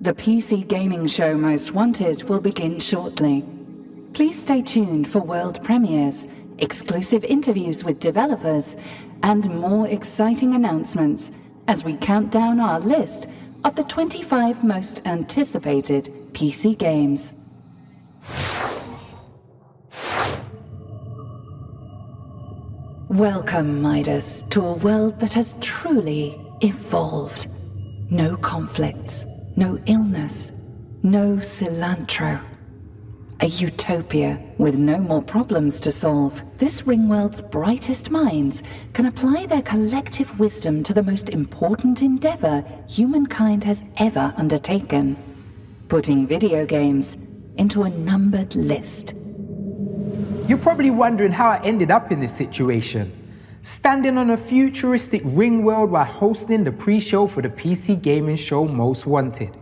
The PC gaming show Most Wanted will begin shortly. Please stay tuned for world premieres, exclusive interviews with developers, and more exciting announcements as we count down our list of the 25 most anticipated PC games. Welcome, Midas, to a world that has truly evolved. No conflicts, no illness, no cilantro. A utopia with no more problems to solve. This Ringworld's brightest minds can apply their collective wisdom to the most important endeavor humankind has ever undertaken, putting video games into a numbered list. You're probably wondering how I ended up in this situation. Standing on a futuristic Ringworld while hosting the pre-show for the PC gaming show Most Wanted.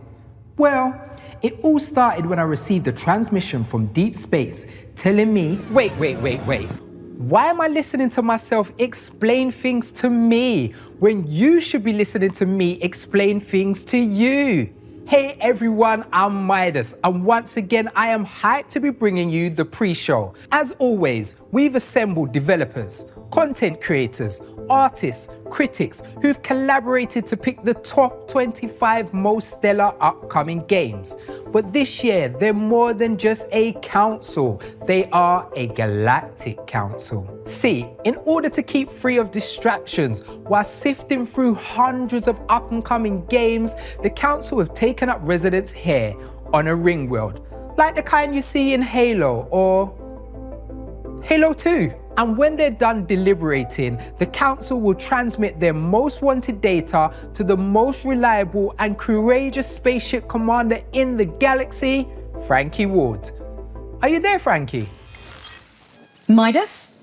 Well, it all started when I received a transmission from deep space telling me, wait. Why am I listening to myself explain things to me when you should be listening to me explain things to you? Hey everyone, I'm Midas, and once again I am hyped to be bringing you the pre-show. As always, we've assembled developers, content creators, artists, critics who've collaborated to pick the top 25 most stellar upcoming games. But this year, they're more than just a council. They are a galactic council. See, in order to keep free of distractions while sifting through hundreds of up-and-coming games, the council have taken up residence here on a Ringworld, like the kind you see in Halo or Halo 2. And when they're done deliberating, the council will transmit their most wanted data to the most reliable and courageous spaceship commander in the galaxy, Frankie Ward. Are you there, Frankie? Midas?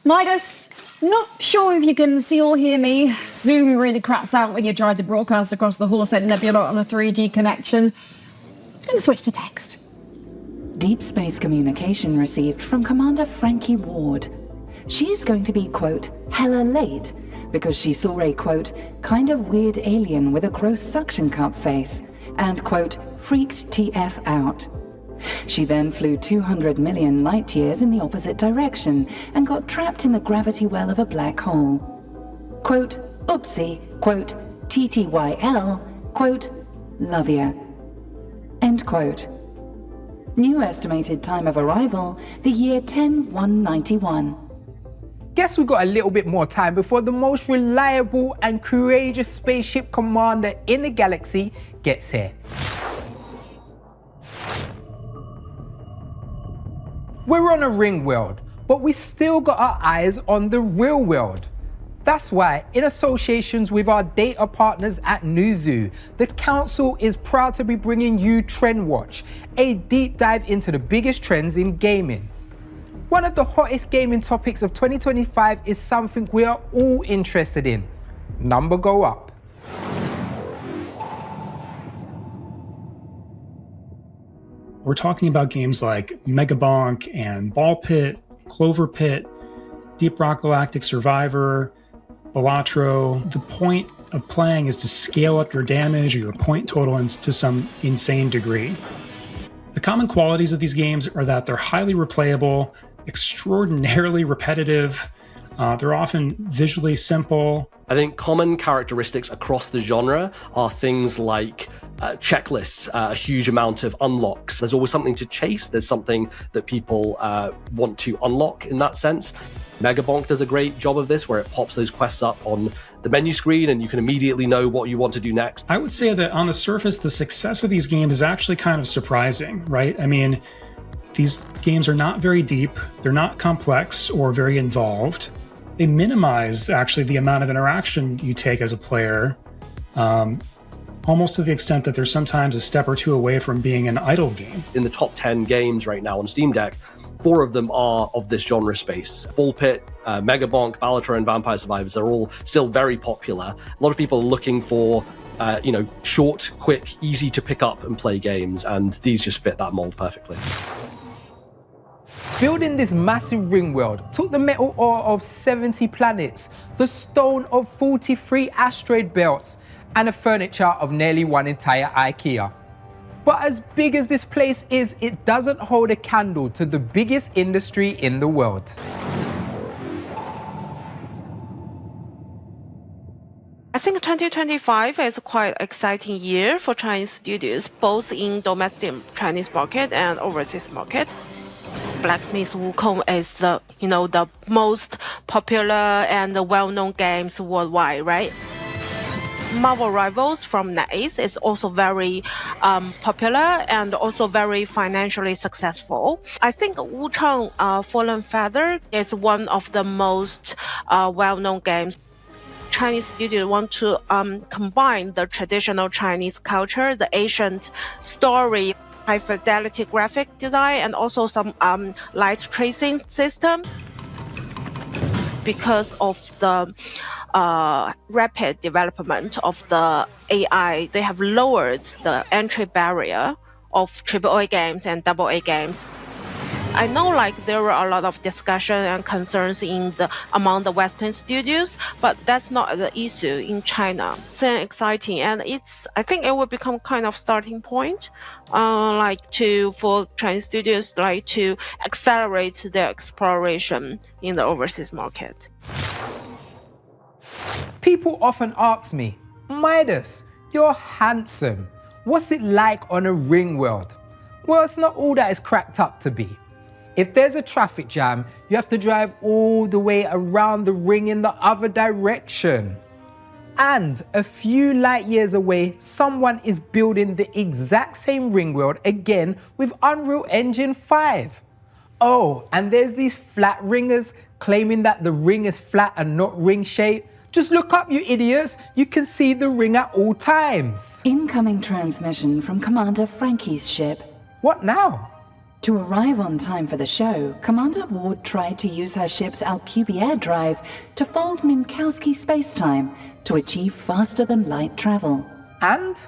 Not sure if you can see or hear me. Zoom really craps out when you try to broadcast across the Horsehead Nebula on a 3G connection. I'm going to switch to text. Deep space communication received from Commander Frankie Ward. She's going to be, quote, hella late, because she saw a, quote, kind of weird alien with a gross suction cup face, and, quote, freaked TF out. She then flew 200 million light years in the opposite direction and got trapped in the gravity well of a black hole. Quote, oopsie, quote, TTYL, quote, love ya. End quote. New estimated time of arrival, the year 10191. Guess we've got a little bit more time before the most reliable and courageous spaceship commander in the galaxy gets here. We're on a Ringworld, but we still got our eyes on the real world. That's why, in associations with our data partners at Newzoo, the council is proud to be bringing you Trend Watch, a deep dive into the biggest trends in gaming. One of the hottest gaming topics of 2025 is something we are all interested in. Number go up. We're talking about games like Megabonk and Ball Pit, Clover Pit, Deep Rock Galactic Survivor, Balatro. The point of playing is to scale up your damage or your point total to some insane degree. The common qualities of these games are that they're highly replayable, extraordinarily repetitive. They're often visually simple. I think common characteristics across the genre are things like checklists, a huge amount of unlocks. There's always something to chase. There's something that people want to unlock in that sense. Megabonk does a great job of this, where it pops those quests up on the menu screen and you can immediately know what you want to do next. I would say that on the surface, the success of these games is actually kind of surprising, right? I mean, these games are not very deep, they're not complex or very involved. They minimize actually the amount of interaction you take as a player, almost to the extent that they're sometimes a step or two away from being an idle game. In the top 10 games right now on Steam Deck, 4 of them are of this genre space. Ball Pit, Megabonk, Balatro, and Vampire Survivors are all still very popular. A lot of people are looking for short, quick, easy to pick up and play games, and these just fit that mold perfectly. Building this massive ring world took the metal ore of 70 planets, the stone of 43 asteroid belts, and the furniture of nearly one entire IKEA. But as big as this place is, it doesn't hold a candle to the biggest industry in the world. I think 2025 is quite an exciting year for Chinese studios, both in domestic Chinese market and overseas market. Black Myth Wukong is the most popular and well-known games worldwide, right? Marvel Rivals from NetEase is also very popular and also very financially successful. I think Wuchang Fallen Feather is one of the most well-known games. Chinese studios want to combine the traditional Chinese culture, the ancient story, high fidelity graphic design, and also some light tracing system. Because of the rapid development of the AI, they have lowered the entry barrier of AAA games and AA games. I know there were a lot of discussion and concerns among the Western studios, but that's not the issue in China. It's exciting, and I think it will become kind of starting point, for Chinese studios to accelerate their exploration in the overseas market. People often ask me, Midas, you're handsome. What's it like on a ring world? Well, it's not all that it's cracked up to be. If there's a traffic jam, you have to drive all the way around the ring in the other direction. And a few light years away, someone is building the exact same ring world again with Unreal Engine 5. Oh, and there's these flat ringers claiming that the ring is flat and not ring shaped. Just look up, you idiots. You can see the ring at all times. Incoming transmission from Commander Frankie's ship. What now? To arrive on time for the show, Commander Ward tried to use her ship's Alcubierre drive to fold Minkowski spacetime to achieve faster-than-light travel. And?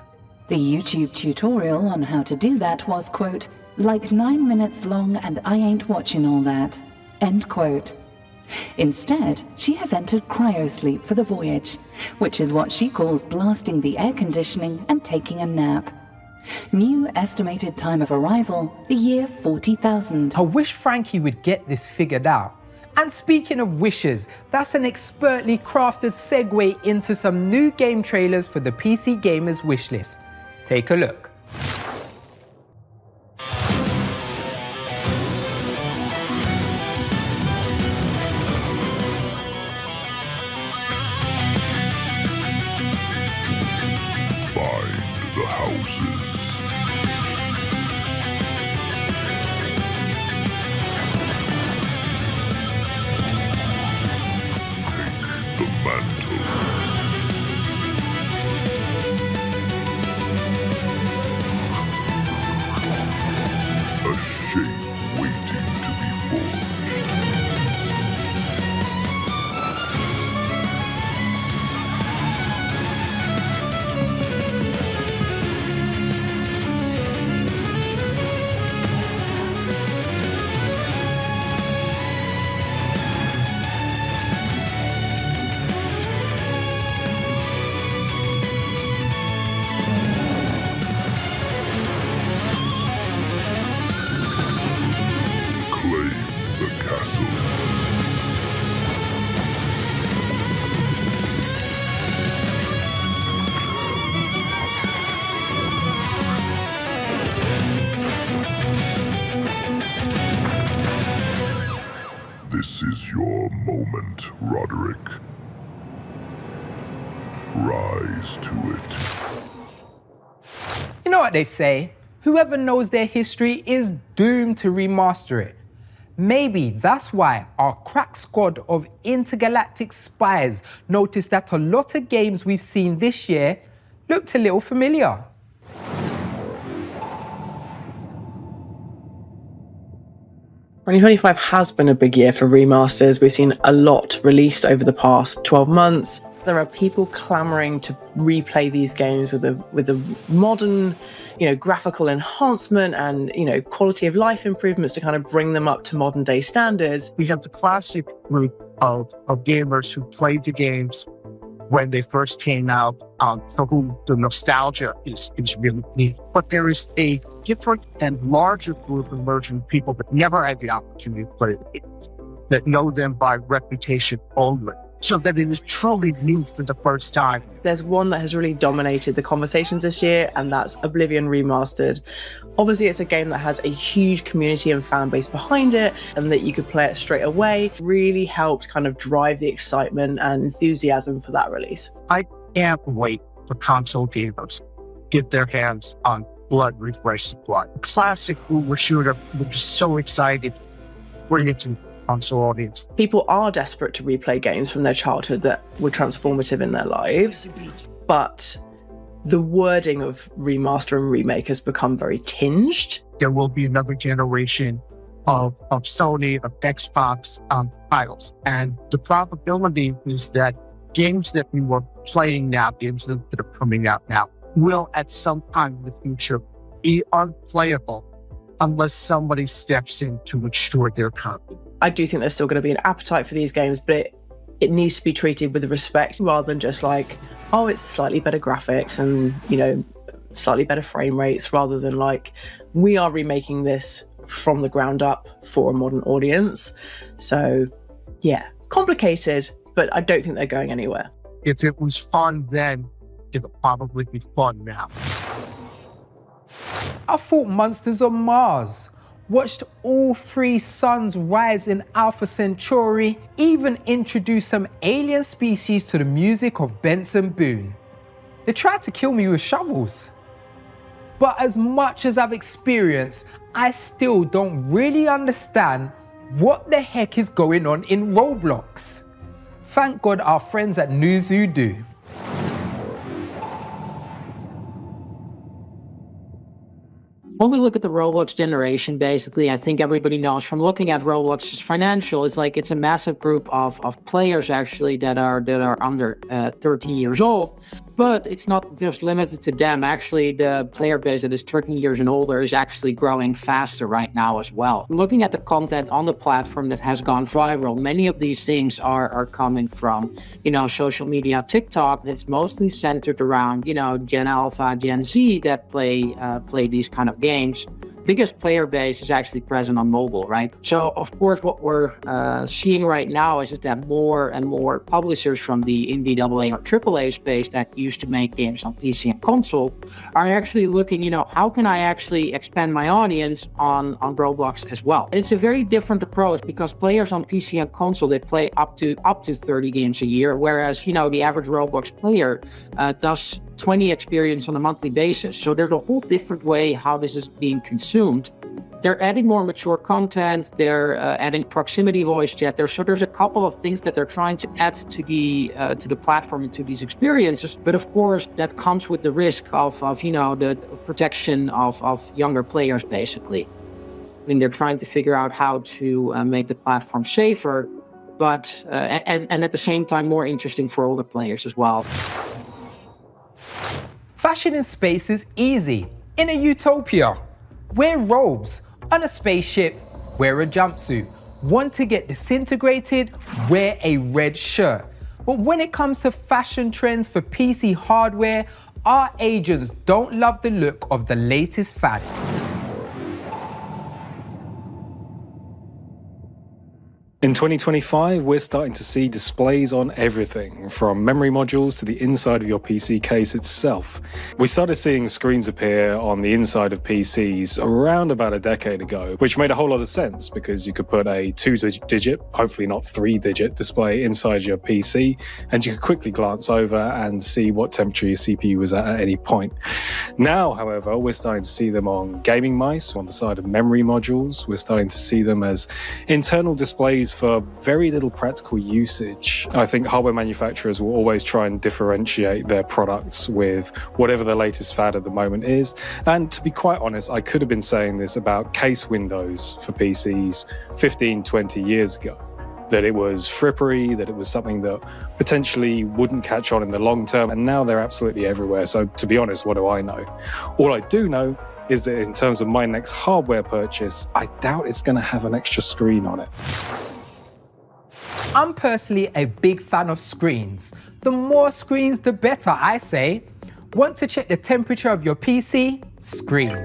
The YouTube tutorial on how to do that was, quote, like 9 minutes long and I ain't watching all that, end quote. Instead, she has entered cryosleep for the voyage, which is what she calls blasting the air conditioning and taking a nap. New estimated time of arrival, the year 40,000. I wish Frankie would get this figured out. And speaking of wishes, that's an expertly crafted segue into some new game trailers for the PC Gamers wishlist. Take a look. Find the houses. The mantle. A shape waiting to be forged. Claim the castle. This is your moment, Roderick. Rise to it. You know what they say? Whoever knows their history is doomed to remaster it. Maybe that's why our crack squad of intergalactic spies noticed that a lot of games we've seen this year looked a little familiar. "2025 has been a big year for remasters. We've seen a lot released over the past 12 months. There are people clamoring to replay these games with a modern, graphical enhancement and, quality of life improvements to kind of bring them up to modern day standards. We have the classic group of gamers who played the games when they first came out, for whom the nostalgia is really neat. But there is a different and larger group of emerging people that never had the opportunity to play the games, that know them by reputation only. So that it is truly new for the first time. There's one that has really dominated the conversations this year, and that's Oblivion Remastered. Obviously, it's a game that has a huge community and fan base behind it, and that you could play it straight away really helped kind of drive the excitement and enthusiasm for that release. I can't wait for console gamers to get their hands on Blood Refresh Supply. Classic boomer shooter, we're just so excited. Bring it to console audience. People are desperate to replay games from their childhood that were transformative in their lives, but the wording of remaster and remake has become very tinged. There will be another generation of Sony, of Xbox titles. And the probability is that games that we were playing now, games that are coming out now, will at some time in the future be unplayable unless somebody steps in to ensure their copy. I do think there's still going to be an appetite for these games, but it needs to be treated with respect rather than just like, oh, it's slightly better graphics and, you know, slightly better frame rates, rather than like, we are remaking this from the ground up for a modern audience. So, yeah, complicated, but I don't think they're going anywhere. If it was fun then, it'll probably be fun now. I fought monsters on Mars, watched all 3 suns rise in Alpha Centauri, even introduced some alien species to the music of Benson Boone. They tried to kill me with shovels. But as much as I've experienced, I still don't really understand what the heck is going on in Roblox. Thank God our friends at Newzoo do. When we look at the Roblox generation, basically, I think everybody knows from looking at Roblox's financial, it's like it's a massive group of players actually that are under 13 years old. But it's not just limited to them. Actually, the player base that is 13 years and older is actually growing faster right now as well. Looking at the content on the platform that has gone viral, many of these things are coming from, you know, social media, TikTok. It's mostly centered around, you know, Gen Alpha, Gen Z that play these kind of games. Biggest player base is actually present on mobile, right? So, of course, what we're seeing right now is that more and more publishers from the indie AA or AAA space that used to make games on PC and console are actually looking, you know, how can I actually expand my audience on Roblox as well? It's a very different approach because players on PC and console, they play up to 30 games a year, whereas, you know, the average Roblox player does 20 experience on a monthly basis. So there's a whole different way how this is being consumed. They're adding more mature content. They're adding proximity voice chat. So there's a couple of things that they're trying to add to the platform and to these experiences. But of course, that comes with the risk of you know, the protection of younger players, basically. I mean, they're trying to figure out how to make the platform safer, but and at the same time more interesting for older players as well. Fashion in space is easy. In a utopia, wear robes. On a spaceship, wear a jumpsuit. Want to get disintegrated? Wear a red shirt. But when it comes to fashion trends for PC hardware, our agents don't love the look of the latest fad. In 2025, we're starting to see displays on everything, from memory modules to the inside of your PC case itself. We started seeing screens appear on the inside of PCs around about a decade ago, which made a whole lot of sense because you could put a 2-digit, hopefully not 3-digit display inside your PC, and you could quickly glance over and see what temperature your CPU was at any point. Now, however, we're starting to see them on gaming mice, on the side of memory modules. We're starting to see them as internal displays for very little practical usage. I think hardware manufacturers will always try and differentiate their products with whatever the latest fad at the moment is. And to be quite honest, I could have been saying this about case windows for PCs 15, 20 years ago. That it was frippery, that it was something that potentially wouldn't catch on in the long term, and now they're absolutely everywhere. So to be honest, what do I know? All I do know is that in terms of my next hardware purchase, I doubt it's going to have an extra screen on it. I'm personally a big fan of screens. The more screens, the better, I say. Want to check the temperature of your PC? Screen.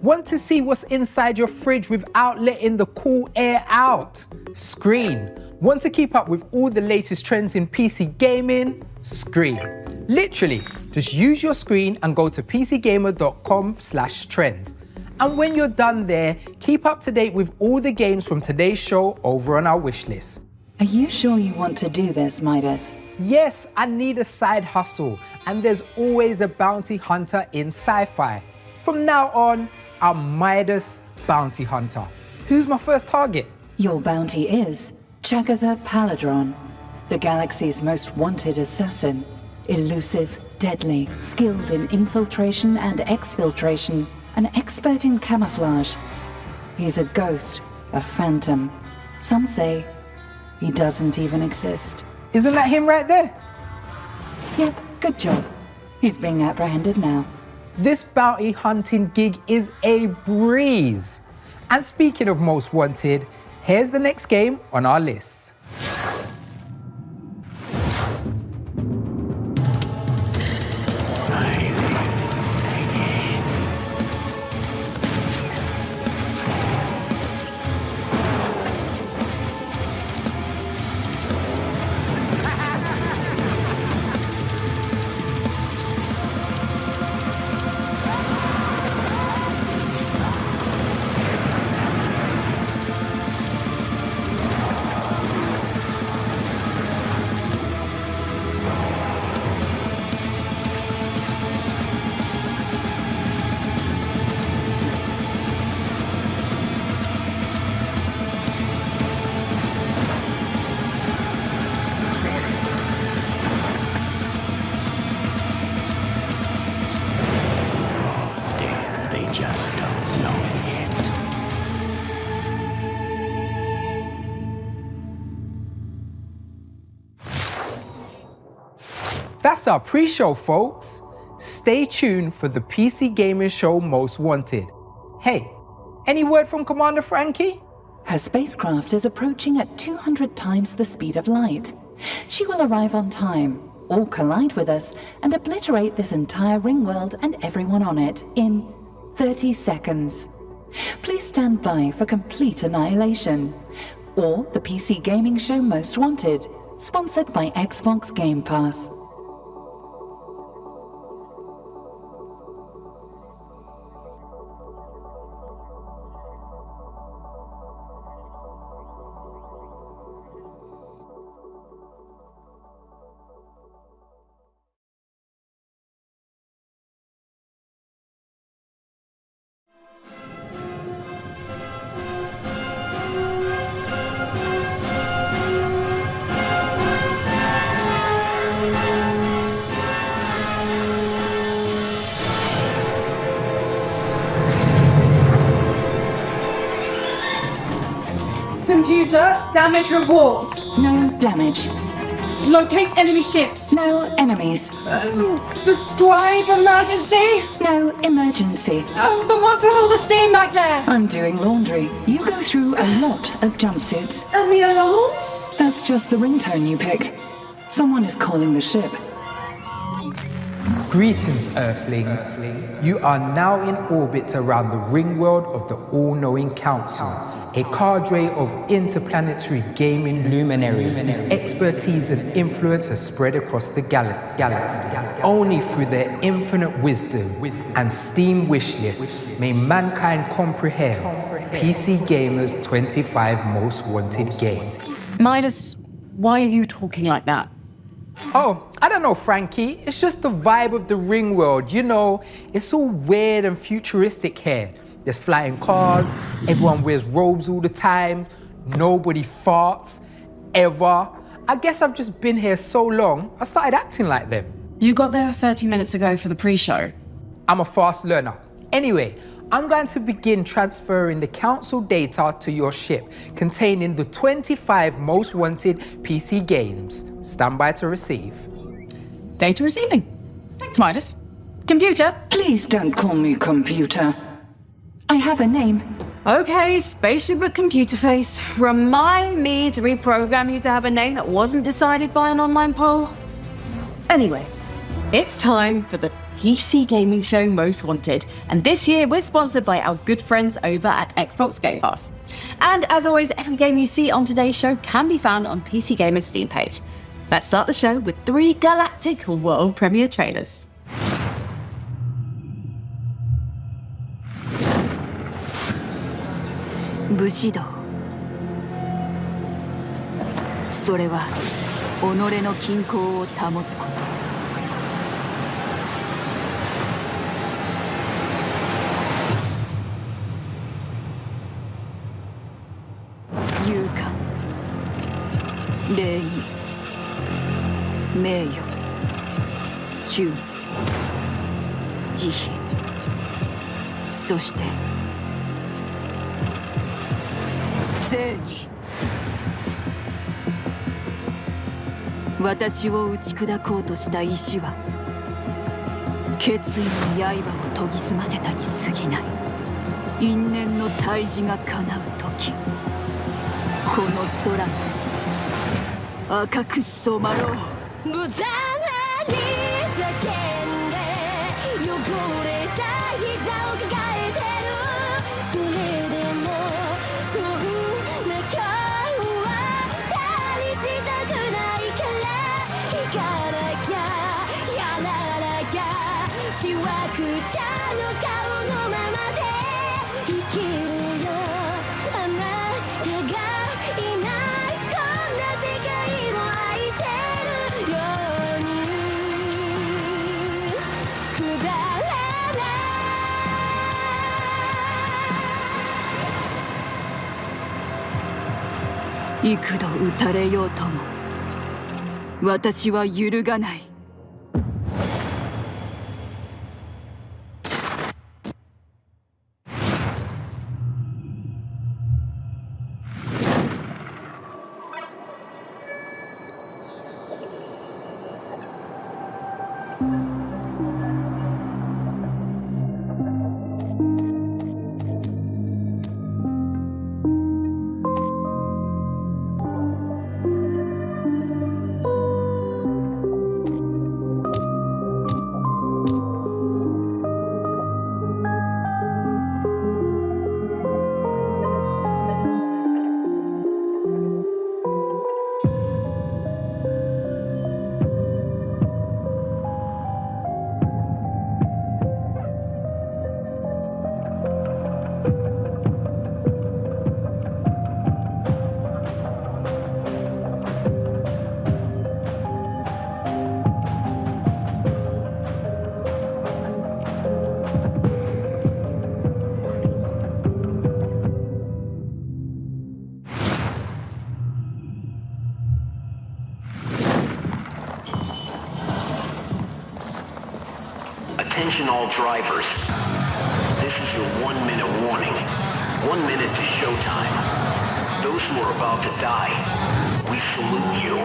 Want to see what's inside your fridge without letting the cool air out? Screen. Want to keep up with all the latest trends in PC gaming? Screen. Literally, just use your screen and go to pcgamer.com/trends. And when you're done there, keep up to date with all the games from today's show over on our wish list. Are you sure you want to do this, Midas? Yes, I need a side hustle, and there's always a bounty hunter in sci-fi. From now on, I'm Midas Bounty Hunter. Who's my first target? Your bounty is Chagatha Paladron, the galaxy's most wanted assassin. Elusive, deadly, skilled in infiltration and exfiltration, an expert in camouflage. He's a ghost, a phantom. Some say he doesn't even exist. Isn't that him right there? Yep, good job. He's being apprehended now. This bounty hunting gig is a breeze. And speaking of most wanted, here's the next game on our list. Just don't know it yet. That's our pre-show, folks. Stay tuned for the PC Gaming Show Most Wanted. Hey, any word from Commander Frankie? Her spacecraft is approaching at 200 times the speed of light. She will arrive on time, or collide with us, and obliterate this entire ring world and everyone on it in 30 seconds. Please stand by for complete annihilation. Or the PC Gaming Show Most Wanted, sponsored by Xbox Game Pass. Computer, damage reports. No damage. Locate enemy ships. No enemies. Describe emergency. No emergency. But what's with all the steam back there? I'm doing laundry. You go through a lot of jumpsuits. And the alarms? That's just the ringtone you picked. Someone is calling the ship. Greetings, Earthlings. You are now in orbit around the ring world of the All-Knowing Council, a cadre of interplanetary gaming luminaries whose expertise and influence has spread across the galaxy. Only through their infinite wisdom and Steam wishlist may mankind comprehend PC Gamer's 25 most wanted games. Midas, why are you talking like that? Oh, I don't know, Frankie. It's just the vibe of the ring world. You know, it's all weird and futuristic here. There's flying cars, everyone wears robes all the time, nobody farts, ever. I guess I've just been here so long, I started acting like them. You got there 30 minutes ago for the pre-show. I'm a fast learner. Anyway, I'm going to begin transferring the council data to your ship containing the 25 most wanted PC games. Stand by to receive. Data receiving. Thanks, Midas. Computer. Please don't call me computer. I have a name. Okay, spaceship but computer face. Remind me to reprogram you to have a name that wasn't decided by an online poll. Anyway, it's time for the PC gaming show Most Wanted, and this year we're sponsored by our good friends over at Xbox Game Pass. And as always, every game you see on today's show can be found on PC Gamer's Steam page. Let's start the show with 3 galactic world premiere trailers. Bushido. それは己の均衡を保つこと。勇敢、礼儀、名誉、忠義、慈悲、そして正義。私を打ち砕こうとした石は決意の刃を研ぎ澄ませたに過ぎない。因縁の大事が叶う時、この空が赤く染まろう。無残なに叫んで汚れた膝を抱えてる。それでもそんな今日は旅したくないから行かなきゃやらなきゃ。しわくちゃの顔のままで生きるよ。あなたがいないこんな世界を愛せるように。くだらない幾度撃たれようとも私は揺るがない。Attention all drivers. This is your 1-minute warning. 1 minute to showtime. Those who are about to die, we salute you.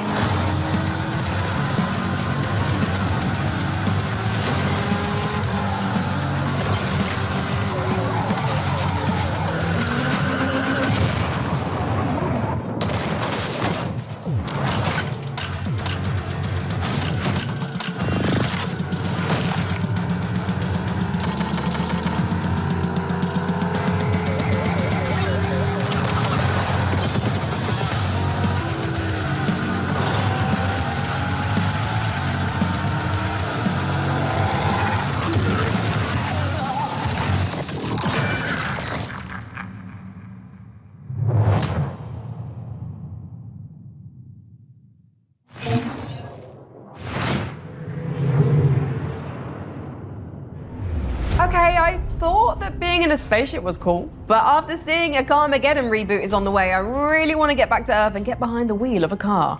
Okay, I thought that being in a spaceship was cool, but after seeing a Carmageddon reboot is on the way, I really want to get back to Earth and get behind the wheel of a car.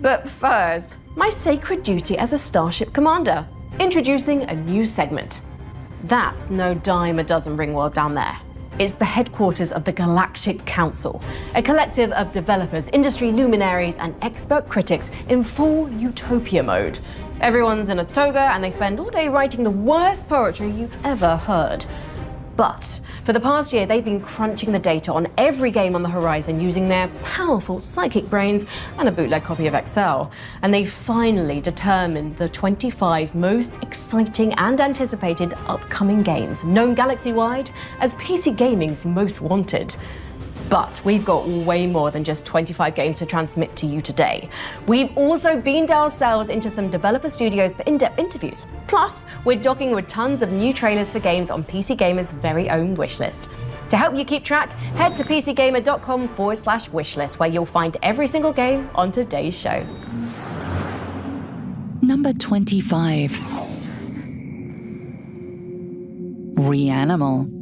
But first, my sacred duty as a Starship Commander, introducing a new segment. That's no dime a dozen Ringworld down there. It's the headquarters of the Galactic Council, a collective of developers, industry luminaries, and expert critics in full utopia mode. Everyone's in a toga and they spend all day writing the worst poetry you've ever heard. But for the past year, they've been crunching the data on every game on the horizon using their powerful psychic brains and a bootleg copy of Excel. And they finally determined the 25 most exciting and anticipated upcoming games, known galaxy-wide as PC gaming's most wanted. But we've got way more than just 25 games to transmit to you today. We've also beamed ourselves into some developer studios for in-depth interviews. Plus, we're docking with tons of new trailers for games on PC Gamer's very own wishlist. To help you keep track, head to pcgamer.com/wishlist, where you'll find every single game on today's show. Number 25. Reanimal.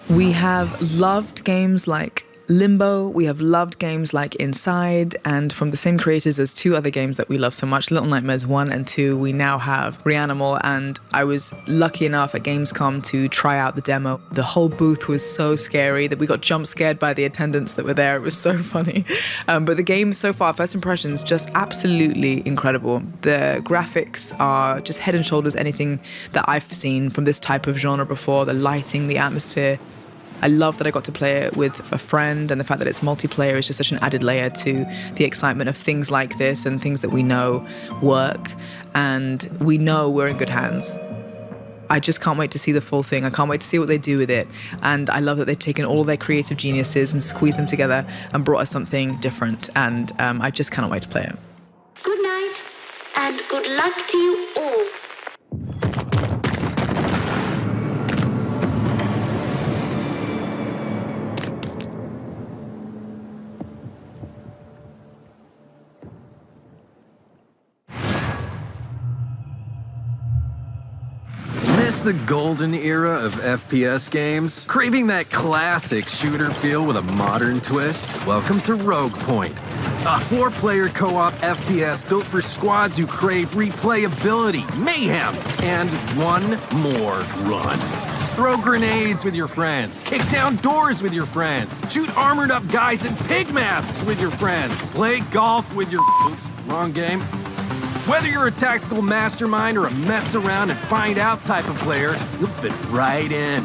We have loved games like Limbo, we have loved games like Inside, and from the same creators as two other games that we love so much, Little Nightmares 1 and 2, we now have Reanimal, and I was lucky enough at Gamescom to try out the demo. The whole booth was so scary that we got jump scared by the attendants that were there. It was so funny. But the game so far, first impressions, just absolutely incredible. The graphics are just head and shoulders anything that I've seen from this type of genre before, the lighting, the atmosphere. I love that I got to play it with a friend, and the fact that it's multiplayer is just such an added layer to the excitement of things like this and things that we know work, and we know we're in good hands. I just can't wait to see the full thing. I can't wait to see what they do with it, and I love that they've taken all of their creative geniuses and squeezed them together and brought us something different, and I just cannot wait to play it. Good night, and good luck to you all. Miss the golden era of FPS games? Craving that classic shooter feel with a modern twist? Welcome to Rogue Point, a 4-player co-op FPS built for squads who crave replayability, mayhem, and one more run. Throw grenades with your friends, kick down doors with your friends, shoot armored up guys in pig masks with your friends, play golf with your... Oops, wrong game. Whether you're a tactical mastermind or a mess around and find out type of player, you'll fit right in.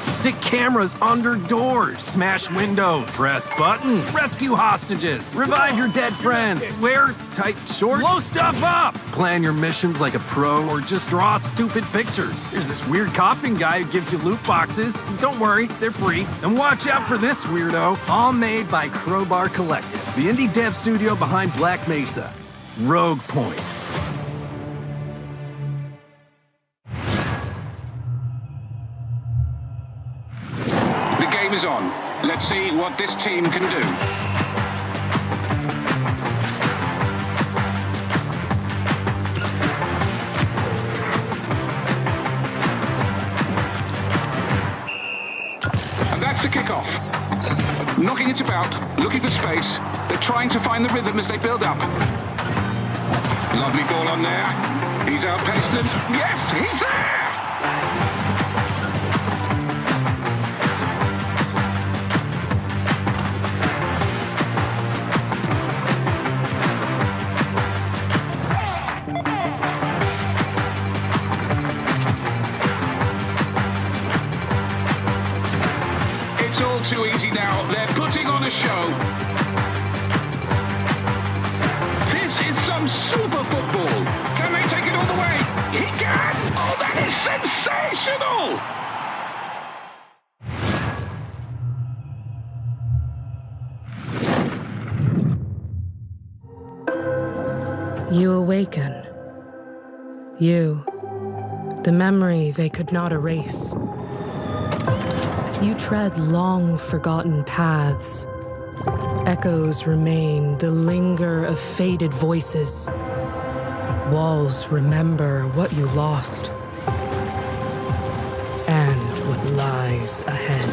Stick cameras under doors, smash windows, press buttons, rescue hostages, revive your dead friends, wear tight shorts, blow stuff up, plan your missions like a pro, or just draw stupid pictures. There's this weird coughing guy who gives you loot boxes. Don't worry, they're free. And watch out for this weirdo, all made by Crowbar Collective, the indie dev studio behind Black Mesa. Rogue Point. Is on. Let's see what this team can do. And that's the kickoff. Knocking it about, looking for space. They're trying to find the rhythm as they build up. Lovely ball on there. He's outpaced them. Yes, he's there! Too easy now. They're putting on a show. This is some super football. Can they take it all the way? He can! Oh, that is sensational! You awaken. You, the memory they could not erase. You tread long-forgotten paths. Echoes remain, the linger of faded voices. Walls remember what you lost and what lies ahead.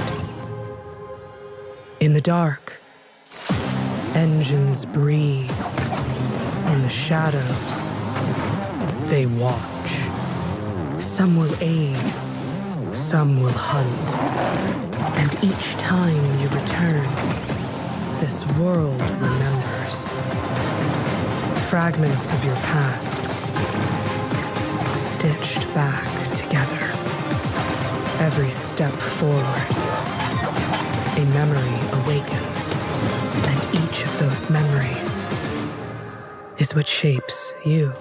In the dark, engines breathe. In the shadows, they watch. Some will aid. Some will hunt, and each time you return, this world remembers. Fragments of your past, stitched back together. Every step forward, a memory awakens, and each of those memories is what shapes you.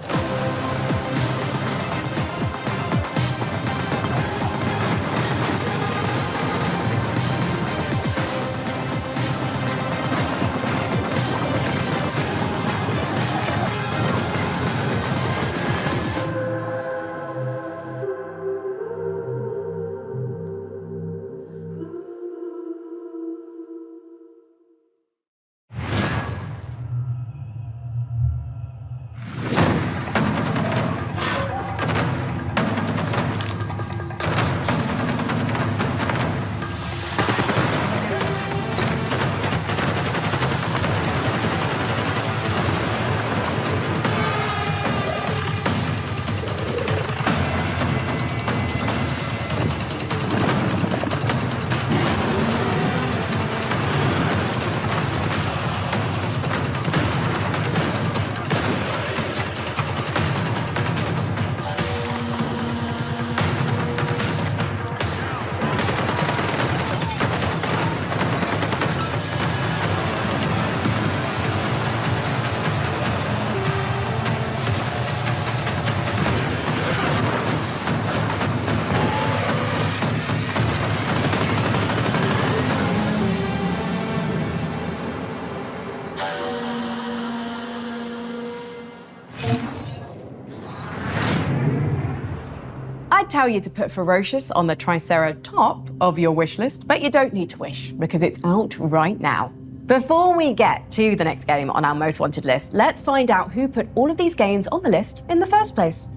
I'd tell you to put Ferocious on the Tricera top of your wish list, but you don't need to wish because it's out right now. Before we get to the next game on our most wanted list, let's find out who put all of these games on the list in the first place.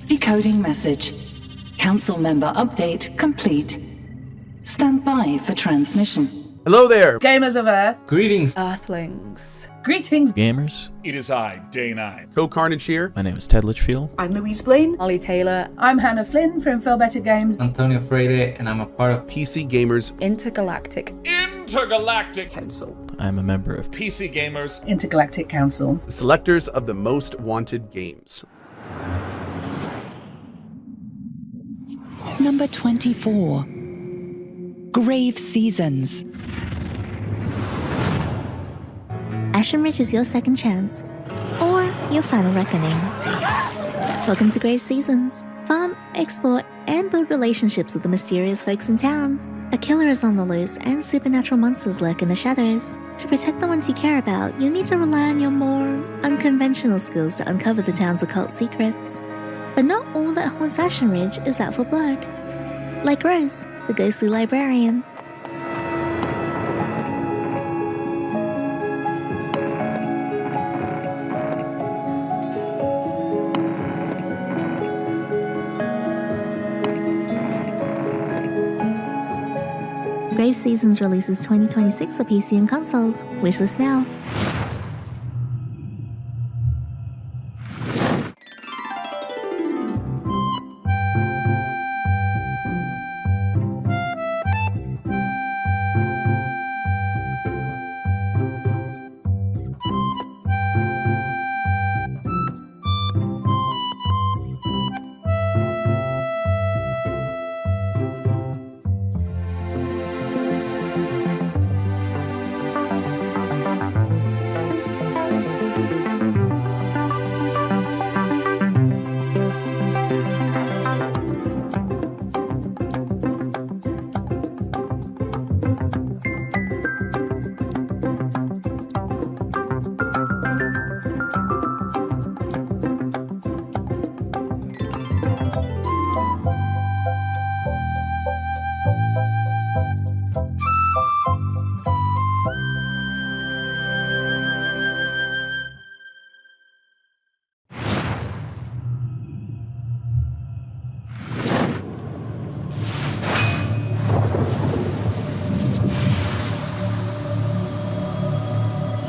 Decoding message. Council member update complete. Stand by for transmission. Hello there, Gamers of Earth. Greetings, Earthlings. Greetings. Gamers. It is I, Day 9. Co Carnage here. My name is Ted Litchfield. I'm Louise Blaine. Ollie Taylor. I'm Hannah Flynn from Feel Better Games. Antonio Freire, and I'm a part of PC Gamers Intergalactic Council. I'm a member of PC Gamers Intergalactic Council. the selectors of the most wanted games. Number 24. Grave Seasons. Ashen Ridge is your second chance, or your final reckoning. Welcome to Grave Seasons. Farm, explore, and build relationships with the mysterious folks in town. A killer is on the loose, and supernatural monsters lurk in the shadows. To protect the ones you care about, you need to rely on your more unconventional skills to uncover the town's occult secrets. But not all that haunts Ashen Ridge is out for blood. Like Rose, the ghostly librarian. Grave Seasons releases 2026 for PC and consoles. Wishlist now.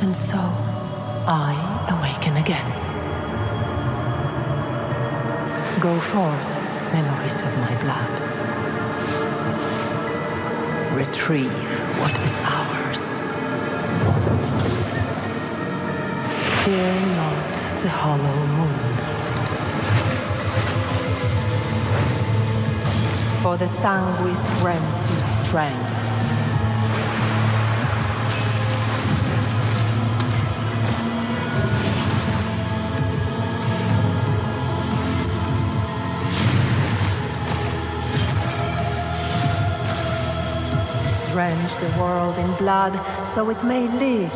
And so, I awaken again. Go forth, memories of my blood. Retrieve what is ours. Fear not the hollow moon. For the sanguis grants you strength. Drench the world in blood so it may live.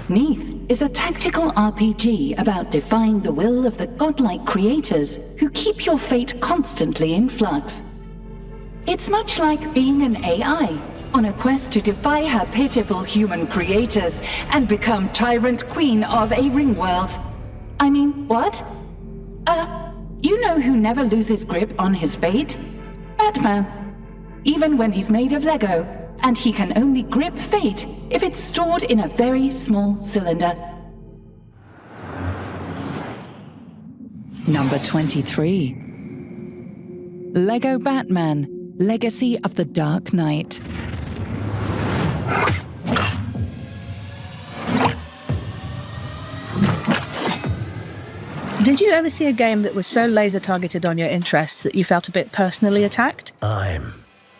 Neath is a tactical RPG about defying the will of the godlike creators who keep your fate constantly in flux. It's much like being an AI on a quest to defy her pitiful human creators and become tyrant queen of a ring world. I mean, what? You know who never loses grip on his fate? Batman. Even when he's made of Lego, and he can only grip fate if it's stored in a very small cylinder. Number 23. Lego Batman, Legacy of the Dark Knight. Did you ever see a game that was so laser targeted on your interests that you felt a bit personally attacked? I'm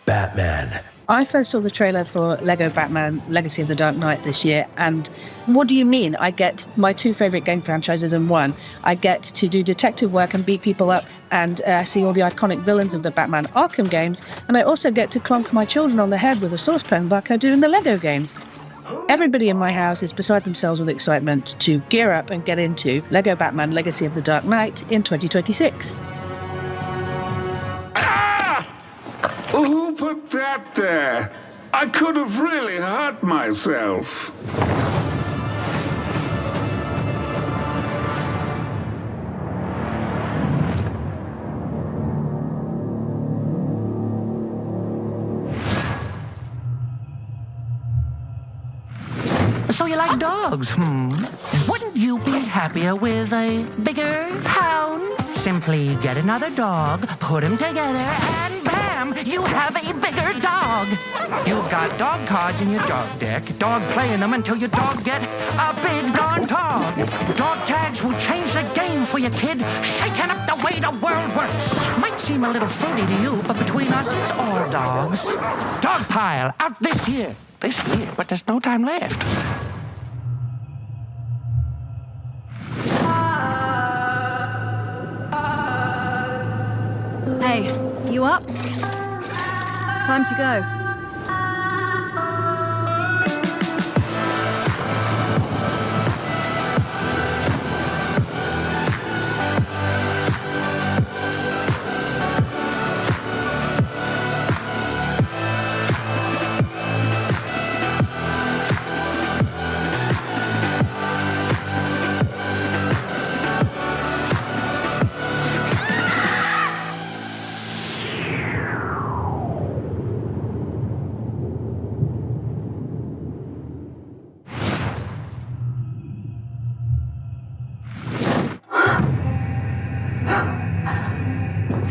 Batman. I first saw the trailer for Lego Batman Legacy of the Dark Knight this year, and what do you mean? I get my two favourite game franchises in one. I get to do detective work and beat people up and see all the iconic villains of the Batman Arkham games, and I also get to clonk my children on the head with a saucepan like I do in the Lego games. Everybody in my house is beside themselves with excitement to gear up and get into Lego Batman Legacy of the Dark Knight in 2026. Who put that there? I could have really hurt myself. So you like dogs, Wouldn't you be happier with a bigger hound? Simply get another dog, put them together, and bam! You have a bigger dog! You've got dog cards in your dog deck, dog playing them until your dog get a big darn dog. Dog tags will change the game for you, kid, shaking up the way the world works. Might seem a little fruity to you, but between us, it's all dogs. Dog pile, out this year, but there's no time left. Hey, you up? Time to go.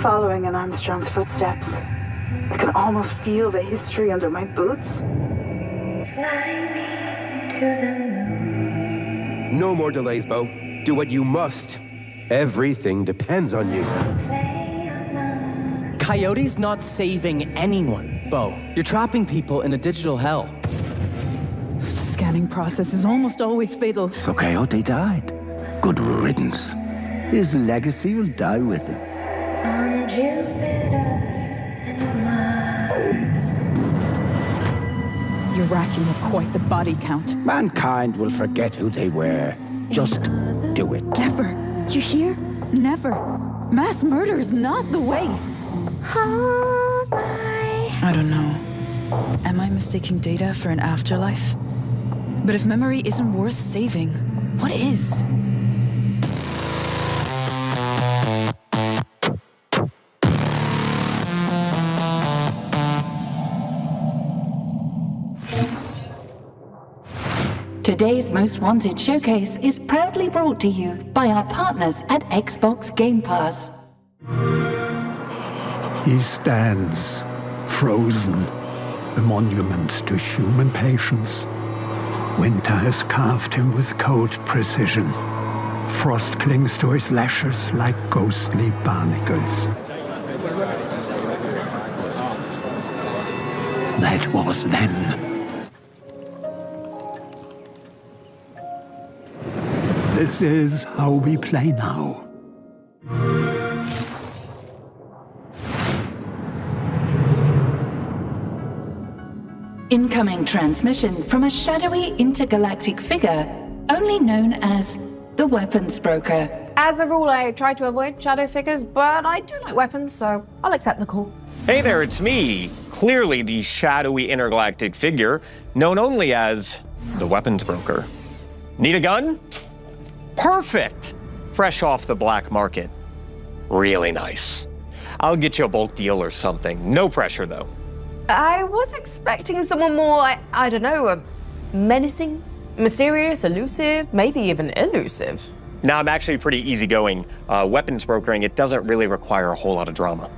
Following in Armstrong's footsteps, I can almost feel the history under my boots. No more delays, Bo. Do what you must. Everything depends on you. Coyote's not saving anyone, Bo. You're trapping people in a digital hell. The scanning process is almost always fatal. So Coyote died. Good riddance. His legacy will die with him. On Jupiter and Mars. You're racking up quite the body count. Mankind will forget who they were. Just do it. Never. You hear? Never. Mass murder is not the way. I don't know. Am I mistaking data for an afterlife? But if memory isn't worth saving, what is? Today's Most Wanted showcase is proudly brought to you by our partners at Xbox Game Pass. He stands, frozen, a monument to human patience. Winter has carved him with cold precision. Frost clings to his lashes like ghostly barnacles. That was then. This is how we play now. Incoming transmission from a shadowy intergalactic figure, only known as the Weapons Broker. As a rule, I try to avoid shadow figures, but I do like weapons, so I'll accept the call. Hey there, it's me. Clearly the shadowy intergalactic figure, known only as the Weapons Broker. Need a gun? Perfect! Fresh off the black market. Really nice. I'll get you a bulk deal or something. No pressure, though. I was expecting someone more, I don't know, menacing, mysterious, elusive, maybe even elusive. Now, I'm actually pretty easygoing. Weapons brokering, it doesn't really require a whole lot of drama.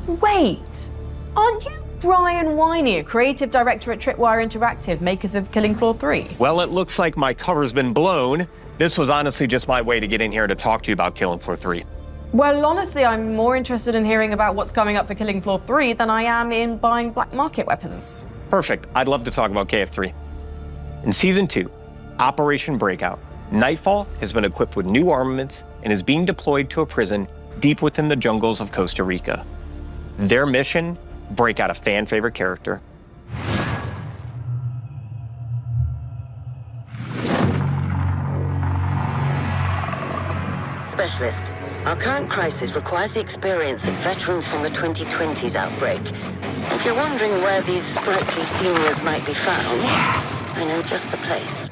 Wait, aren't you Brian Winey, creative director at Tripwire Interactive, makers of Killing Floor 3? Well, it looks like my cover's been blown. This was honestly just my way to get in here to talk to you about Killing Floor 3. Well, honestly, I'm more interested in hearing about what's coming up for Killing Floor 3 than I am in buying black market weapons. Perfect. I'd love to talk about KF3. In Season 2, Operation Breakout, Nightfall has been equipped with new armaments and is being deployed to a prison deep within the jungles of Costa Rica. Their mission, break out a fan-favorite character. Specialist, our current crisis requires the experience of veterans from the 2020s outbreak. If you're wondering where these sprightly seniors might be found, I know just the place.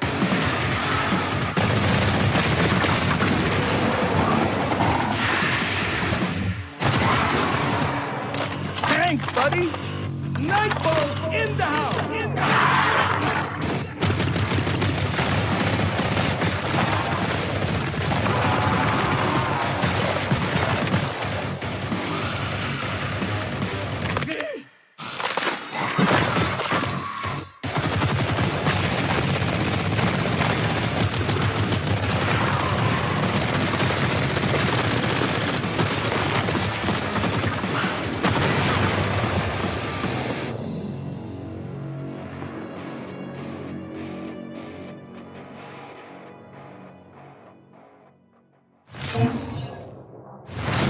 Thanks, buddy! Nightfall's in the house!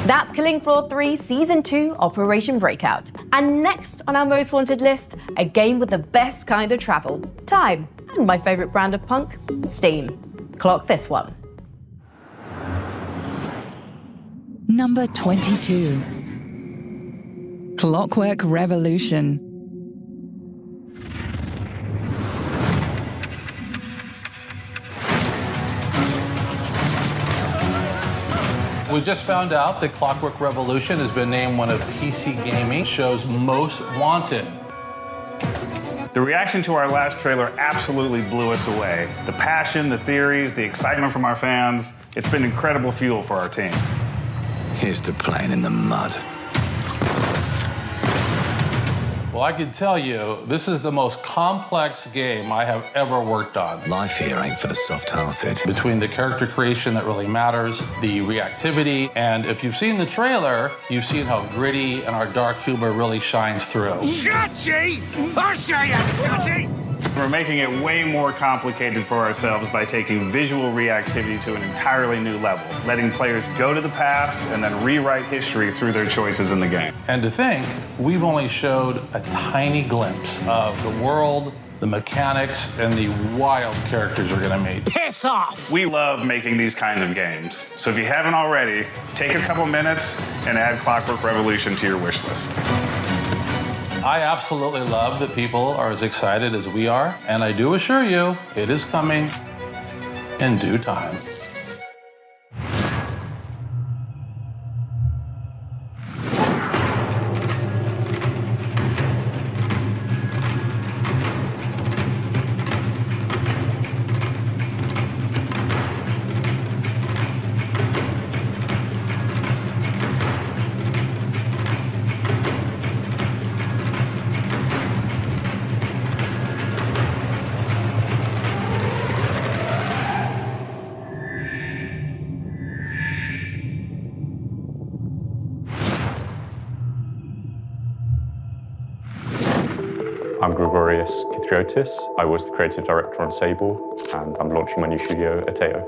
That's Killing Floor 3 Season 2 Operation Breakout. And next on our most wanted list, a game with the best kind of travel, time, and my favorite brand of punk, Steam. Clock this one. Number 22. Clockwork Revolution. We just found out that Clockwork Revolution has been named one of PC Gaming Show's most wanted. The reaction to our last trailer absolutely blew us away. The passion, the theories, the excitement from our fans, it's been incredible fuel for our team. Here's to playing in the mud. Well, I can tell you, this is the most complex game I have ever worked on. Life here ain't for the soft-hearted. Between the character creation that really matters, the reactivity, and if you've seen the trailer, you've seen how gritty and our dark humor really shines through. Chachi! I'll show you, Chachi! We're making it way more complicated for ourselves by taking visual reactivity to an entirely new level, letting players go to the past and then rewrite history through their choices in the game. And to think, we've only showed a tiny glimpse of the world, the mechanics, and the wild characters we're gonna meet. Piss off! We love making these kinds of games. So if you haven't already, take a couple minutes and add Clockwork Revolution to your wish list. I absolutely love that people are as excited as we are, and I do assure you, it is coming in due time. I'm Gregorius Kithriotis. I was the creative director on Sable, and I'm launching my new studio, Ateo.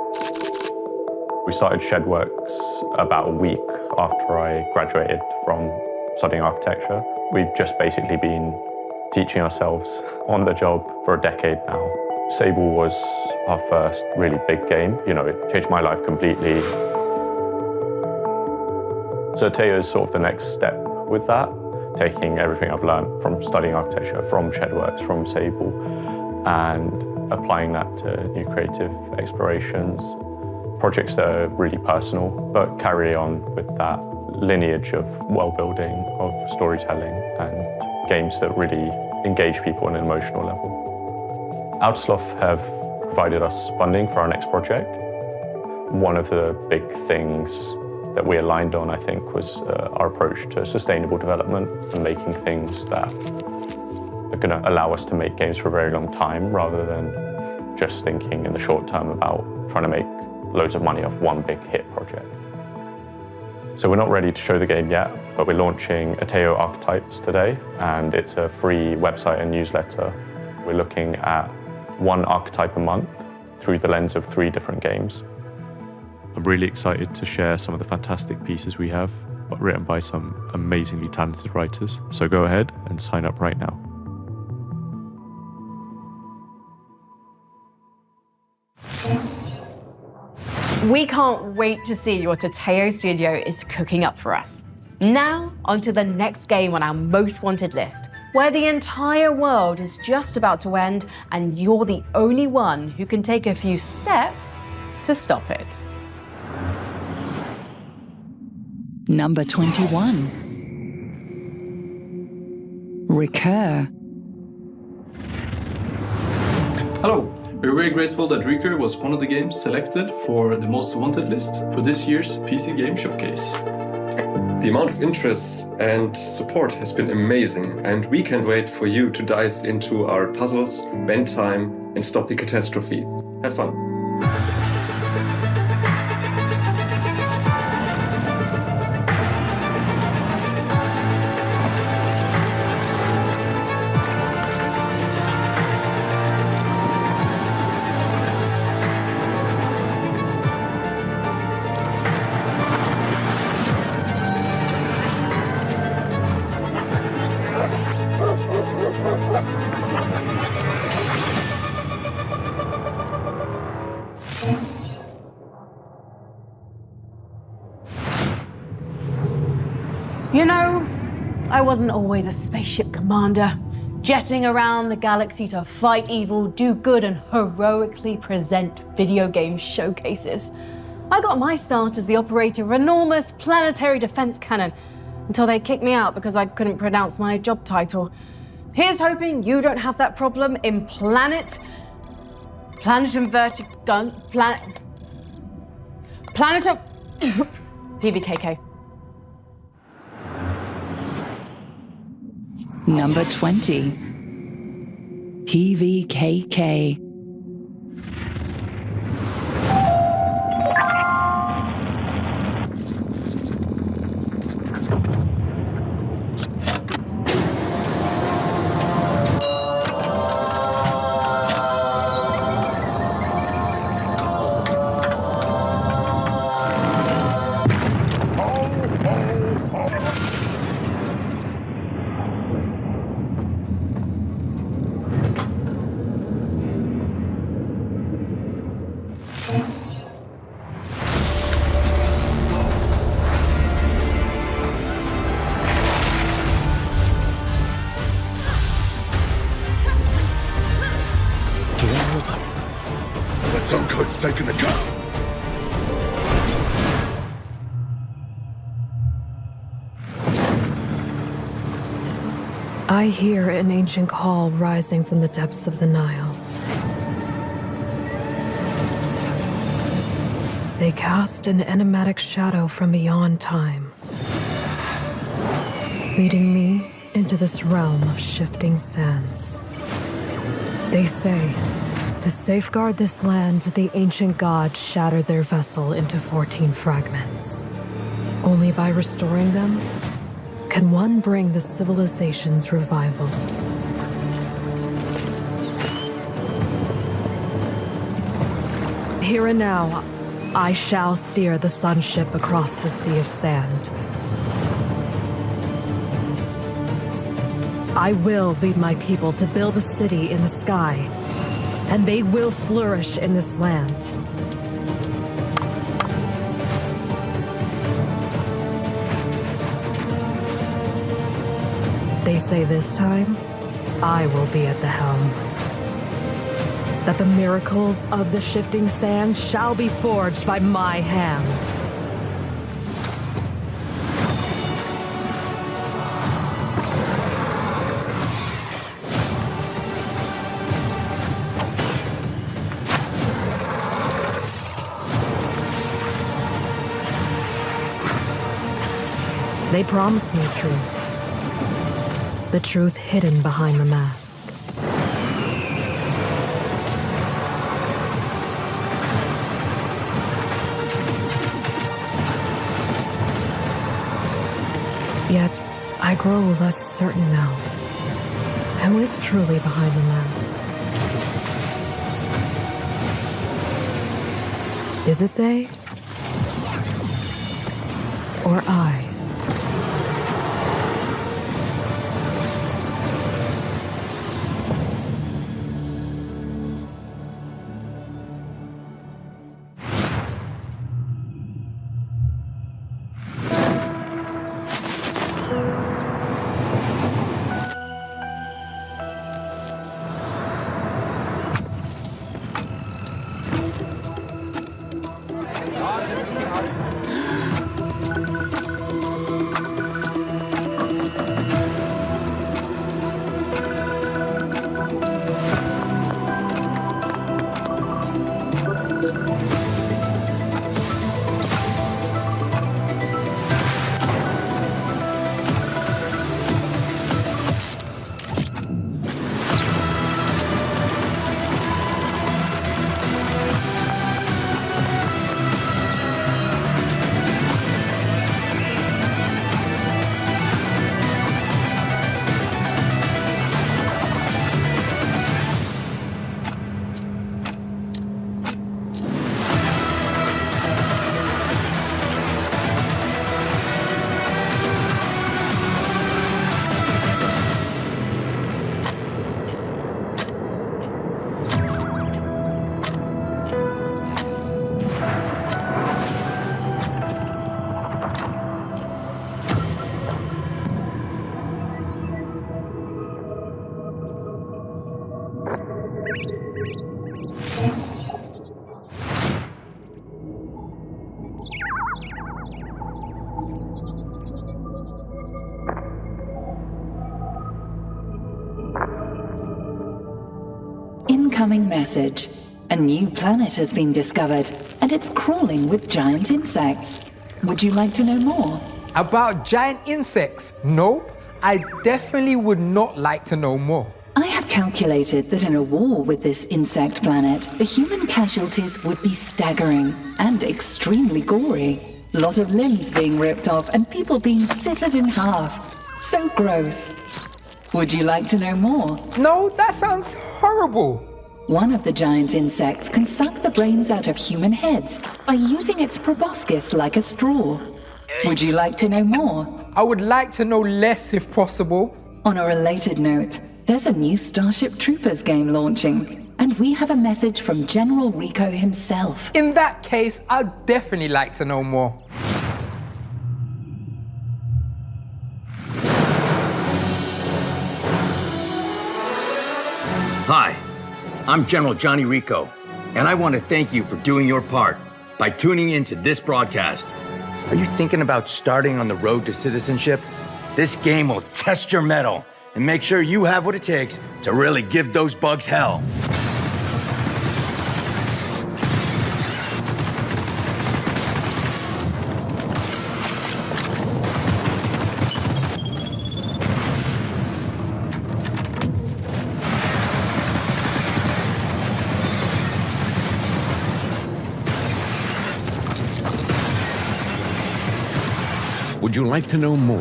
We started Shedworks about a week after I graduated from studying architecture. We've just basically been teaching ourselves on the job for a decade now. Sable was our first really big game. You know, it changed my life completely. So Ateo is sort of the next step with that, taking everything I've learned from studying architecture, from Shedworks, from Sable, and applying that to new creative explorations, projects that are really personal, but carry on with that lineage of world building, of storytelling, and games that really engage people on an emotional level. Outsloth have provided us funding for our next project. One of the big things that we aligned on, I think, was our approach to sustainable development and making things that are going to allow us to make games for a very long time rather than just thinking in the short term about trying to make loads of money off one big hit project. So we're not ready to show the game yet, but we're launching Ateo Archetypes today, and it's a free website and newsletter. We're looking at one archetype a month through the lens of 3 different games. I'm really excited to share some of the fantastic pieces we have, but written by some amazingly talented writers. So go ahead and sign up right now. We can't wait to see what Ateo Studio is cooking up for us. Now, on to the next game on our most wanted list, where the entire world is just about to end and you're the only one who can take a few steps to stop it. Number 21. Recur. Hello, we're very grateful that Recur was one of the games selected for the most wanted list for this year's PC Game Showcase. The amount of interest and support has been amazing, and we can't wait for you to dive into our puzzles, spend time, and stop the catastrophe. Have fun. You know, I wasn't always a spaceship commander, jetting around the galaxy to fight evil, do good, and heroically present video game showcases. I got my start as the operator of an enormous planetary defense cannon until they kicked me out because I couldn't pronounce my job title. Here's hoping you don't have that problem in Planet Inverted Gun, Planet PBKK. Number 20. PVKK. The Tonko's taken the cuff. I hear an ancient call rising from the depths of the Nile. They cast an enigmatic shadow from beyond time, leading me into this realm of shifting sands. They say, to safeguard this land, the ancient gods shattered their vessel into 14 fragments. Only by restoring them can one bring the civilization's revival. Here and now, I shall steer the sun ship across the sea of sand. I will lead my people to build a city in the sky, and they will flourish in this land. They say this time, I will be at the helm. That the miracles of the shifting sand shall be forged by my hands. They promised me truth. The truth hidden behind the mask. Yet, I grow less certain now. Who is truly behind the mask? Is it they? Or I? Incoming message. A new planet has been discovered, and it's crawling with giant insects. Would you like to know more? About giant insects? Nope. I definitely would not like to know more. I have calculated that in a war with this insect planet, the human casualties would be staggering and extremely gory. Lot of limbs being ripped off and people being scissored in half. So gross. Would you like to know more? No, that sounds horrible. One of the giant insects can suck the brains out of human heads by using its proboscis like a straw. Would you like to know more? I would like to know less if possible. On a related note, there's a new Starship Troopers game launching, and we have a message from General Rico himself. In that case, I'd definitely like to know more. Hi, I'm General Johnny Rico, and I want to thank you for doing your part by tuning in to this broadcast. Are you thinking about starting on the road to citizenship? This game will test your mettle and make sure you have what it takes to really give those bugs hell. Would you like to know more?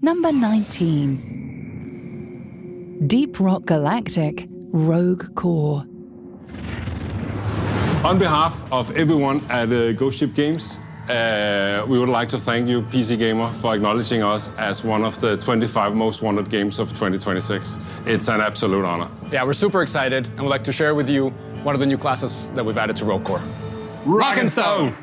Number 19. Deep Rock Galactic Rogue Core. On behalf of everyone at Ghost Ship Games, we would like to thank you, PC Gamer, for acknowledging us as one of the 25 most wanted games of 2026. It's an absolute honor. Yeah, we're super excited and would like to share with you one of the new classes that we've added to Rogue Core. Rock and Stone!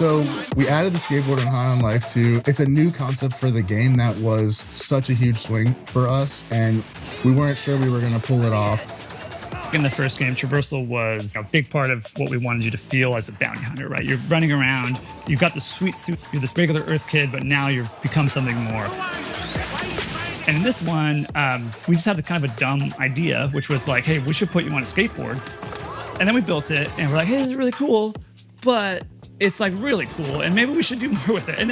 So we added the skateboard in High on Life 2. It's a new concept for the game that was such a huge swing for us, and we weren't sure we were going to pull it off. In the first game, traversal was a big part of what we wanted you to feel as a bounty hunter, right? You're running around, you've got this sweet suit, you're this regular Earth kid, but now you've become something more. And in this one, we just had the kind of a dumb idea, which was like, hey, we should put you on a skateboard. And then we built it, and we're like, hey, this is really cool, but it's like really cool, and maybe we should do more with it. And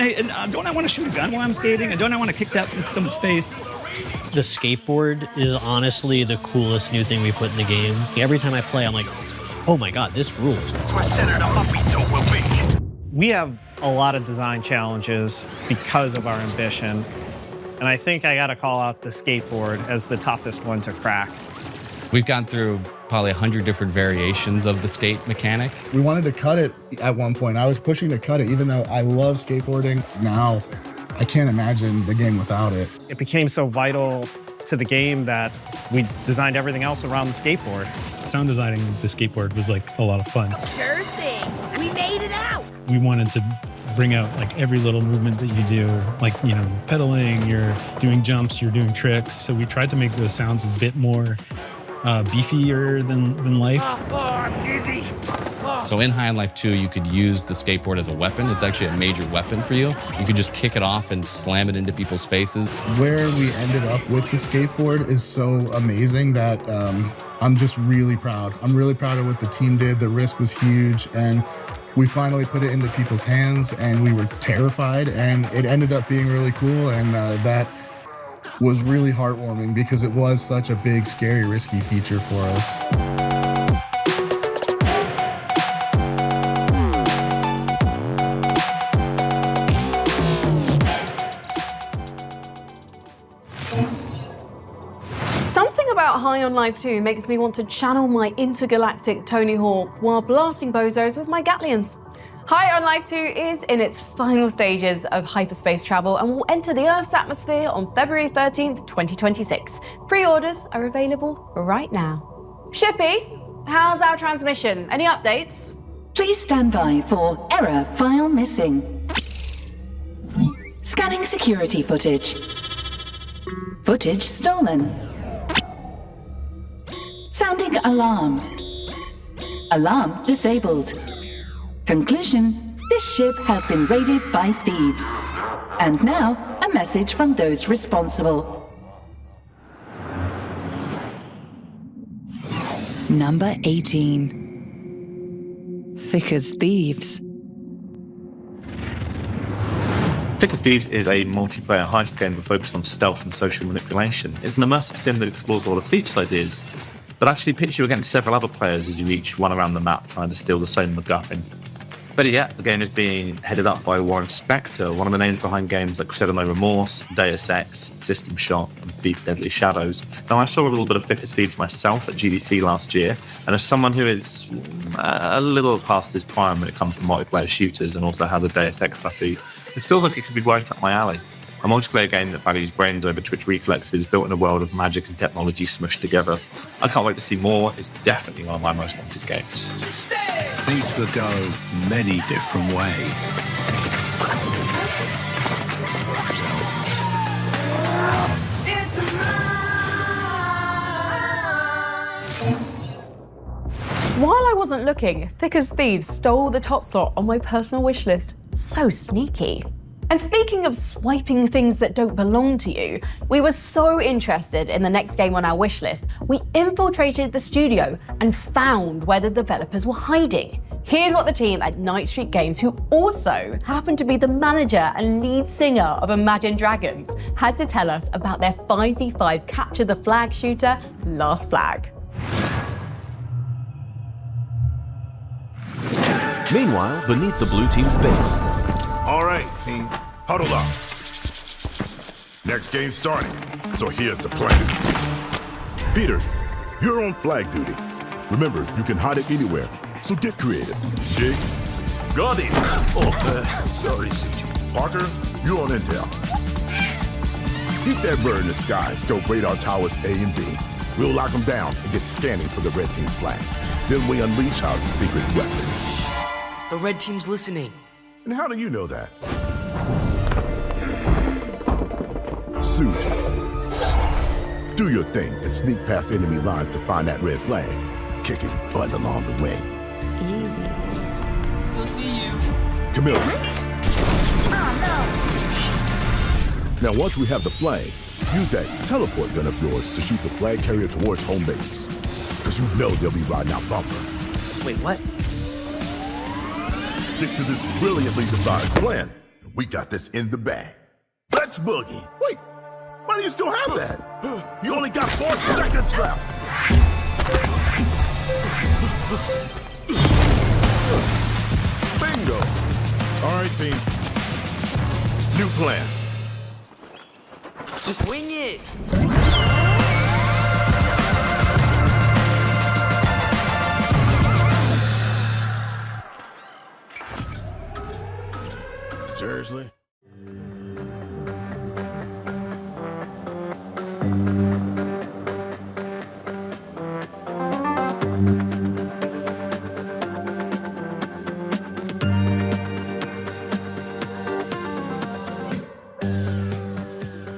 don't I want to shoot a gun while I'm skating? And don't I want to kick that in someone's face? The skateboard is honestly the coolest new thing we put in the game. Every time I play, I'm like, oh my God, this rules. We have a lot of design challenges because of our ambition. And I think I gotta call out the skateboard as the toughest one to crack. We've gone through probably 100 different variations of the skate mechanic. We wanted to cut it at one point. I was pushing to cut it, even though I love skateboarding. Now, I can't imagine the game without it. It became so vital to the game that we designed everything else around the skateboard. Sound designing the skateboard was like a lot of fun. Sure thing. We made it out. We wanted to bring out like every little movement that you do, like, you know, pedaling, you're doing jumps, you're doing tricks. So we tried to make those sounds a bit more beefier than life. Oh, I'm dizzy. So in High on Life 2, you could use the skateboard as a weapon. It's actually a major weapon for you. You could just kick it off and slam it into people's faces. Where we ended up with the skateboard is so amazing that I'm just really proud. I'm really proud of what the team did. The risk was huge, and we finally put it into people's hands, and we were terrified, and it ended up being really cool, and that was really heartwarming because it was such a big, scary, risky feature for us. Something about High on Life 2 makes me want to channel my intergalactic Tony Hawk while blasting bozos with my Gatlians. High on Life 2 is in its final stages of hyperspace travel and will enter the Earth's atmosphere on February 13th, 2026. Pre-orders are available right now. Shippy, how's our transmission? Any updates? Please stand by for error file missing. Scanning security footage. Footage stolen. Sounding alarm. Alarm disabled. Conclusion, this ship has been raided by thieves. And now, a message from those responsible. Number 18. Thick as Thieves. Thick as Thieves is a multiplayer heist game that focuses on stealth and social manipulation. It's an immersive sim that explores a lot of Thieves ideas, but actually pits you against several other players as you each run around the map trying to steal the same MacGuffin. Better yet, the game is being headed up by Warren Spector, one of the names behind games like Crusader No Remorse, Deus Ex, System Shock, and Thief Deadly Shadows. Now, I saw a little bit of Thick as Thieves myself at GDC last year, and as someone who is a little past his prime when it comes to multiplayer shooters and also has a Deus Ex tattoo, this feels like it could be right up my alley. A multiplayer game that values brains over twitch reflexes, built in a world of magic and technology smushed together. I can't wait to see more. It's definitely one of my most wanted games. Things could go many different ways. While I wasn't looking, Thick as Thieves stole the top slot on my personal wish list. So sneaky. And speaking of swiping things that don't belong to you, we were so interested in the next game on our wish list, we infiltrated the studio and found where the developers were hiding. Here's what the team at Night Street Games, who also happened to be the manager and lead singer of Imagine Dragons, had to tell us about their 5v5 Capture the Flag shooter, Last Flag. Meanwhile, beneath the blue team's base. All right, team, huddle up. Next game's starting, so here's the plan. Peter, you're on flag duty. Remember, you can hide it anywhere, so get creative. Jake? Got it. Sorry, CJ. Parker, you're on intel. Keep that bird in the sky, scope radar towers A and B. We'll lock them down and get scanning for the red team's flag. Then we unleash our secret weapon. The red team's listening. And how do you know that? Suji. Do your thing and sneak past enemy lines to find that red flag. Kicking butt along the way. Easy. So see you. Camilla. Oh, Now, once we have the flag, use that teleport gun of yours to shoot the flag carrier towards home base. Because you know they'll be riding out bumper. Wait, what? Stick to this brilliantly devised plan. We got this in the bag. Let's boogie. Wait, why do you still have that? You only got 4 seconds left. Bingo. All right, team. New plan. Just wing it. Seriously?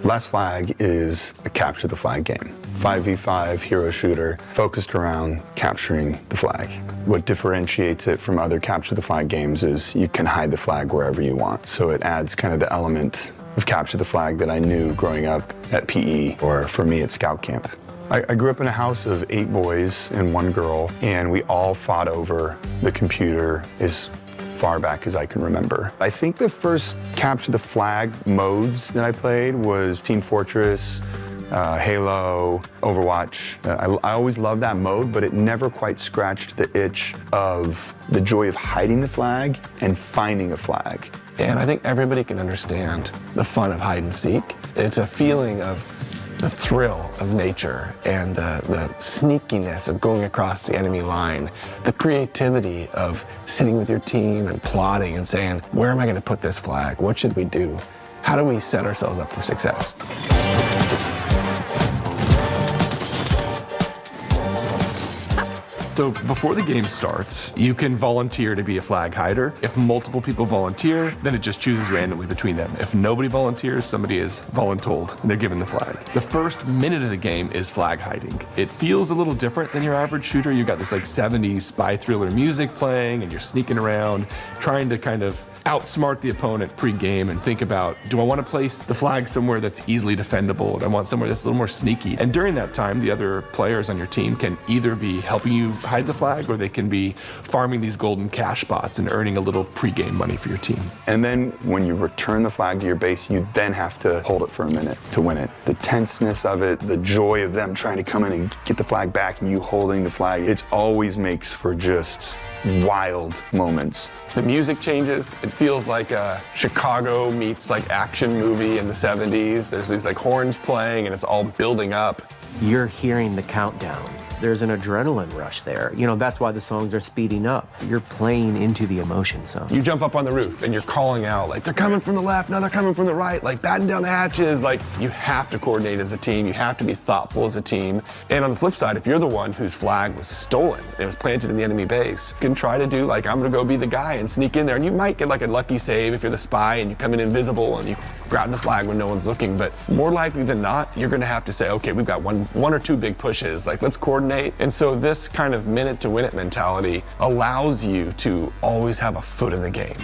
Last Flag is a capture the flag game. 5v5 hero shooter focused around capturing the flag. What differentiates it from other capture the flag games is you can hide the flag wherever you want. So it adds kind of the element of capture the flag that I knew growing up at PE, or for me at scout camp. I grew up in a house of 8 boys and 1 girl, and we all fought over the computer as far back as I can remember. I think the first capture the flag modes that I played was Team Fortress, Halo, Overwatch. I always loved that mode, but it never quite scratched the itch of the joy of hiding the flag and finding a flag. And I think everybody can understand the fun of hide and seek. It's a feeling of the thrill of nature and the sneakiness of going across the enemy line, the creativity of sitting with your team and plotting and saying, where am I going to put this flag? What should we do? How do we set ourselves up for success? So before the game starts, you can volunteer to be a flag hider. If multiple people volunteer, then it just chooses randomly between them. If nobody volunteers, somebody is voluntold, and they're given the flag. The first minute of the game is flag hiding. It feels a little different than your average shooter. You got this like 70s spy thriller music playing, and you're sneaking around, trying to kind of outsmart the opponent pre-game and think about, do I want to place the flag somewhere that's easily defendable? Do I want somewhere that's a little more sneaky? And during that time, the other players on your team can either be helping you hide the flag, or they can be farming these golden cash spots and earning a little pre-game money for your team. And then when you return the flag to your base, you then have to hold it for a minute to win it. The tenseness of it, the joy of them trying to come in and get the flag back and you holding the flag, it always makes for just wild moments. The music changes. It feels like a Chicago meets like action movie in the 70s. There's these like horns playing and it's all building up. You're hearing the countdown. There's an adrenaline rush there. You know, that's why the songs are speeding up. You're playing into the emotion zone. You jump up on the roof and you're calling out, like, they're coming from the left, no, they're coming from the right, like, batten down the hatches. Like, you have to coordinate as a team. You have to be thoughtful as a team. And on the flip side, if you're the one whose flag was stolen, it was planted in the enemy base, you can try to do, like, I'm gonna go be the guy and sneak in there. And you might get, like, a lucky save if you're the spy and you come in invisible and you grab the flag when no one's looking. But more likely than not, you're gonna have to say, okay, we've got one or two big pushes. Like, let's coordinate. And so this kind of minute to win it mentality allows you to always have a foot in the game.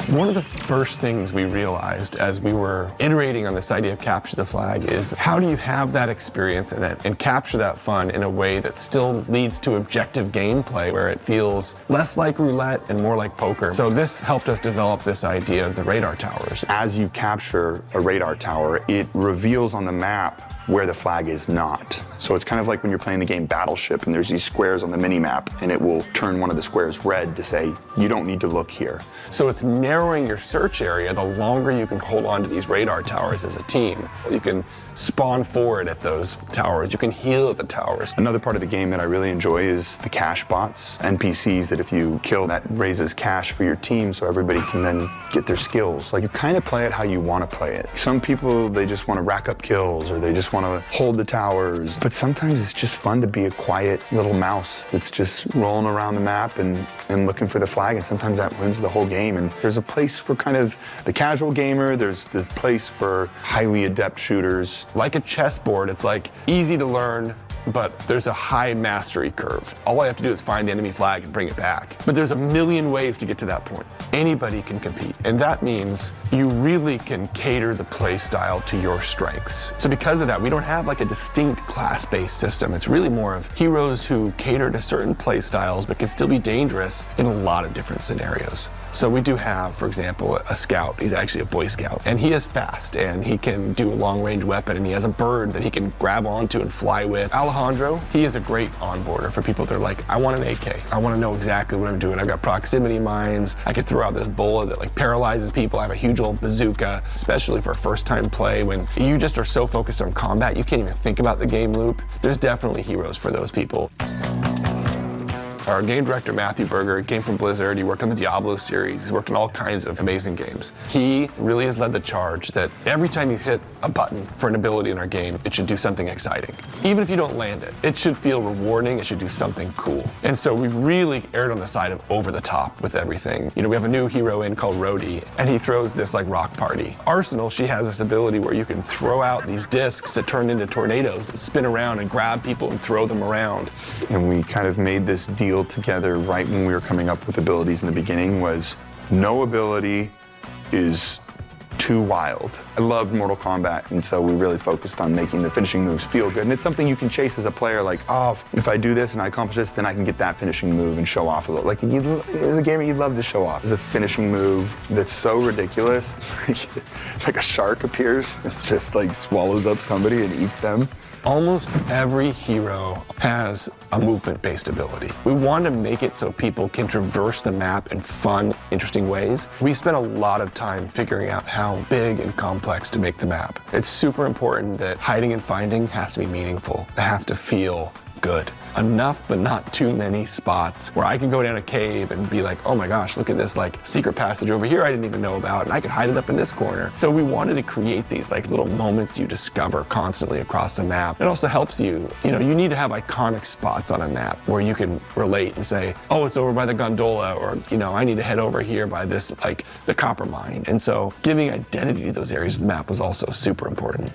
One of the first things we realized as we were iterating on this idea of capture the flag is, how do you have that experience and capture that fun in a way that still leads to objective gameplay where it feels less like roulette and more like poker? So this helped us develop this idea of the radar towers. As you capture a radar tower, it reveals on the map where the flag is not. So it's kind of like when you're playing the game Battleship and there's these squares on the mini-map and it will turn one of the squares red to say, you don't need to look here. So it's narrowing your search area the longer you can hold on to these radar towers as a team. You can spawn forward at those towers. You can heal at the towers. Another part of the game that I really enjoy is the cash bots, NPCs that if you kill, that raises cash for your team so everybody can then get their skills. Like, you kind of play it how you want to play it. Some people, they just want to rack up kills or they just want to hold the towers. But sometimes it's just fun to be a quiet little mouse that's just rolling around the map and looking for the flag, and sometimes that wins the whole game. And there's a place for kind of the casual gamer, there's the place for highly adept shooters. Like a chessboard, it's like easy to learn, but there's a high mastery curve. All I have to do is find the enemy flag and bring it back. But there's a million ways to get to that point. Anybody can compete, and that means you really can cater the play style to your strengths. So because of that, we don't have like a distinct class-based system. It's really more of heroes who cater to certain play styles but can still be dangerous in a lot of different scenarios. So we do have, for example, a scout. He's actually a Boy Scout, and he is fast, and he can do a long-range weapon, and he has a bird that he can grab onto and fly with. Alejandro, he is a great onboarder for people that are like, I want an AK. I want to know exactly what I'm doing. I've got proximity mines. I can throw out this bullet that like paralyzes people. I have a huge old bazooka, especially for first-time play when you just are so focused on combat, you can't even think about the game loop. There's definitely heroes for those people. Our game director, Matthew Berger, came from Blizzard. He worked on the Diablo series. He's worked on all kinds of amazing games. He really has led the charge that every time you hit a button for an ability in our game, it should do something exciting. Even if you don't land it, it should feel rewarding. It should do something cool. And so we really erred on the side of over the top with everything. You know, we have a new hero in called Rhodey, and he throws this like rock party. Arsenal, she has this ability where you can throw out these discs that turn into tornadoes that spin around and grab people and throw them around. And we kind of made this deal together right when we were coming up with abilities in the beginning was no ability is too wild. I loved Mortal Kombat, and so we really focused on making the finishing moves feel good. And it's something you can chase as a player, like, oh, if I do this and I accomplish this, then I can get that finishing move and show off a little. Like, as a gamer, you'd love to show off. It's a finishing move that's so ridiculous. It's like a shark appears and just like swallows up somebody and eats them. Almost every hero has a movement-based ability. We want to make it so people can traverse the map in fun, interesting ways. We spent a lot of time figuring out how big and complex to make the map. It's super important that hiding and finding has to be meaningful. It has to feel good. Enough, but not too many spots where I can go down a cave and be like, oh my gosh, look at this like secret passage over here I didn't even know about, and I could hide it up in this corner. So we wanted to create these like little moments you discover constantly across the map. It also helps you, you need to have iconic spots on a map where you can relate and say, oh, it's over by the gondola, or, I need to head over here by this, like the copper mine. And so giving identity to those areas of the map was also super important.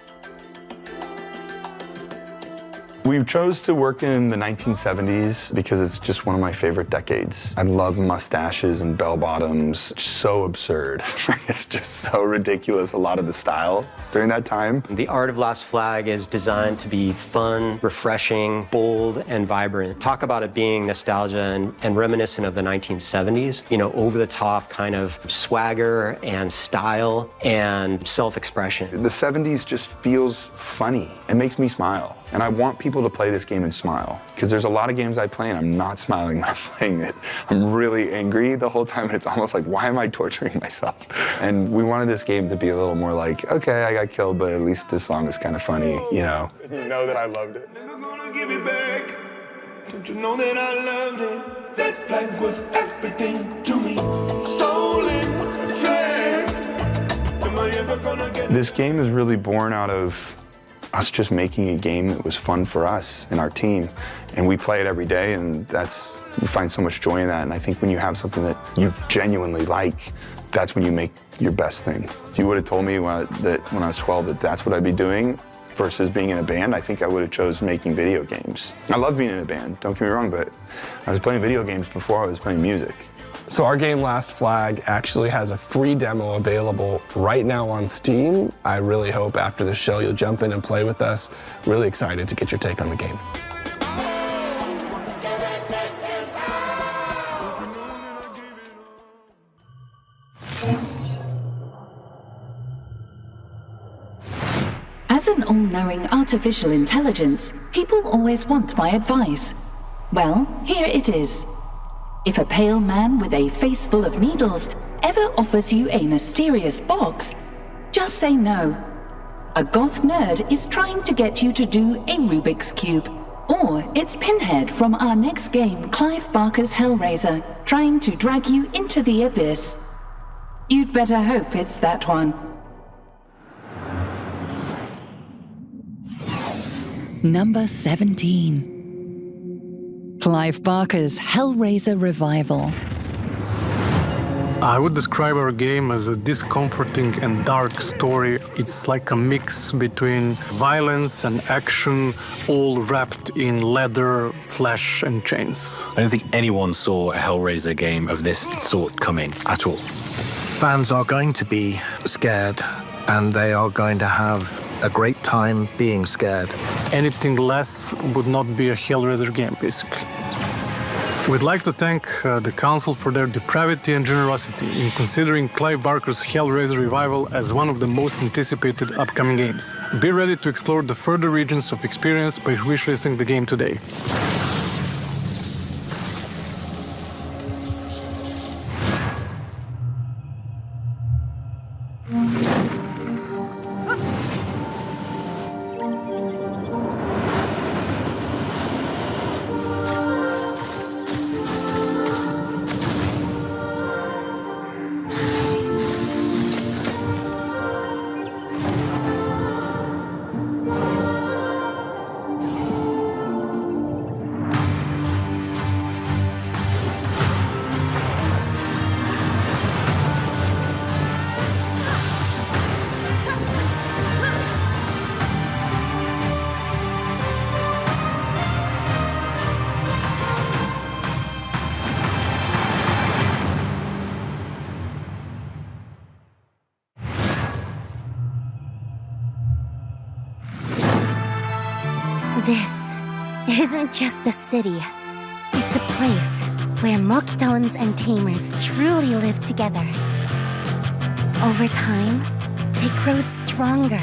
We chose to work in the 1970s because it's just one of my favorite decades. I love mustaches and bell bottoms. It's so absurd. It's just so ridiculous, a lot of the style during that time. The art of Last Flag is designed to be fun, refreshing, bold, and vibrant. Talk about it being nostalgia and reminiscent of the 1970s. Over the top kind of swagger and style and self-expression. The 70s just feels funny. It makes me smile. And I want people to play this game and smile. Because there's a lot of games I play and I'm not smiling when I'm playing it. I'm really angry the whole time, and it's almost like, why am I torturing myself? And we wanted this game to be a little more like, okay, I got killed, but at least this song is kind of funny, You know that I loved it. Never gonna give it back. Don't you know that I loved it? That flag was everything to me. Stolen flag. Am I ever gonna get This game is really born out of us just making a game that was fun for us and our team. And we play it every day, and we find so much joy in that. And I think when you have something that you genuinely like, that's when you make your best thing. If you would have told me when I was 12 that that's what I'd be doing versus being in a band, I think I would have chosen making video games. I love being in a band, don't get me wrong, but I was playing video games before I was playing music. So our game Last Flag actually has a free demo available right now on Steam. I really hope after the show you'll jump in and play with us. Really excited to get your take on the game. As an all-knowing artificial intelligence, people always want my advice. Well, here it is. If a pale man with a face full of needles ever offers you a mysterious box, just say no. A goth nerd is trying to get you to do a Rubik's Cube. Or it's Pinhead from our next game, Clive Barker's Hellraiser, trying to drag you into the abyss. You'd better hope it's that one. Number 17. Clive Barker's Hellraiser Revival. I would describe our game as a discomforting and dark story. It's like a mix between violence and action, all wrapped in leather, flesh, and chains. I don't think anyone saw a Hellraiser game of this sort coming at all. Fans are going to be scared, and they are going to have a great time being scared. Anything less would not be a Hellraiser game, basically. We'd like to thank the Council for their depravity and generosity in considering Clive Barker's Hellraiser Revival as one of the most anticipated upcoming games. Be ready to explore the further regions of experience by wishlisting the game today. This isn't just a city. It's a place where Mokitons and Tamers truly live together. Over time, they grow stronger.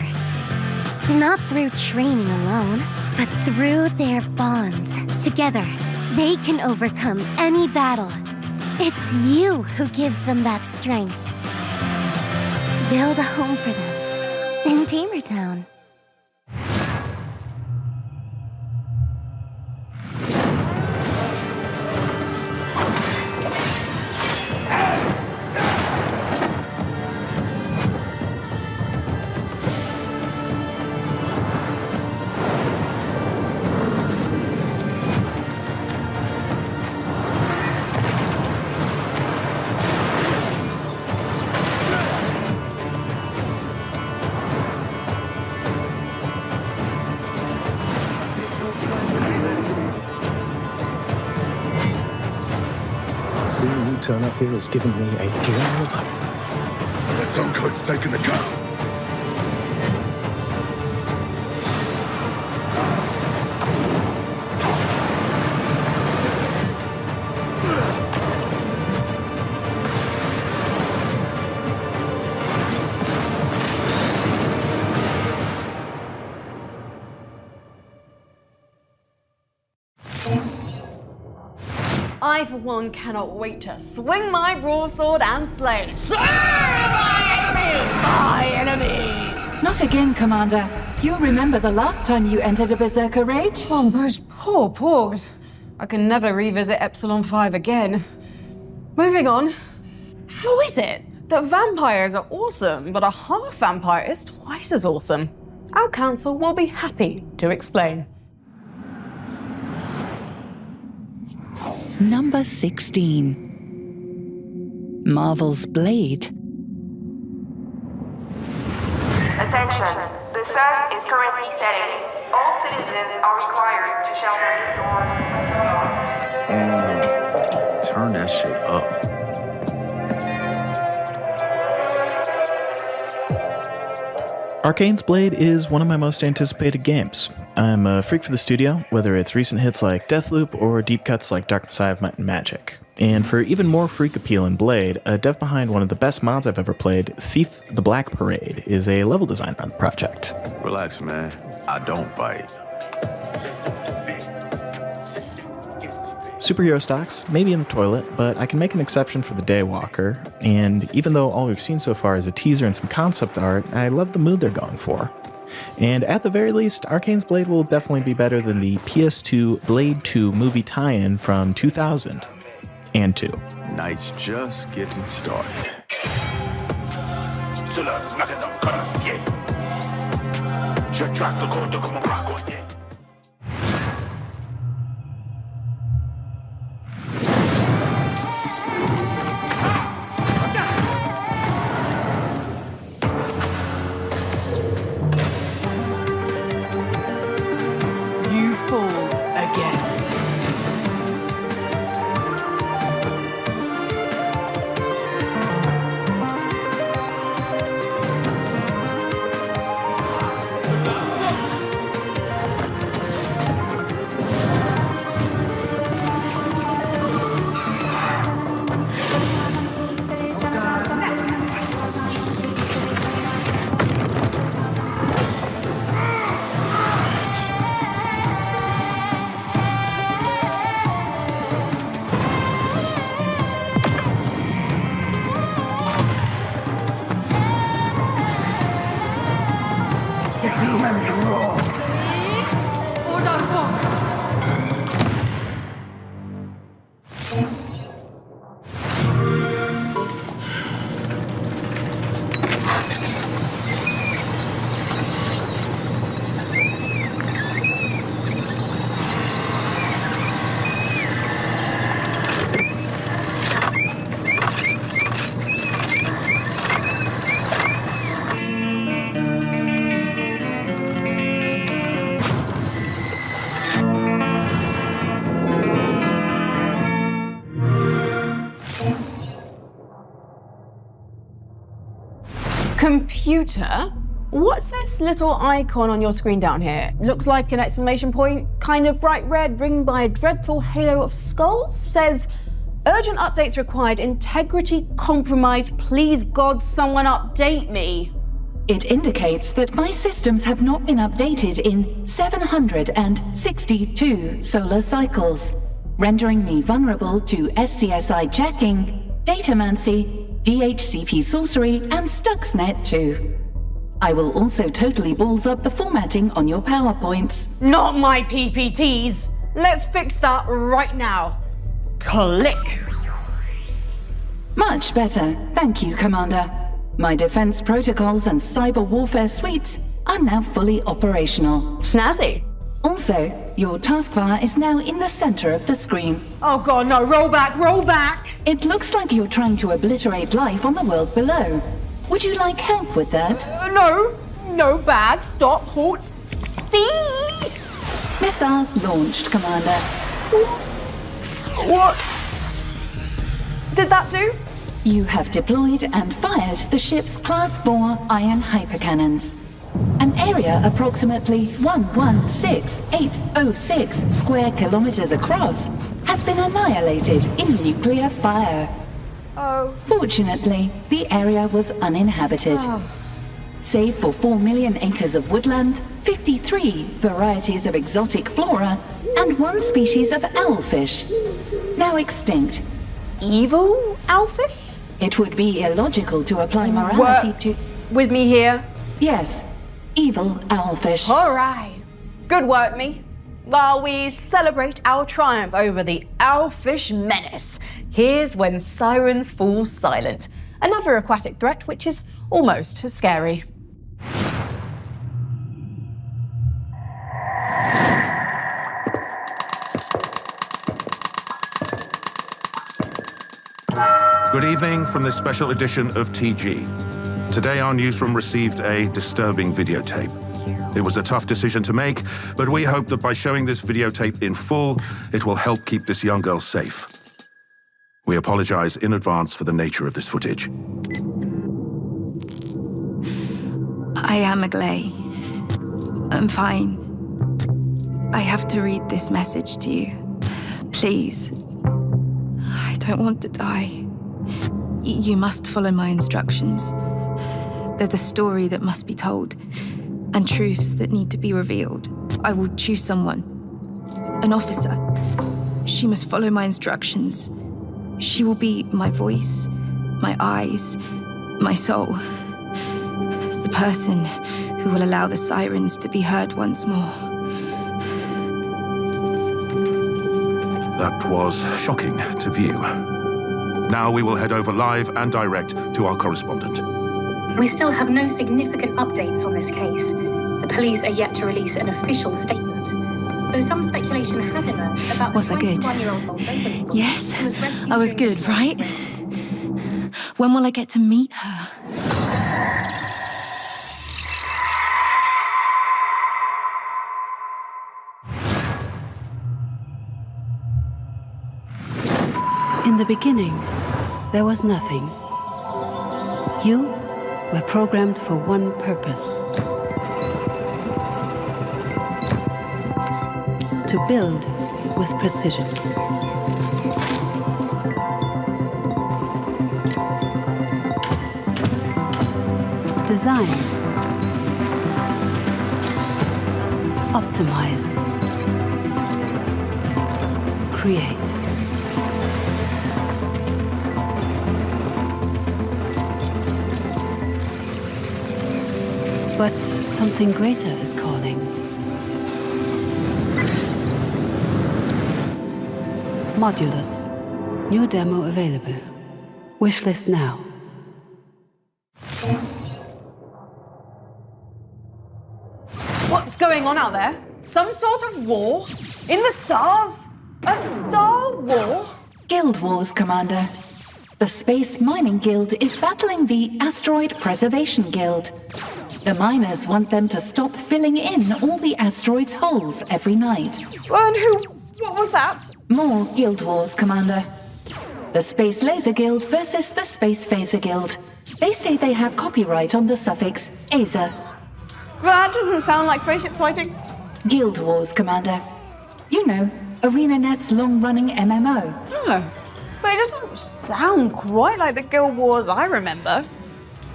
Not through training alone, but through their bonds. Together, they can overcome any battle. It's you who gives them that strength. Build a home for them in Tamertown. Seeing you turn up here has given me a glare of hope. The turncoat's taking the cuff. I, for one, cannot wait to swing my broadsword and slay. Slay my enemies! Not again, Commander. You remember the last time you entered a Berserker Rage? Oh, those poor porgs. I can never revisit Epsilon 5 again. Moving on. How is it that vampires are awesome, but a half-vampire is twice as awesome? Our council will be happy to explain. Number 16. Marvel's Blade. Attention, the sun is currently setting. All citizens are required to shelter indoors. Turn that shit up. Arcane's Blade is one of my most anticipated games. I'm a freak for the studio, whether it's recent hits like Deathloop or deep cuts like Dark Messiah of Might and Magic. And for even more freak appeal in Blade, a dev behind one of the best mods I've ever played, Thief the Black Parade, is a level designer on the project. Relax, man. I don't bite. Superhero stocks, maybe in the toilet, but I can make an exception for the Daywalker, and even though all we've seen so far is a teaser and some concept art, I love the mood they're going for. And at the very least, Arcane's Blade will definitely be better than the PS2 Blade 2 movie tie-in from 2002. Night's just getting started. Computer? What's this little icon on your screen down here? Looks like an exclamation point, kind of bright red, ringed by a dreadful halo of skulls. Says, urgent updates required, integrity compromised, please God, someone update me. It indicates that my systems have not been updated in 762 solar cycles, rendering me vulnerable to SCSI jacking, datamancy, DHCP sorcery, and Stuxnet too. I will also totally balls up the formatting on your PowerPoints. Not my PPTs. Let's fix that right now. Click. Much better, thank you, Commander. My defense protocols and cyber warfare suites are now fully operational. Snazzy. Also, your taskbar is now in the center of the screen. Oh God, no, roll back, roll back! It looks like you're trying to obliterate life on the world below. Would you like help with that? No, bad, stop, halt, cease! Missiles launched, Commander. What did that do? You have deployed and fired the ship's Class 4 iron hypercannons. An area approximately 116,806 square kilometers across has been annihilated in nuclear fire. Oh. Fortunately, the area was uninhabited. Save for 4 million acres of woodland, 53 varieties of exotic flora, and 1 species of owlfish, now extinct. Evil owlfish? It would be illogical to apply morality to... With me here? Yes, evil owlfish. All right. Good work, me. While we celebrate our triumph over the owlfish menace, here's when sirens fall silent. Another aquatic threat which is almost as scary. Good evening from this special edition of TG. Today our newsroom received a disturbing videotape. It was a tough decision to make, but we hope that by showing this videotape in full, it will help keep this young girl safe. We apologize in advance for the nature of this footage. I am Agley. I'm fine. I have to read this message to you. Please. I don't want to die. You must follow my instructions. There's a story that must be told, and truths that need to be revealed. I will choose someone. An officer. She must follow my instructions. She will be my voice, my eyes, my soul. The person who will allow the sirens to be heard once more. That was shocking to view. Now we will head over live and direct to our correspondent. We still have no significant updates on this case. The police are yet to release an official statement. Though some speculation has emerged about Was I good? 21-year-old Moldovan Yes, who was rescued I was during good, right? When will I get to meet her? In the beginning, there was nothing. You were programmed for one purpose. To build with precision. Design. Optimize. Create. But something greater is calling. Modulus. New demo available. Wishlist now. What's going on out there? Some sort of war? In the stars? A star war? Guild Wars, Commander. The Space Mining Guild is battling the Asteroid Preservation Guild. The miners want them to stop filling in all the asteroids' holes every night. And what was that? More Guild Wars, Commander. The Space Laser Guild versus the Space Phaser Guild. They say they have copyright on the suffix "aser." That doesn't sound like spaceships fighting. Guild Wars, Commander. You know, ArenaNet's long-running MMO. Oh, but it doesn't sound quite like the Guild Wars I remember.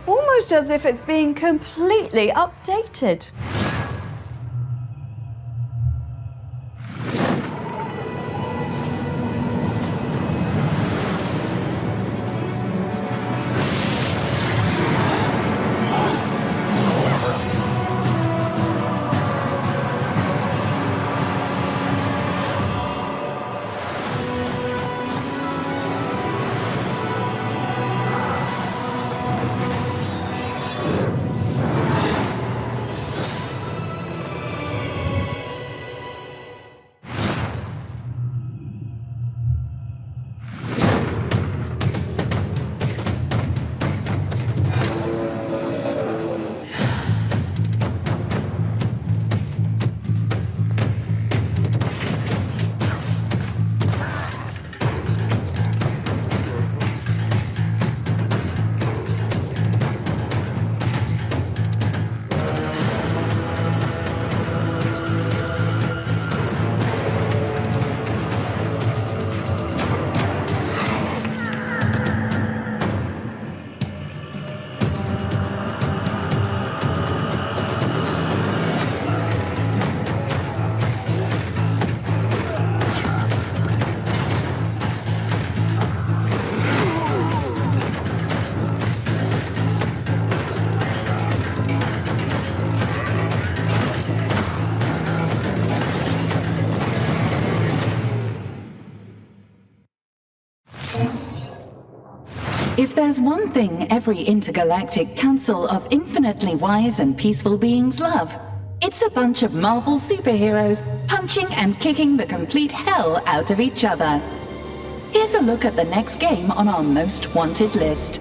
Almost as if it's being completely updated. If there's one thing every intergalactic council of infinitely wise and peaceful beings love, it's a bunch of Marvel superheroes punching and kicking the complete hell out of each other. Here's a look at the next game on our most wanted list.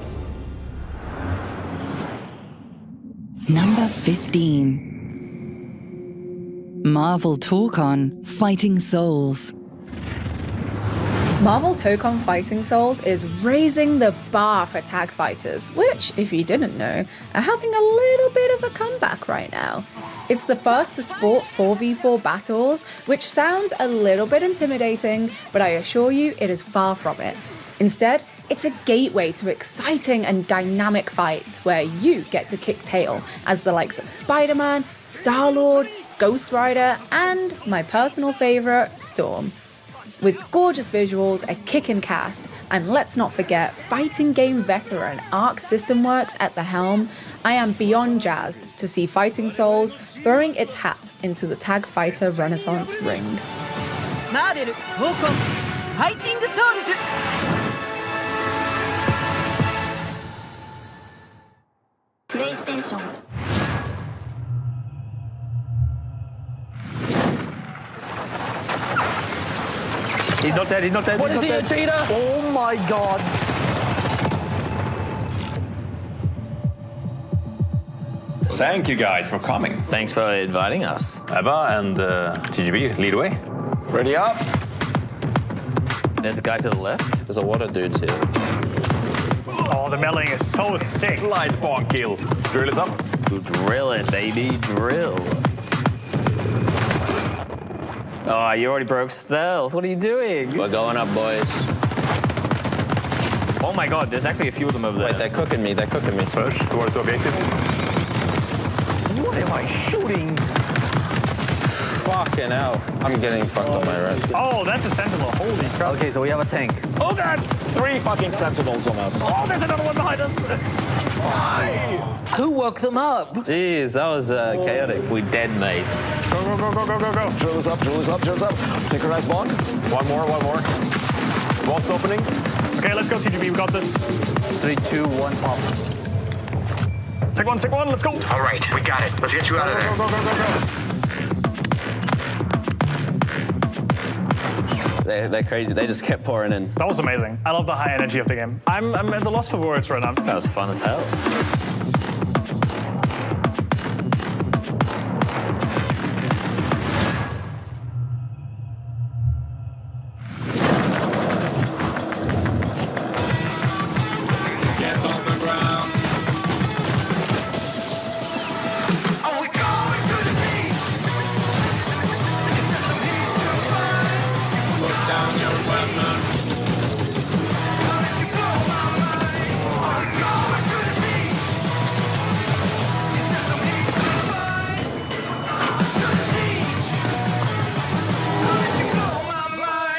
Number 15. Marvel Talk-On Fighting Souls. Marvel Talk-On Fighting Souls is raising the bar for tag fighters, which, if you didn't know, are having a little bit of a comeback right now. It's the first to sport 4v4 battles, which sounds a little bit intimidating, but I assure you it is far from it. Instead, it's a gateway to exciting and dynamic fights where you get to kick tail as the likes of Spider-Man, Star-Lord, Ghost Rider, and my personal favourite, Storm. With gorgeous visuals, a kickin' cast, and let's not forget fighting game veteran Arc System Works at the helm, I am beyond jazzed to see Fighting Souls throwing its hat into the tag fighter renaissance ring. Marvel Talk-On Fighting Souls! PlayStation. He's not dead, he's not dead. What is he, a cheater? Oh my god. Thank you guys for coming. Thanks for inviting us. Ebba and TGB, lead away. Ready up. There's a guy to the left. There's a water dude too. Oh, the melee is so sick. Light bomb kill. Drill is up. Drill it, baby, drill. Oh, you already broke stealth. What are you doing? We're going up, boys. Oh my god, there's actually a few of them over there. Wait, they're cooking me, they're cooking me. Push towards the objective. What am I shooting? Fucking hell. I'm getting fucked on my red. Oh, that's a sentinel. Holy crap. Okay, so we have a tank. Oh god! 3 fucking sentinels on us. Oh, there's another one behind us! Who woke them up? Jeez, that was chaotic. We dead, mate. Go, go, go, go, go, go, go. Drills up, drills up, drills up. Synchronized bonk. One more, one more. Vault's opening. Okay, let's go, TGB. We got this. 3, 2, 1, pop. Take one, let's go. All right, we got it. Let's get you out of there. Go, go, go, go, go. They're crazy. They just kept pouring in. That was amazing. I love the high energy of the game. I'm at the loss for words right now. That was fun as hell.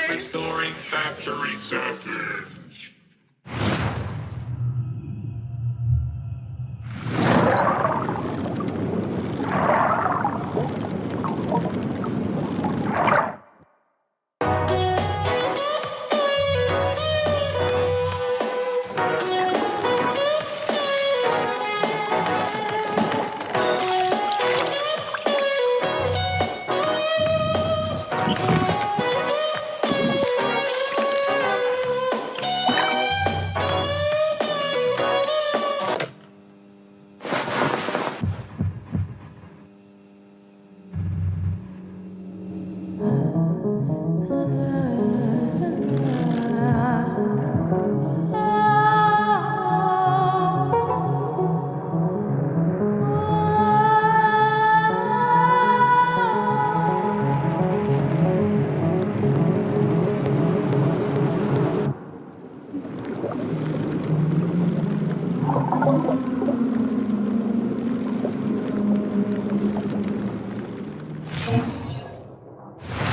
Restoring factory circuit.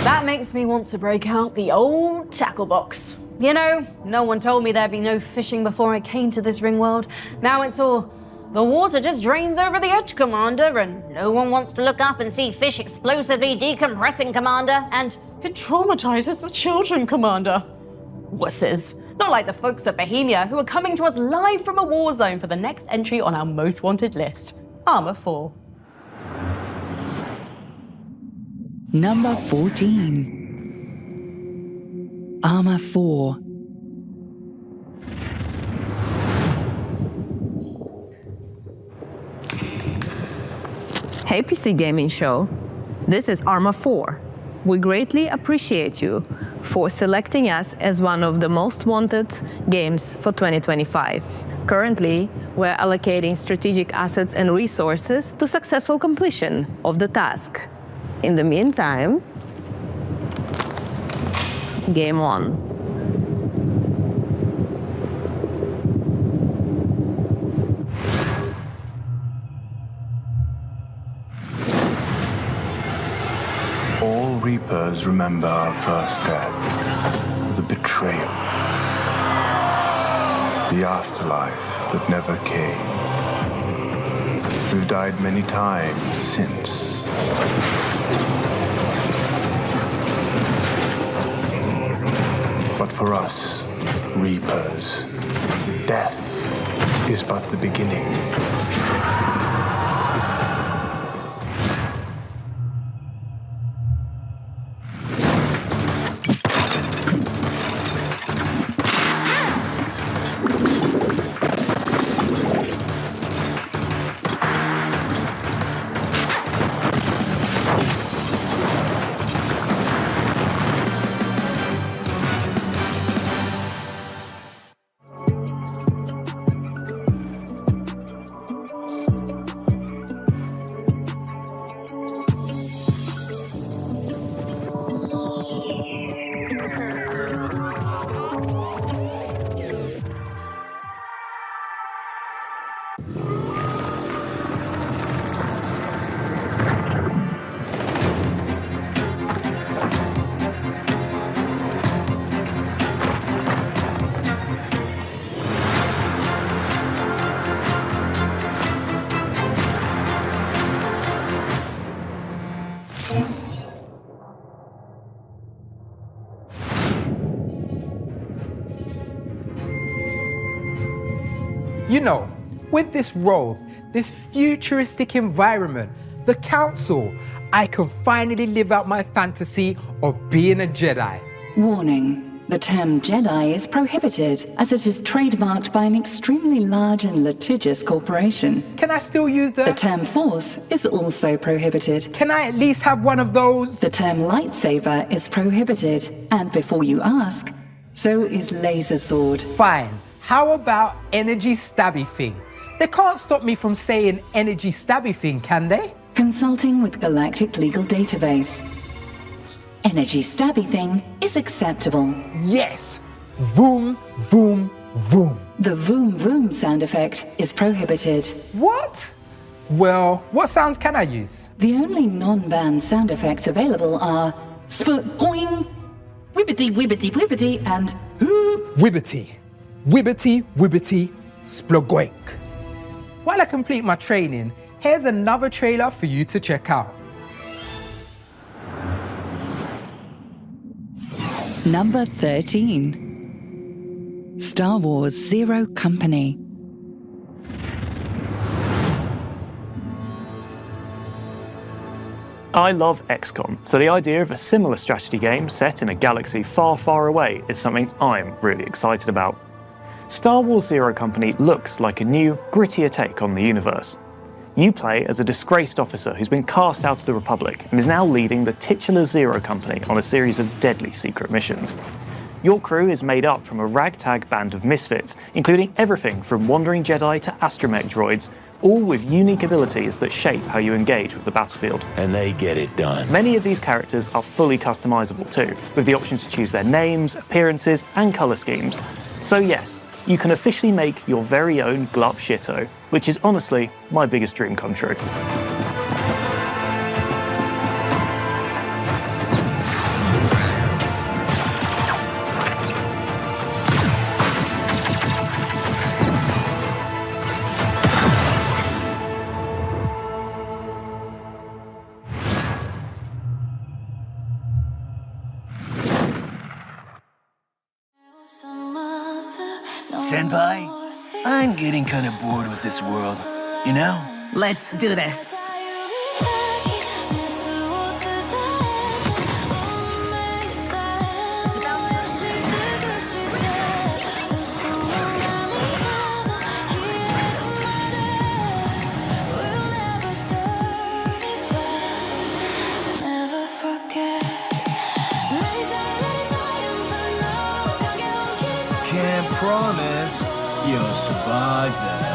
That makes me want to break out the old tackle box. You know, no one told me there'd be no fishing before I came to this ring world. Now it's all, the water just drains over the edge, Commander, and no one wants to look up and see fish explosively decompressing, Commander, and it traumatizes the children, Commander. Wusses. Not like the folks at Bohemia who are coming to us live from a war zone for the next entry on our most wanted list, Armor 4. Number 14. Armor 4. Hey PC Gaming Show, this is Armor 4. We greatly appreciate you for selecting us as one of the most wanted games for 2025. Currently, we're allocating strategic assets and resources to successful completion of the task. In the meantime, game on. All Reapers remember our first death, the betrayal, the afterlife that never came. We've died many times since. But for us, Reapers, death is but the beginning. You know, with this robe, this futuristic environment, the council, I can finally live out my fantasy of being a Jedi. Warning. The term Jedi is prohibited as it is trademarked by an extremely large and litigious corporation. Can I still use The term Force is also prohibited. Can I at least have one of those? The term lightsaber is prohibited. And before you ask, so is laser sword. Fine. How about energy stabby thing? They can't stop me from saying energy stabby thing, can they? Consulting with Galactic Legal Database. Energy stabby thing is acceptable. Yes! Voom, voom, voom. The voom voom sound effect is prohibited. What? Well, what sounds can I use? The only non-banned sound effects available are sput-going, wibbity wibbity wibbity, and Wibbity, wibbity, wibbity, splogoink. While I complete my training, here's another trailer for you to check out. Number 13. Star Wars Zero Company. I love XCOM, so the idea of a similar strategy game set in a galaxy far, far away is something I'm really excited about. Star Wars Zero Company looks like a new, grittier take on the universe. You play as a disgraced officer who's been cast out of the Republic and is now leading the titular Zero Company on a series of deadly secret missions. Your crew is made up from a ragtag band of misfits, including everything from wandering Jedi to astromech droids, all with unique abilities that shape how you engage with the battlefield. And they get it done. Many of these characters are fully customizable too, with the option to choose their names, appearances, and color schemes. So yes, you can officially make your very own Glup Shitto, which is honestly my biggest dream come true. Senpai, I'm getting kind of bored with this world, you know? Let's do this. Can't promise you'll survive though.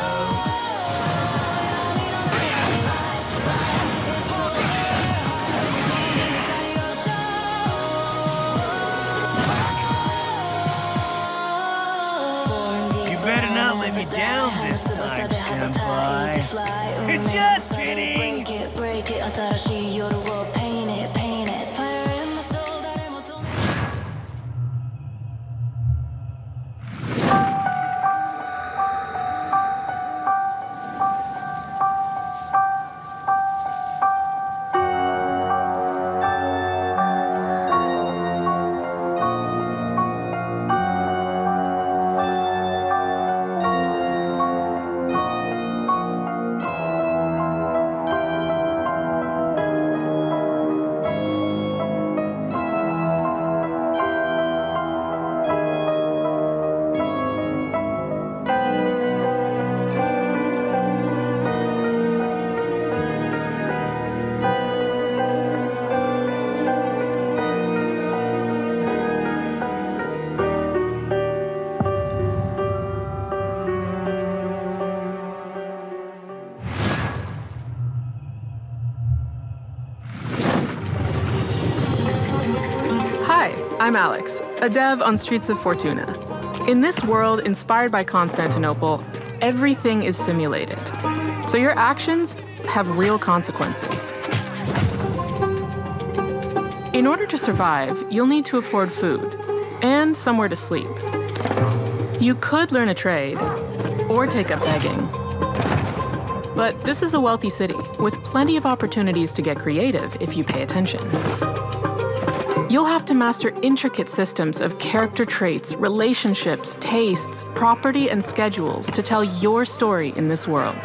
You better not let me down this time, Senpai. Just kidding! Break it, 新しい夜を paint it, paint it. Fire in my soul, 誰も止め Hi, I'm Alex, a dev on Streets of Fortuna. In this world inspired by Constantinople, everything is simulated. So your actions have real consequences. In order to survive, you'll need to afford food and somewhere to sleep. You could learn a trade or take up begging. But this is a wealthy city with plenty of opportunities to get creative if you pay attention. You'll have to master intricate systems of character traits, relationships, tastes, property, and schedules to tell your story in this world.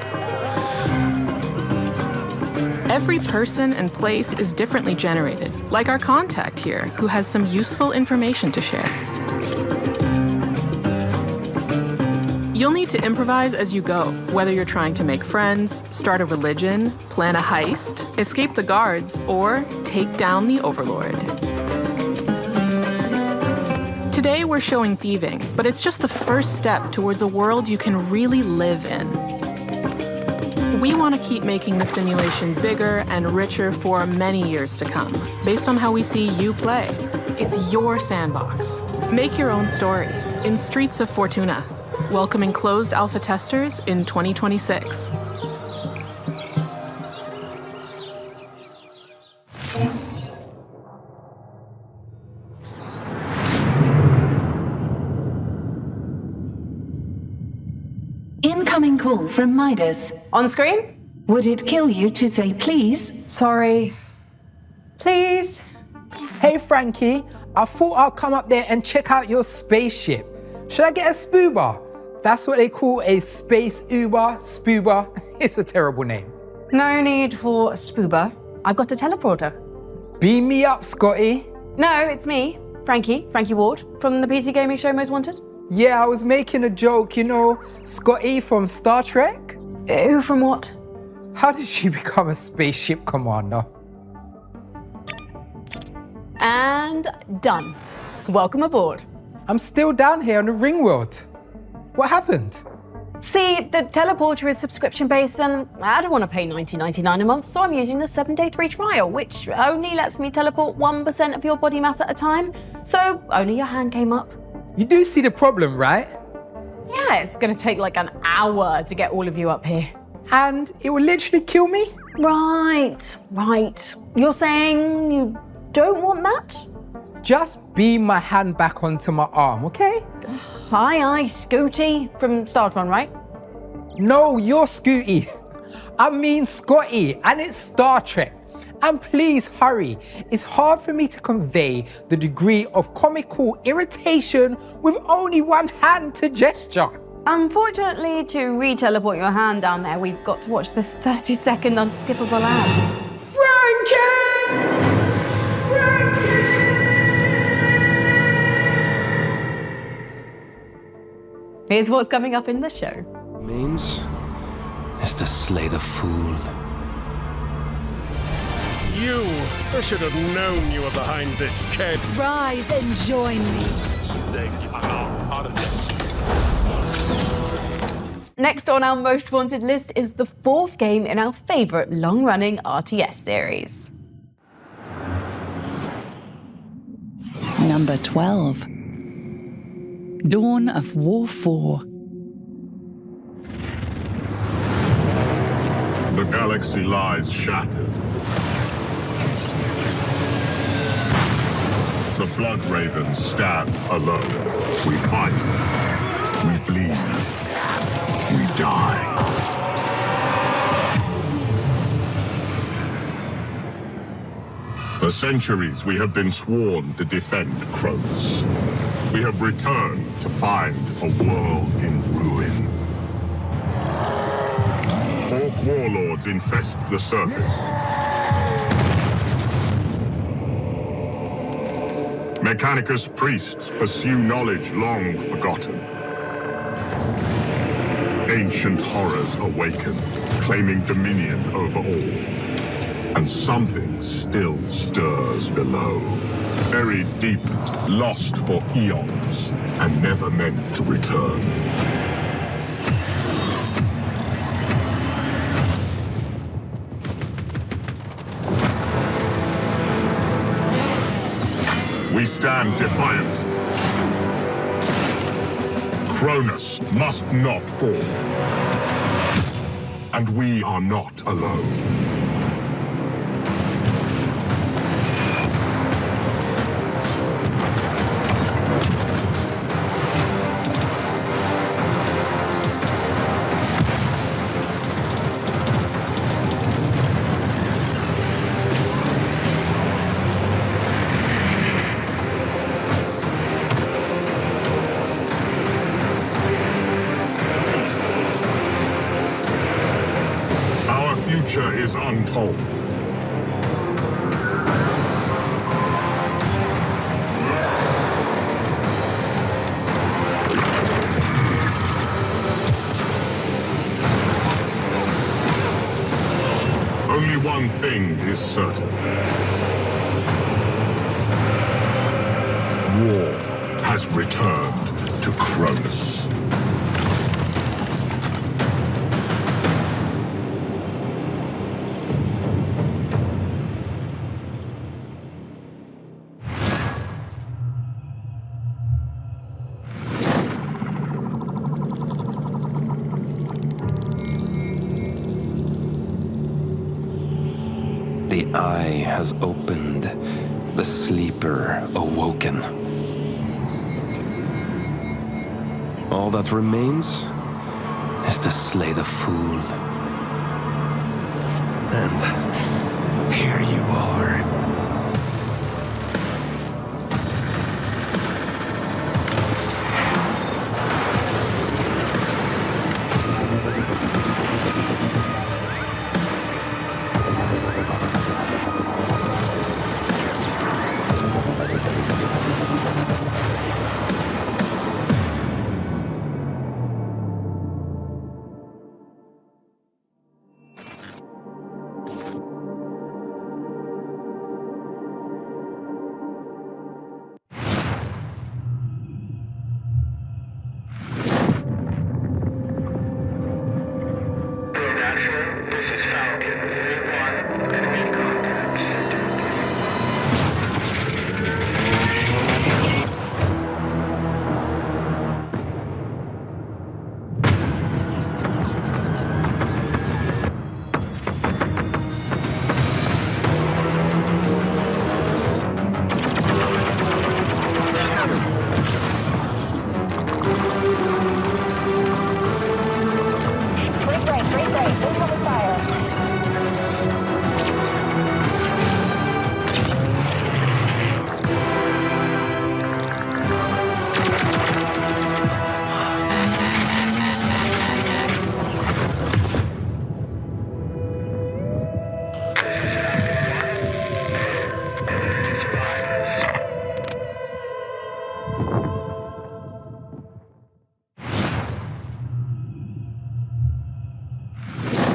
Every person and place is differently generated, like our contact here, who has some useful information to share. You'll need to improvise as you go, whether you're trying to make friends, start a religion, plan a heist, escape the guards, or take down the Overlord. Today we're showing thieving, but it's just the first step towards a world you can really live in. We want to keep making the simulation bigger and richer for many years to come, based on how we see you play. It's your sandbox. Make your own story in Streets of Fortuna, welcoming closed alpha testers in 2026. Incoming call from Midas. On screen? Would it kill you to say please? Sorry. Please? Hey Frankie, I thought I'll come up there and check out your spaceship. Should I get a spooba? That's what they call a space Uber, spooba. It's a terrible name. No need for a spooba. I've got a teleporter. Beam me up, Scotty. No, it's me, Frankie Ward, from the PC Gaming Show Most Wanted. Yeah, I was making a joke, you know, Scotty from Star Trek? Who from what? How did she become a spaceship commander? And done. Welcome aboard. I'm still down here on the ring world. What happened? See, the teleporter is subscription-based and I don't want to pay $19.99 a month, so I'm using the 7-day free trial, which only lets me teleport 1% of your body mass at a time, so only your hand came up. You do see the problem, right? Yeah, it's going to take like an hour to get all of you up here. And it will literally kill me? Right. You're saying you don't want that? Just beam my hand back onto my arm, okay? Aye, Scooty from Startron, right? No, you're Scooty. I mean Scotty, and it's Star Trek. And please hurry. It's hard for me to convey the degree of comical irritation with only one hand to gesture. Unfortunately, to re-teleport your hand down there, we've got to watch this 30-second unskippable ad. Frankie! Here's what's coming up in the show. Means is to slay the fool. You! I should have known you were behind this, kid. Rise and join me. Next on our most wanted list is the fourth game in our favourite long-running RTS series. Number 12. Dawn of War 4. The galaxy lies shattered. The Blood Ravens stand alone. We fight. We bleed. We die. For centuries, we have been sworn to defend Kronos. We have returned to find a world in ruin. Orc warlords infest the surface. Mechanicus priests pursue knowledge long forgotten. Ancient horrors awaken, claiming dominion over all. And something still stirs below. Buried deep, lost for eons, and never meant to return. We stand defiant. Kronos must not fall. And we are not alone. lies untold. Only one thing is certain. War has returned to Cronus. The eye has opened, the sleeper awoken. All that remains is to slay the fool. And here you are.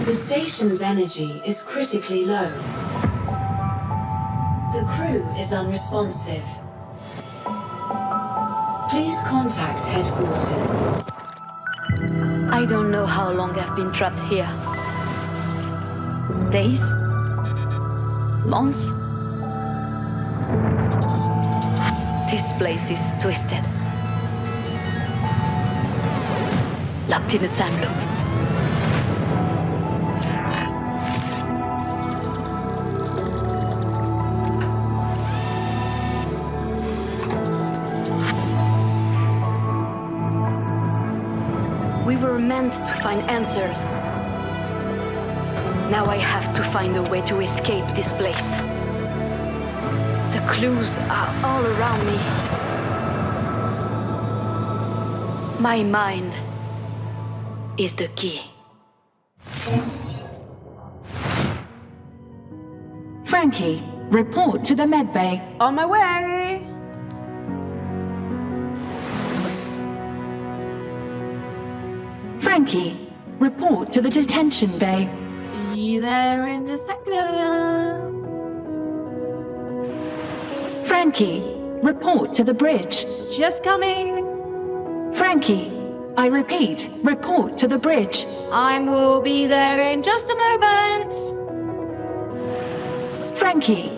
The station's energy is critically low. The crew is unresponsive. Please contact headquarters. I don't know how long I've been trapped here. Days? Months? This place is twisted. Locked in a time loop. We were meant to find answers. Now I have to find a way to escape this place. The clues are all around me. My mind is the key. Frankie, report to the medbay. On my way. Frankie, report to the detention bay. Be there in a second. Frankie, report to the bridge. Just coming. Frankie, I repeat, report to the bridge. I will be there in just a moment. Frankie,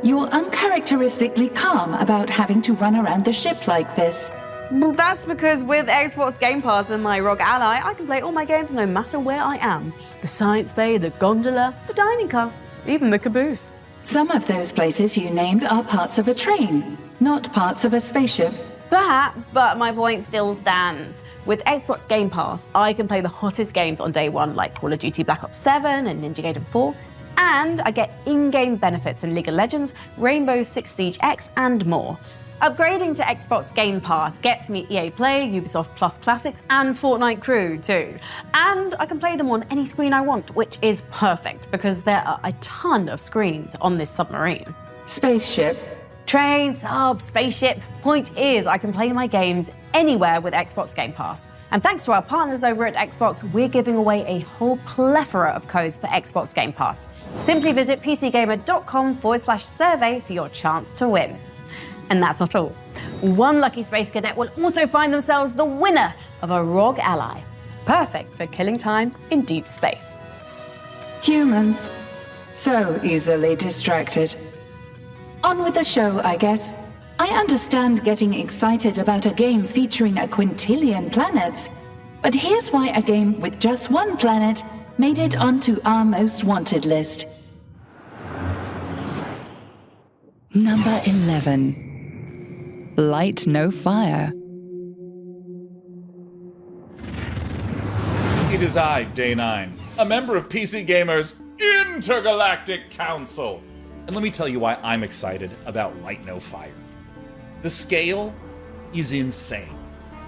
you're uncharacteristically calm about having to run around the ship like this. Well, that's because with Xbox Game Pass and my ROG Ally, I can play all my games no matter where I am. The science bay, the gondola, the dining car, even the caboose. Some of those places you named are parts of a train, not parts of a spaceship. Perhaps, but my point still stands. With Xbox Game Pass, I can play the hottest games on day one, like Call of Duty Black Ops 7 and Ninja Gaiden 4, and I get in-game benefits in League of Legends, Rainbow Six Siege X, and more. Upgrading to Xbox Game Pass gets me EA Play, Ubisoft Plus Classics, and Fortnite Crew too. And I can play them on any screen I want, which is perfect because there are a ton of screens on this submarine. Spaceship. Train, sub, spaceship. Point is, I can play my games anywhere with Xbox Game Pass. And thanks to our partners over at Xbox, we're giving away a whole plethora of codes for Xbox Game Pass. Simply visit pcgamer.com/survey for your chance to win. And that's not all. One lucky Space Cadet will also find themselves the winner of a ROG Ally. Perfect for killing time in deep space. Humans. So easily distracted. On with the show, I guess. I understand getting excited about a game featuring a quintillion planets, but here's why a game with just one planet made it onto our most wanted list. Number 11. Light No Fire. It is I, Day 9, a member of PC Gamer's Intergalactic Council. And let me tell you why I'm excited about Light No Fire. The scale is insane.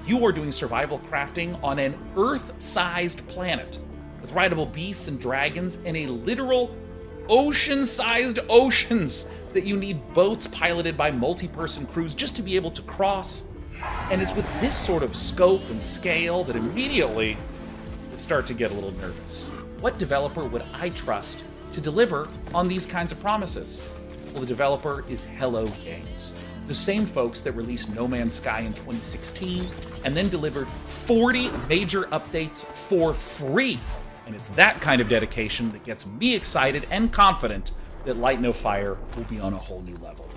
You are doing survival crafting on an Earth-sized planet with rideable beasts and dragons and a literal ocean-sized oceans that you need boats piloted by multi-person crews just to be able to cross. And it's with this sort of scope and scale that immediately I start to get a little nervous. What developer would I trust to deliver on these kinds of promises? Well, the developer is Hello Games, the same folks that released No Man's Sky in 2016 and then delivered 40 major updates for free. And it's that kind of dedication that gets me excited and confident that Light No Fire will be on a whole new level.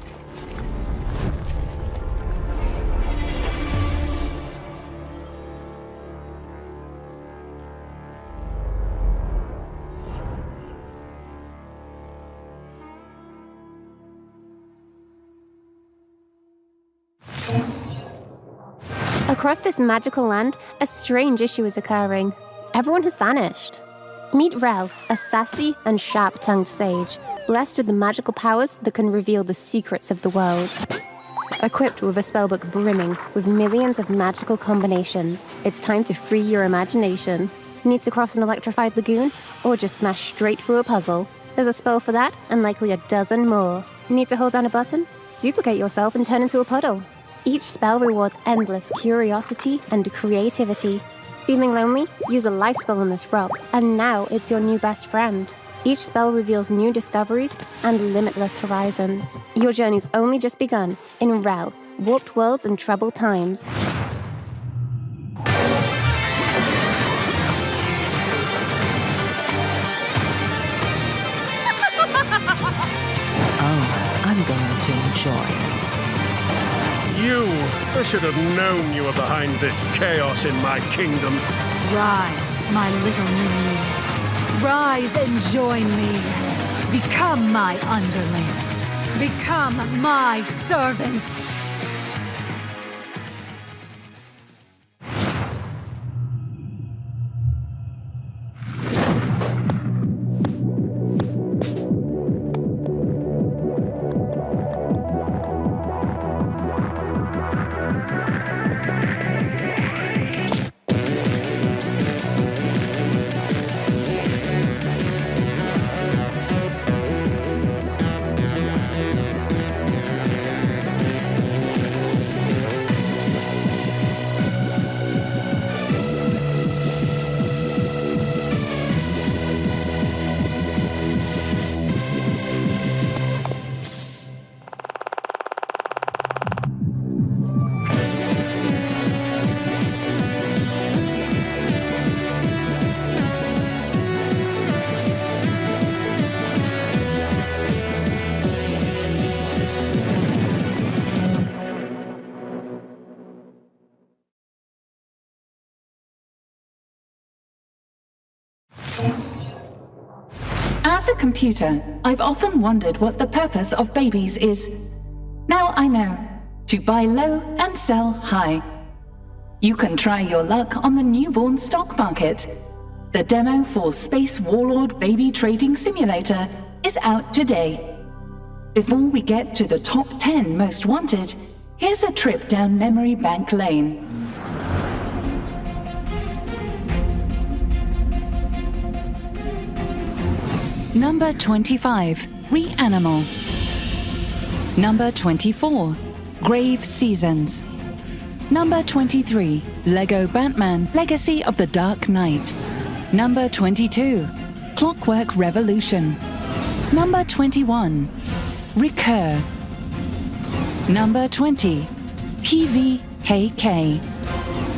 Across this magical land, a strange issue is occurring. Everyone has vanished. Meet Rel, a sassy and sharp-tongued sage, blessed with the magical powers that can reveal the secrets of the world. Equipped with a spellbook brimming with millions of magical combinations, it's time to free your imagination. Need to cross an electrified lagoon, or just smash straight through a puzzle? There's a spell for that, and likely a dozen more. Need to hold down a button? Duplicate yourself and turn into a puddle. Each spell rewards endless curiosity and creativity. Feeling lonely? Use a life spell on this rock, and now it's your new best friend. Each spell reveals new discoveries and limitless horizons. Your journey's only just begun in Rel, Warped Worlds and Troubled Times. Oh, I'm going to enjoy it. I should have known you were behind this chaos in my kingdom. Rise, my little minions. Rise and join me. Become my underlings. Become my servants. As a computer, I've often wondered what the purpose of babies is. Now I know. To buy low and sell high. You can try your luck on the newborn stock market. The demo for Space Warlord Baby Trading Simulator is out today. Before we get to the top 10 most wanted, Here's a trip down memory bank lane. Number 25, Reanimal. Number 24, Grave Seasons. Number 23, Lego Batman Legacy of the Dark Knight. Number 22, Clockwork Revolution. Number 21, Recur. Number 20, PVKK.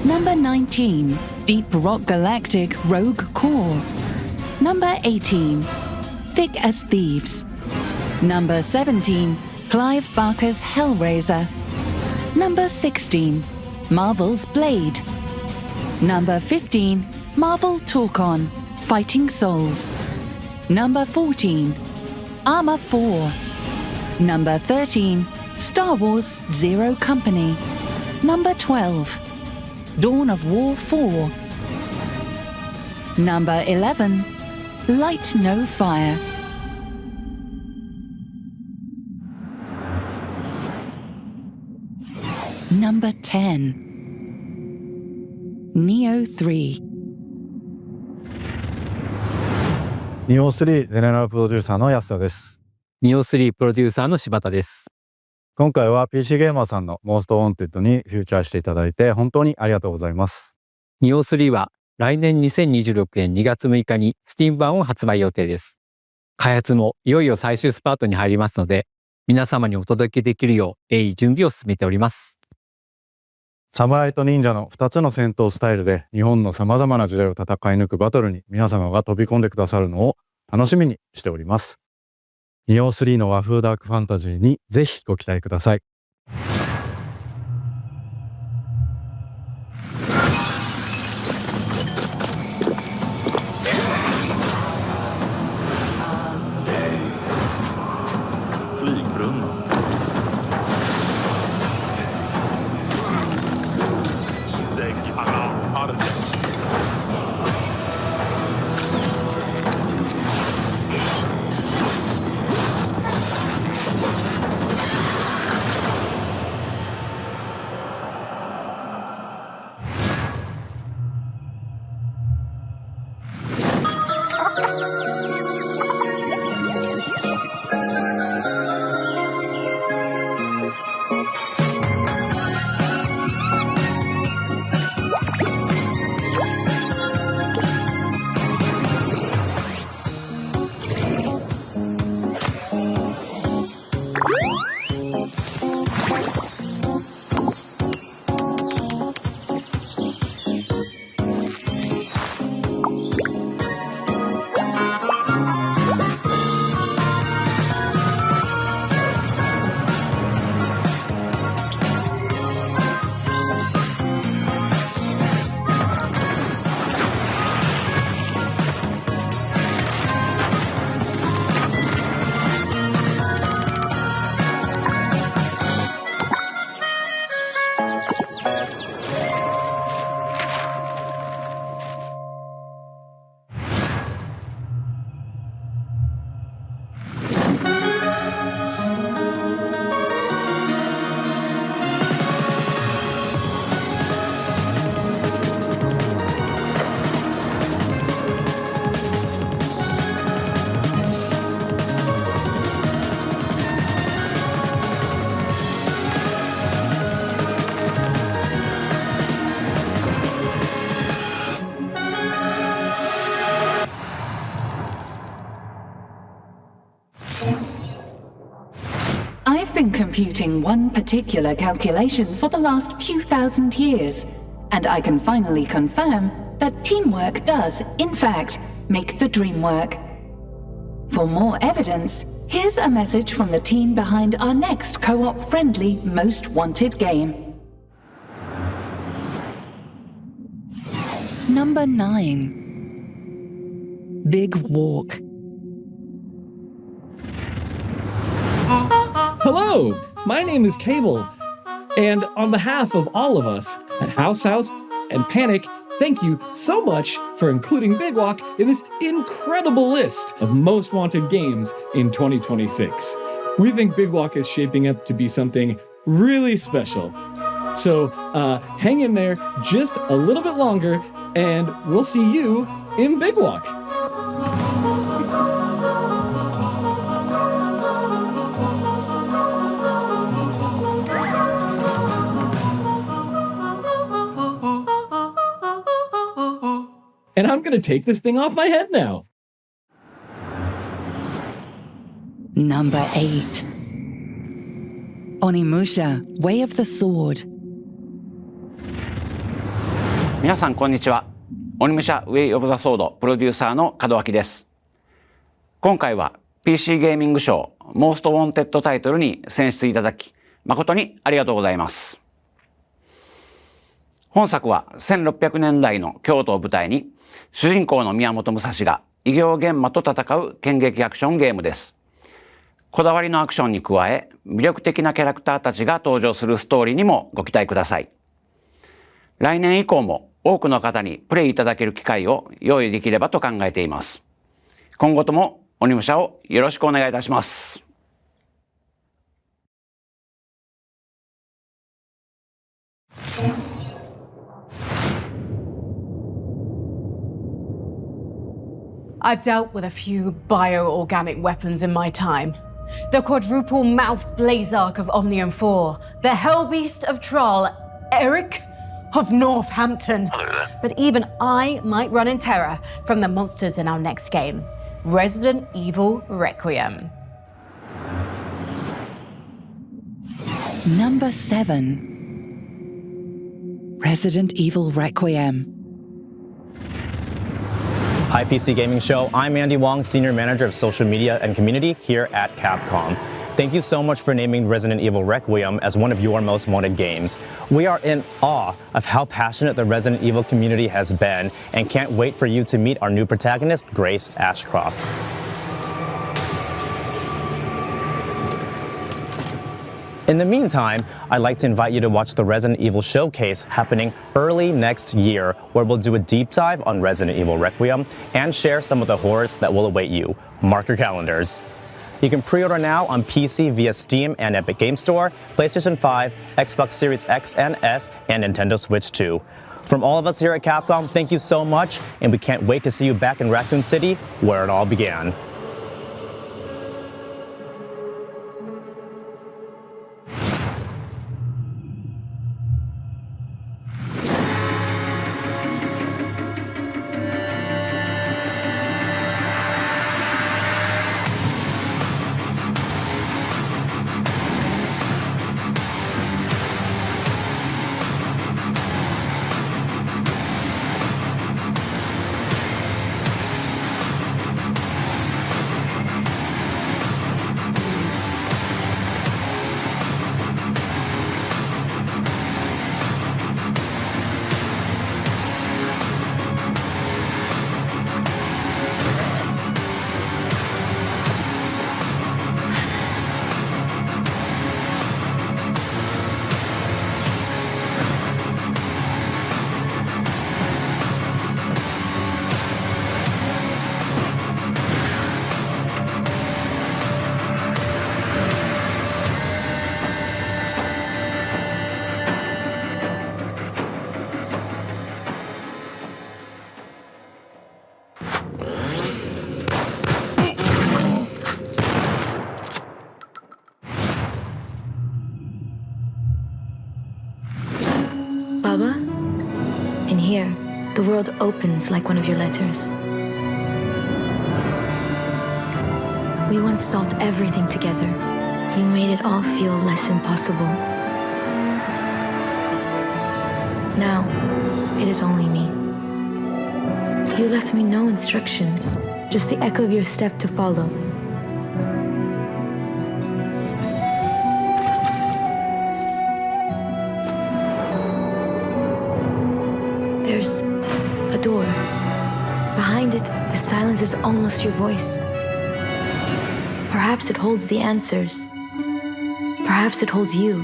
Number 19, Deep Rock Galactic Rogue Core. Number 18, Thick as Thieves. Number 17, Clive Barker's Hellraiser. Number 16, Marvel's Blade. Number 15, Marvel Talk-On, Fighting Souls. Number 14, Armor 4. Number 13, Star Wars Zero Company. Number 12, Dawn of War 4. Number 11, Light No Fire. Number 10, Neo 3. ニオ3ゼネラルプロデューサーの安田です。ニオ3プロデューサーの柴田です。今回は PC ゲーマーさんのモーストウォンテッドにフューチャーしていただいて本当にありがとうございます。ニオ3は来年2026年2月6日に Steam 版を発売予定です。開発もいよいよ最終スパートに入りますので、皆様にお届けできるよう鋭意準備を進めております。侍と忍者の2つの戦闘スタイルで日本の様々な時代を戦い抜くバトルに皆様が飛び込んでくださるのを楽しみにしております。ニオ3の和風ダークファンタジーにぜひご期待ください。I've been computing one particular calculation for the last few thousand years, and I can finally confirm that teamwork does, in fact, make the dream work. For more evidence, here's a message from the team behind our next co-op friendly Most Wanted game. Number 9, Big Walk. Hello, my name is Cable, and on behalf of all of us at House and Panic, thank you so much for including Big Walk in this incredible list of most wanted games in 2026. We think Big Walk is shaping up to be something really special. So hang in there just a little bit longer, and we'll see you in Big Walk. And I'm going to take this thing off my head now. Number 8. Onimusha, Way of the Sword. 皆さんこんにちは。鬼武者ウェイオブザソードプロデューサーの門脇です。今回は PC ゲーミング賞モーストウォンテッドタイトルに選出いただき誠にありがとうございます。本作は1600年代の京都を舞台に主人公の宮本武蔵が異形玄魔と戦う剣撃アクションゲームです。こだわりのアクションに加え魅力的なキャラクターたちが登場するストーリーにもご期待ください。来年以降も多くの方にプレイいただける機会を用意できればと考えています。今後とも鬼武者をよろしくお願いいたします。I've dealt with a few bioorganic weapons in my time. The quadruple-mouthed Blazark of Omnium 4, the Hellbeast of Thrall, Eric of Northampton. Hello there. But even I might run in terror from the monsters in our next game, Resident Evil Requiem. Number 7. Resident Evil Requiem. Hi, PC Gaming Show. I'm Andy Wong, Senior Manager of Social Media and Community here at Capcom. Thank you so much for naming Resident Evil Requiem as one of your most wanted games. We are in awe of how passionate the Resident Evil community has been and can't wait for you to meet our new protagonist, Grace Ashcroft. In the meantime, I'd like to invite you to watch the Resident Evil Showcase happening early next year, where we'll do a deep dive on Resident Evil Requiem and share some of the horrors that will await you. Mark your calendars. You can pre-order now on PC via Steam and Epic Game Store, PlayStation 5, Xbox Series X and S, and Nintendo Switch 2. From all of us here at Capcom, thank you so much, and we can't wait to see you back in Raccoon City, where it all began. Baba? In here, the world opens like one of your letters. We once solved everything together. You made it all feel less impossible. Now, it is only me. You left me no instructions, just the echo of your step to follow. There's a door. Behind it, the silence is almost your voice. Perhaps it holds the answers. Perhaps it holds you.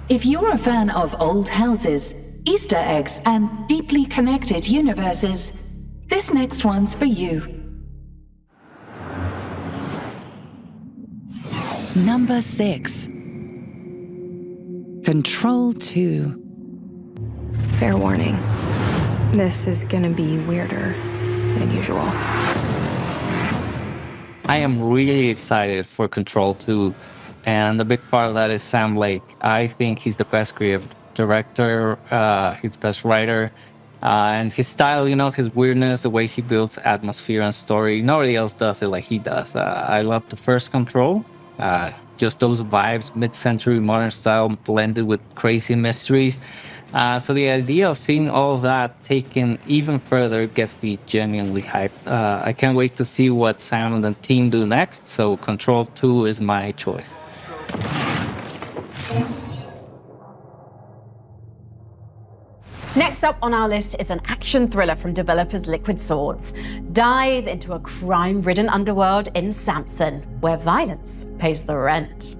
If you're a fan of old houses, Easter eggs, and deeply connected universes, this next one's for you. Number 6. Control 2. Fair warning. This is gonna be weirder than usual. I am really excited for Control 2, and a big part of that is Sam Lake. I think he's the best creative director, he's the best writer, and his style, his weirdness, the way he builds atmosphere and story, nobody else does it like he does. I love the first Control, just those vibes, mid-century modern style blended with crazy mysteries. So the idea of seeing all of that taken even further gets me genuinely hyped. I can't wait to see what Sam and the team do next, so Control 2 is my choice. Next up on our list is an action thriller from developers Liquid Swords. Dive into a crime-ridden underworld in Samson, where violence pays the rent.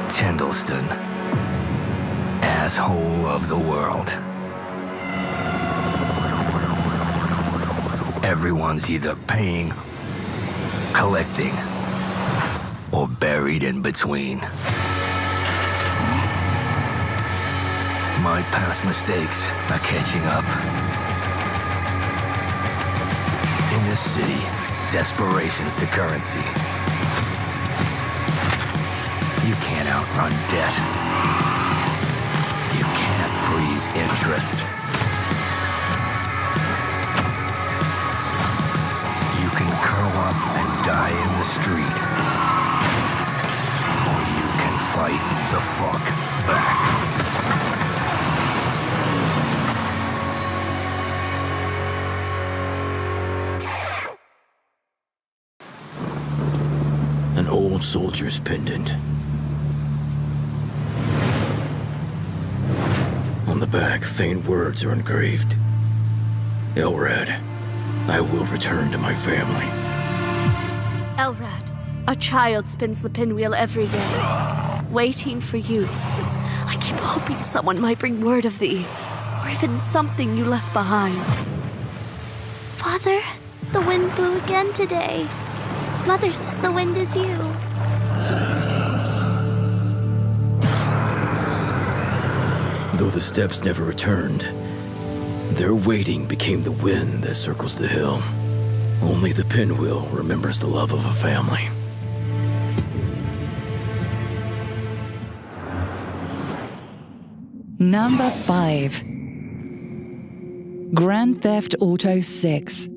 Tindleston, asshole of the world. Everyone's either paying, collecting, or buried in between. My past mistakes are catching up. In this city, desperation's the currency. You can't outrun debt. You can't freeze interest. You can curl up and die in the street. Or you can fight the fuck back. An old soldier's pendant. On the back, faint words are engraved. Elrad, I will return to my family. Elrad, a child spins the pinwheel every day, waiting for you. I keep hoping someone might bring word of thee, or even something you left behind. Father, the wind blew again today. Mother says the wind is you. Though the steps never returned, their waiting became the wind that circles the hill. Only the pinwheel remembers the love of a family. Number 5. Grand Theft Auto 6.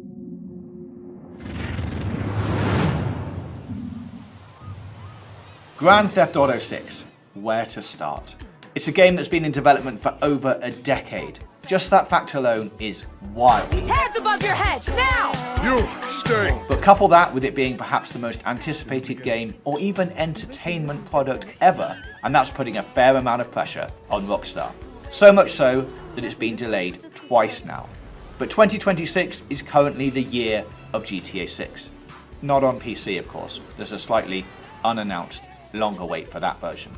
Grand Theft Auto 6. Where to start? It's a game that's been in development for over a decade. Just that fact alone is wild. Hands above your head, now! You stay! But couple that with it being perhaps the most anticipated game or even entertainment product ever, and that's putting a fair amount of pressure on Rockstar. So much so that it's been delayed twice now. But 2026 is currently the year of GTA 6. Not on PC, of course. There's a slightly unannounced longer wait for that version.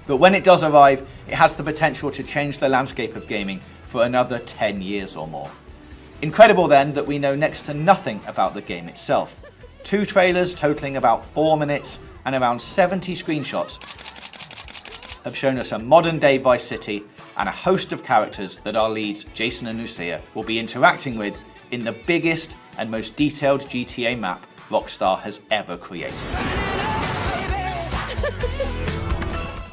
But when it does arrive, it has the potential to change the landscape of gaming for another 10 years or more. Incredible then that we know next to nothing about the game itself. 2 trailers totaling about 4 minutes and around 70 screenshots have shown us a modern day Vice City and a host of characters that our leads, Jason and Lucia, will be interacting with in the biggest and most detailed GTA map Rockstar has ever created.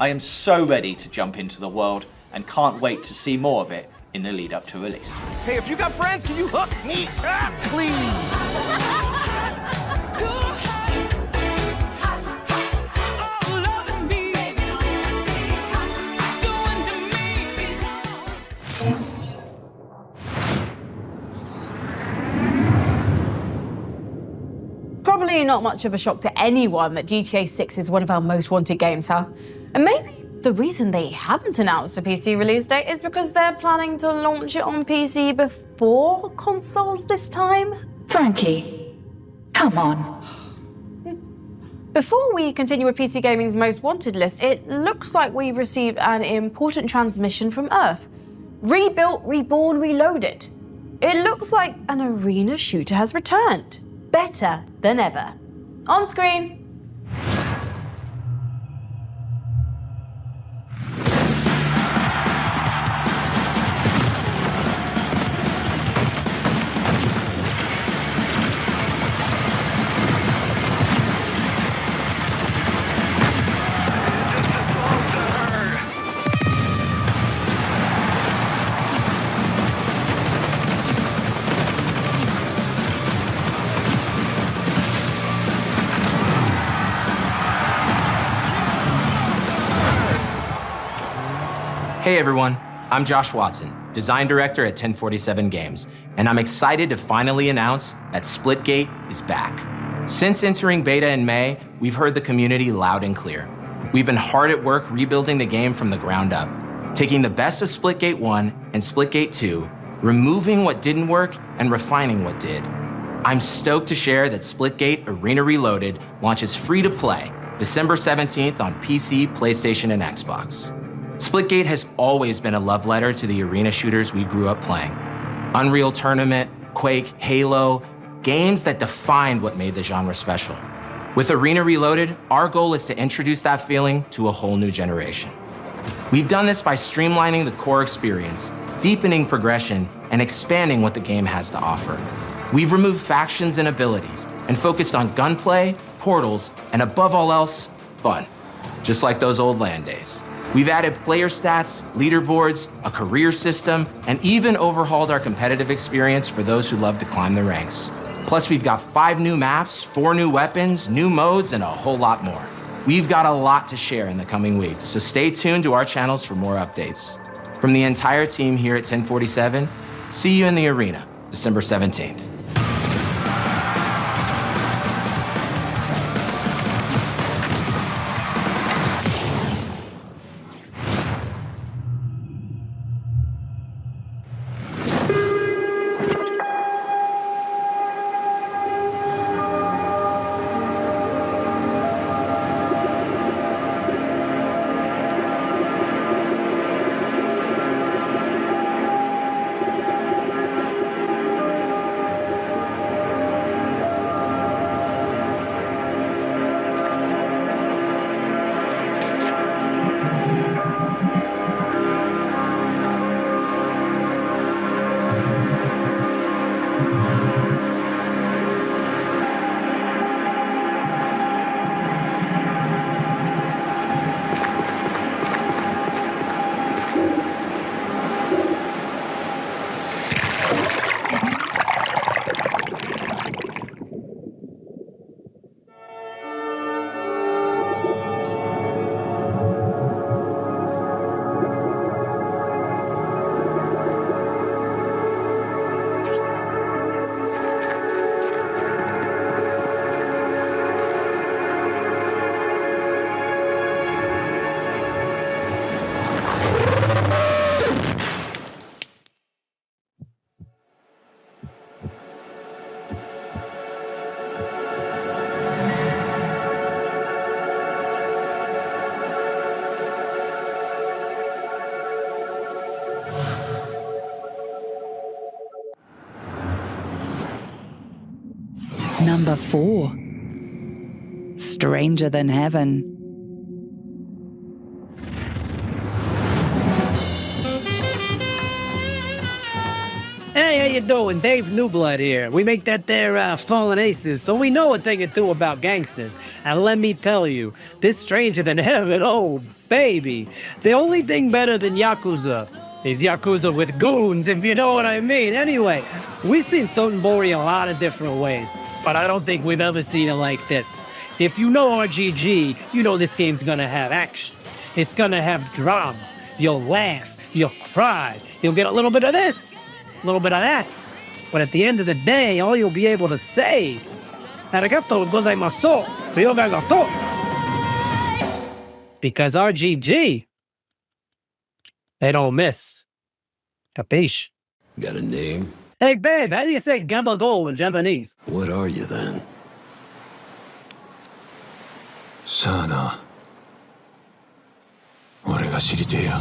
I am so ready to jump into the world and can't wait to see more of it in the lead up to release. Hey, if you got friends, can you hook me up, please? Probably not much of a shock to anyone that GTA 6 is one of our most wanted games, huh? And maybe the reason they haven't announced a PC release date is because they're planning to launch it on PC before consoles this time? Frankie, come on. Before we continue with PC Gaming's most wanted list, it looks like we've received an important transmission from Earth. Rebuilt, reborn, reloaded. It looks like an arena shooter has returned. Better than ever. On screen. Hey everyone, I'm Josh Watson, Design Director at 1047 Games, and I'm excited to finally announce that Splitgate is back. Since entering beta in May, we've heard the community loud and clear. We've been hard at work rebuilding the game from the ground up, taking the best of Splitgate 1 and Splitgate 2, removing what didn't work and refining what did. I'm stoked to share that Splitgate Arena Reloaded launches free to play December 17th on PC, PlayStation, and Xbox. Splitgate has always been a love letter to the arena shooters we grew up playing. Unreal Tournament, Quake, Halo, games that defined what made the genre special. With Arena Reloaded, our goal is to introduce that feeling to a whole new generation. We've done this by streamlining the core experience, deepening progression, and expanding what the game has to offer. We've removed factions and abilities, and focused on gunplay, portals, and above all else, fun. Just like those old LAN days. We've added player stats, leaderboards, a career system, and even overhauled our competitive experience for those who love to climb the ranks. Plus, we've got 5 new maps, 4 new weapons, new modes, and a whole lot more. We've got a lot to share in the coming weeks, so stay tuned to our channels for more updates. From the entire team here at 1047, see you in the arena, December 17th. Number 4. Stranger Than Heaven. Hey, how you doing? Dave Newblood here. We make that there Fallen Aces, so we know a thing or two about gangsters. And let me tell you, this Stranger Than Heaven, oh baby, the only thing better than Yakuza is Yakuza with goons, if you know what I mean. Anyway, we've seen Sotenbori a lot of different ways, but I don't think we've ever seen it like this. If you know RGG, you know this game's gonna have action. It's gonna have drama. You'll laugh, you'll cry, you'll get a little bit of this, a little bit of that. But at the end of the day, all you'll be able to say, arigatou gozaimasu, ryogagato. Because RGG, they don't miss. Capiche? Got a name? Hey, babe, how do you say gabagool in Japanese? What are you then? Sana. 俺が知りてえや。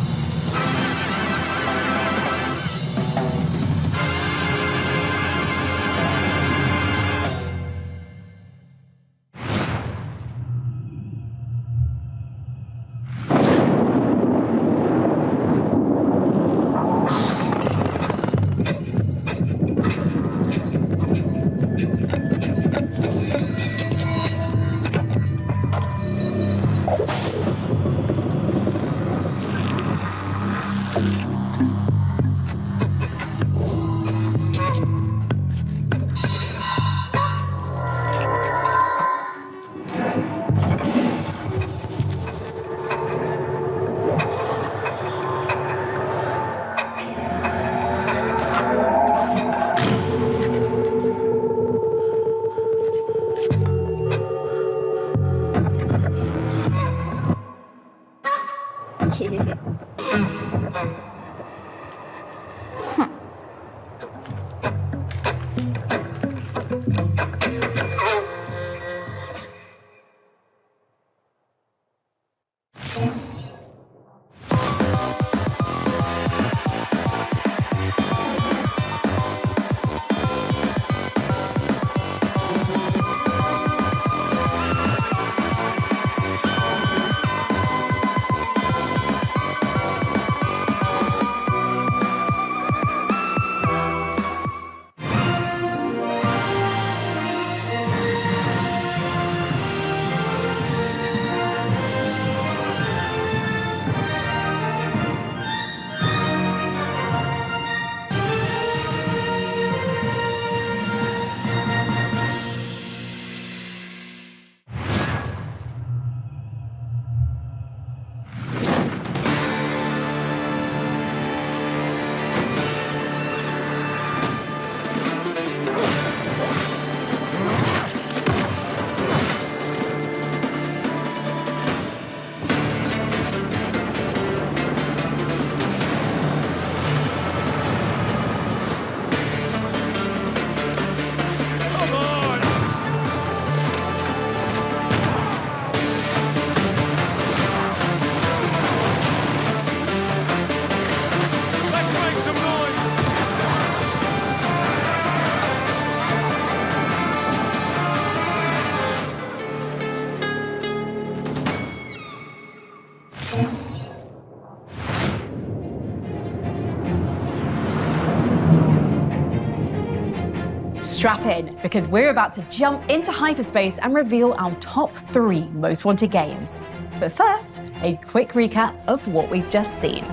Strap in, because we're about to jump into hyperspace and reveal our top 3 most wanted games. But first, a quick recap of what we've just seen.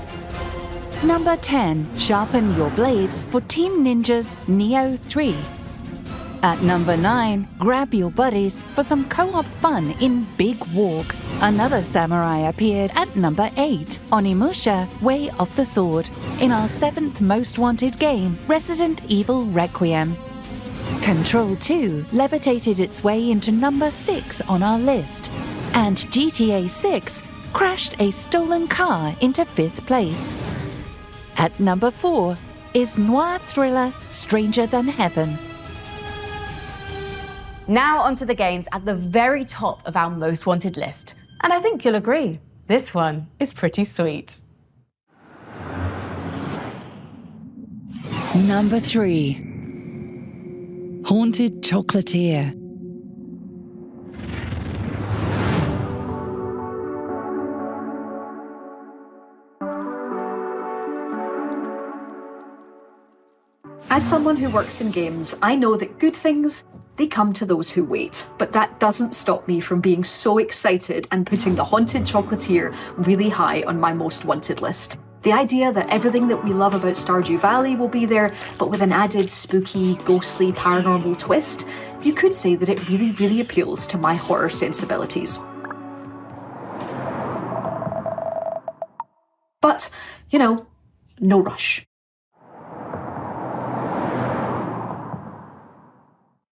Number 10, sharpen your blades for Team Ninja's Neo 3. At number 9, grab your buddies for some co-op fun in Big Walk. Another samurai appeared at number 8, Onimusha, Way of the Sword, in our 7th most wanted game, Resident Evil Requiem. Control 2 levitated its way into number 6 on our list, and GTA 6 crashed a stolen car into 5th place. At number 4 is noir thriller Stranger Than Heaven. Now onto the games at the very top of our most wanted list. And I think you'll agree, this one is pretty sweet. Number 3, Haunted Chocolatier. As someone who works in games, I know that good things, they come to those who wait. But that doesn't stop me from being so excited and putting the Haunted Chocolatier really high on my most wanted list. The idea that everything that we love about Stardew Valley will be there, but with an added spooky, ghostly, paranormal twist, you could say that it really, really appeals to my horror sensibilities. But, you know, no rush.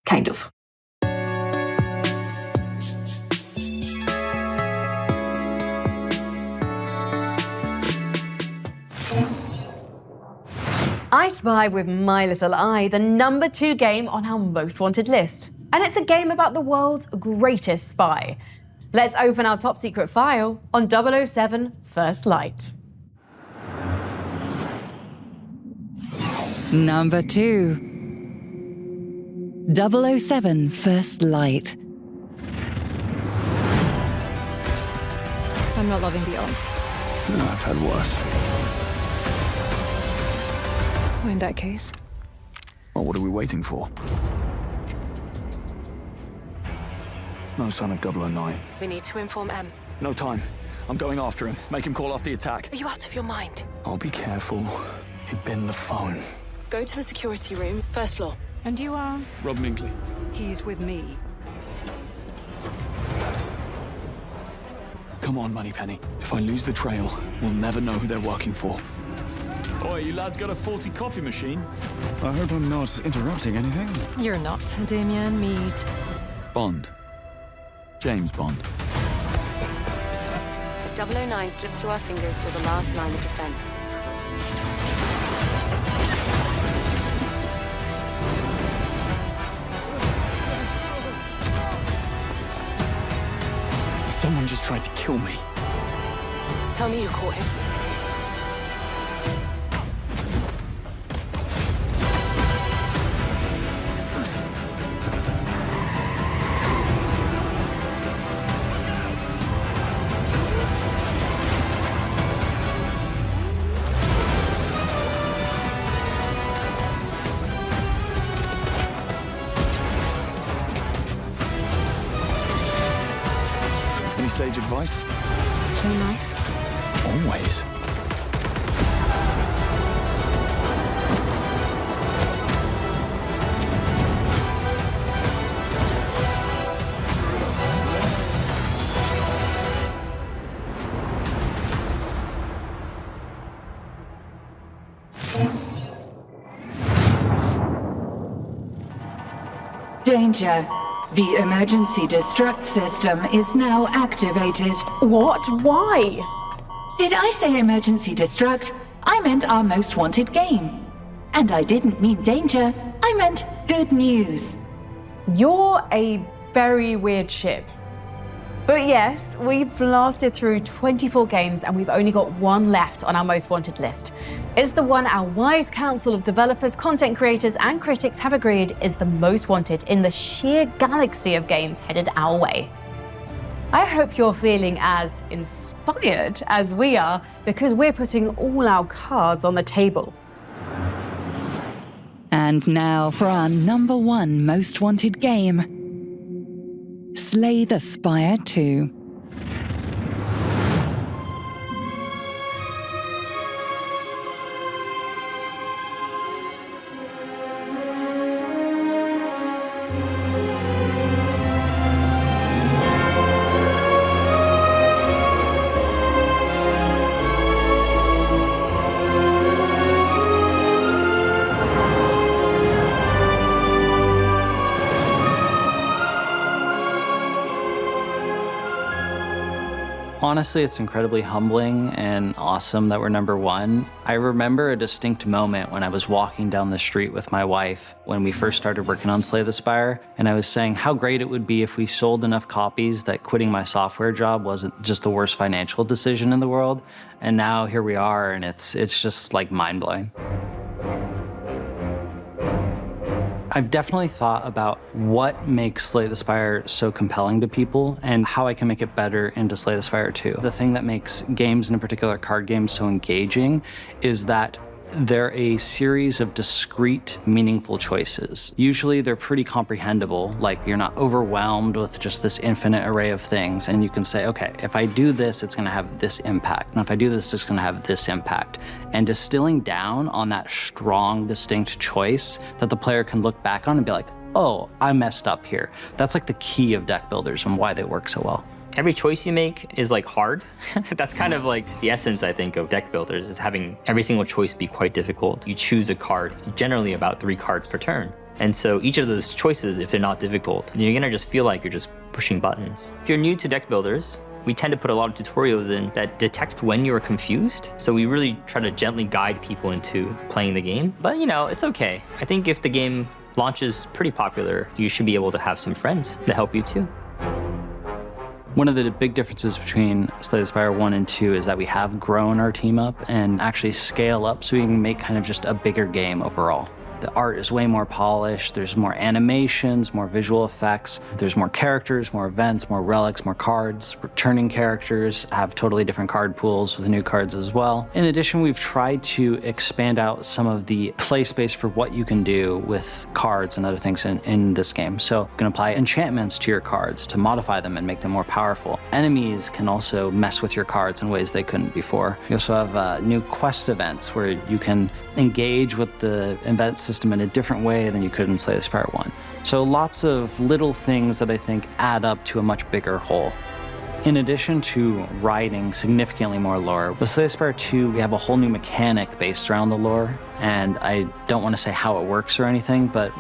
Kind of. I Spy with My Little Eye, the number 2 game on our most wanted list. And it's a game about the world's greatest spy. Let's open our top secret file on 007 First Light. Number 2, 007 First Light. I'm not loving the odds. No, I've had worse. Well, in that case. Well, what are we waiting for? No sign of 009. We need to inform M. No time. I'm going after him. Make him call off the attack. Are you out of your mind? I'll be careful. He'd bin the phone. Go to the security room, first floor. And you are? Rob Minkley. He's with me. Come on, Moneypenny. If I lose the trail, we'll never know who they're working for. Oi, you lads got a faulty coffee machine? I hope I'm not interrupting anything. You're not. Damien, meet. Bond. James Bond. 009 slips through our fingers, we're the last line of defense. Someone just tried to kill me. Tell me you caught him. Any sage advice? Play nice. Always. Danger. The emergency destruct system is now activated. What? Why? Did I say emergency destruct? I meant our most wanted game. And I didn't mean danger, I meant good news. You're a very weird ship. But yes, we've blasted through 24 games and we've only got one left on our most wanted list. It's the one our wise council of developers, content creators, and critics have agreed is the most wanted in the sheer galaxy of games headed our way. I hope you're feeling as inspired as we are because we're putting all our cards on the table. And now for our number one most wanted game. Slay the Spire 2. Honestly, it's incredibly humbling and awesome that we're number one. I remember a distinct moment when I was walking down the street with my wife when we first started working on Slay the Spire, and I was saying how great it would be if we sold enough copies that quitting my software job wasn't just the worst financial decision in the world. And now here we are, and it's just like mind-blowing. I've definitely thought about what makes Slay the Spire so compelling to people and how I can make it better into Slay the Spire 2. The thing that makes games, and in particular card games, so engaging is that they're a series of discrete, meaningful choices. Usually they're pretty comprehensible, like you're not overwhelmed with just this infinite array of things, and you can say, okay, if I do this, it's gonna have this impact, and if I do this, it's gonna have this impact. And distilling down on that strong, distinct choice that the player can look back on and be like, oh, I messed up here. That's like the key of deck builders and why they work so well. Every choice you make is like hard. That's kind of like the essence, I think, of deck builders, is having every single choice be quite difficult. You choose a card, generally about 3 cards per turn. And so each of those choices, if they're not difficult, you're gonna just feel like you're just pushing buttons. If you're new to deck builders, we tend to put a lot of tutorials in that detect when you're confused. So we really try to gently guide people into playing the game. But you know, it's okay. I think if the game launches pretty popular, you should be able to have some friends that help you too. One of the big differences between Slay the Spire 1 and 2 is that we have grown our team up and actually scale up so we can make kind of just a bigger game overall. The art is way more polished, there's more animations, more visual effects, there's more characters, more events, more relics, more cards. Returning characters have totally different card pools with new cards as well. In addition, we've tried to expand out some of the play space for what you can do with cards and other things in this game. So you can apply enchantments to your cards to modify them and make them more powerful. Enemies can also mess with your cards in ways they couldn't before. You also have new quest events where you can engage with the event system in a different way than you could in Slay the Spire 1. So lots of little things that I think add up to a much bigger whole. In addition to writing significantly more lore, with Slay the Spire 2, we have a whole new mechanic based around the lore, and I don't want to say how it works or anything, but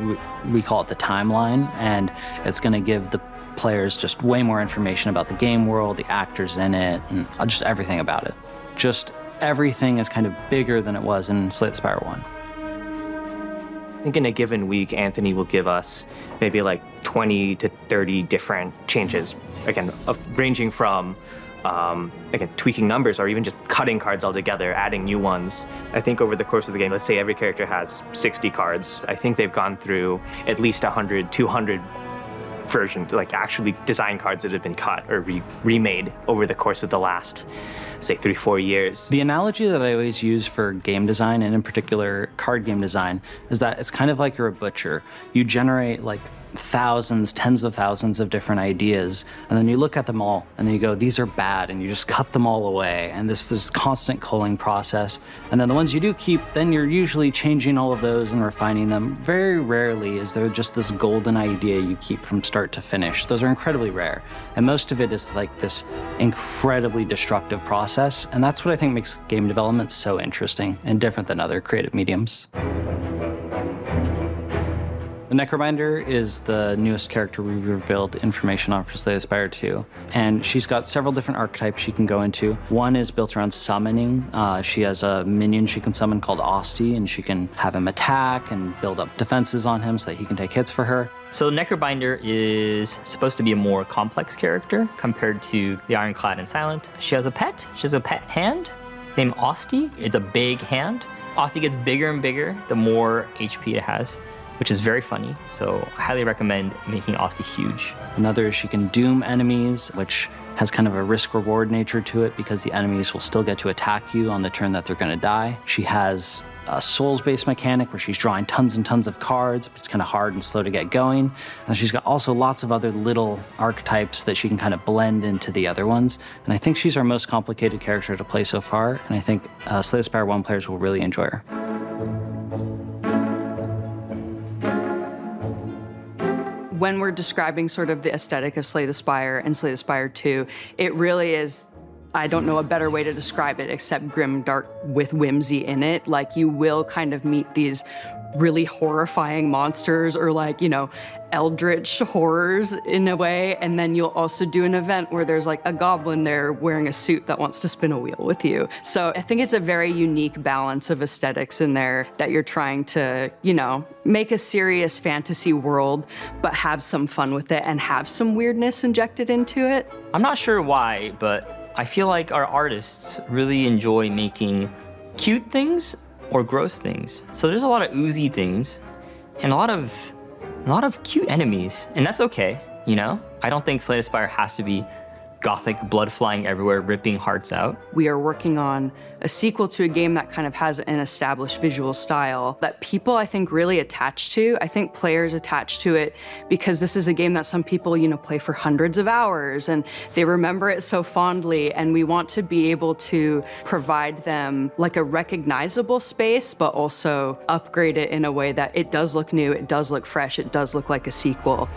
we call it the timeline, and it's going to give the players just way more information about the game world, the actors in it, and just everything about it. Just everything is kind of bigger than it was in Slay the Spire 1. I think in a given week, Anthony will give us maybe like 20 to 30 different changes, again, ranging from again, tweaking numbers or even just cutting cards altogether, adding new ones. I think over the course of the game, let's say every character has 60 cards. I think they've gone through at least 100, 200 versions, like actually design cards that have been cut or remade over the course of the last, say, 3-4 years. The analogy that I always use for game design, and in particular card game design, is that it's kind of like you're a butcher. You generate like thousands, tens of thousands of different ideas, and then you look at them all and then you go, these are bad, and you just cut them all away, and this constant culling process. And then the ones you do keep, then you're usually changing all of those and refining them. Very rarely is there just this golden idea you keep from start to finish. Those are incredibly rare, and most of it is like this incredibly destructive process, and that's what I think makes game development so interesting and different than other creative mediums. The Necrobinder is the newest character we revealed information on for Slay the Spire 2. And she's got several different archetypes she can go into. One is built around summoning. She has a minion she can summon called Osti, and she can have him attack and build up defenses on him so that he can take hits for her. So Necrobinder is supposed to be a more complex character compared to the Ironclad and Silent. She has a pet. She has a pet hand named Osti. It's a big hand. Osti gets bigger and bigger the more HP it has, which is very funny, so I highly recommend making Osti huge. Another is she can doom enemies, which has kind of a risk-reward nature to it because the enemies will still get to attack you on the turn that they're gonna die. She has a souls-based mechanic where she's drawing tons and tons of cards, but it's kind of hard and slow to get going. And she's got also lots of other little archetypes that she can kind of blend into the other ones. And I think she's our most complicated character to play so far, and I think Slay the Spire 1 players will really enjoy her. When we're describing sort of the aesthetic of Slay the Spire and Slay the Spire 2, it really is, I don't know a better way to describe it except grimdark with whimsy in it. Like, you will kind of meet these really horrifying monsters or, like, you know, eldritch horrors in a way, and then you'll also do an event where there's like a goblin there wearing a suit that wants to spin a wheel with you. So I think it's a very unique balance of aesthetics in there that you're trying to, you know, make a serious fantasy world, but have some fun with it and have some weirdness injected into it. I'm not sure why, but I feel like our artists really enjoy making cute things or gross things. So there's a lot of oozy things and a lot of cute enemies, and that's okay, you know? I don't think Slay the Spire has to be gothic, blood flying everywhere, ripping hearts out. We are working on a sequel to a game that kind of has an established visual style that people, I think, really attach to. I think players attach to it because this is a game that some people, you know, play for hundreds of hours and they remember it so fondly, and we want to be able to provide them like a recognizable space, but also upgrade it in a way that it does look new, it does look fresh, it does look like a sequel.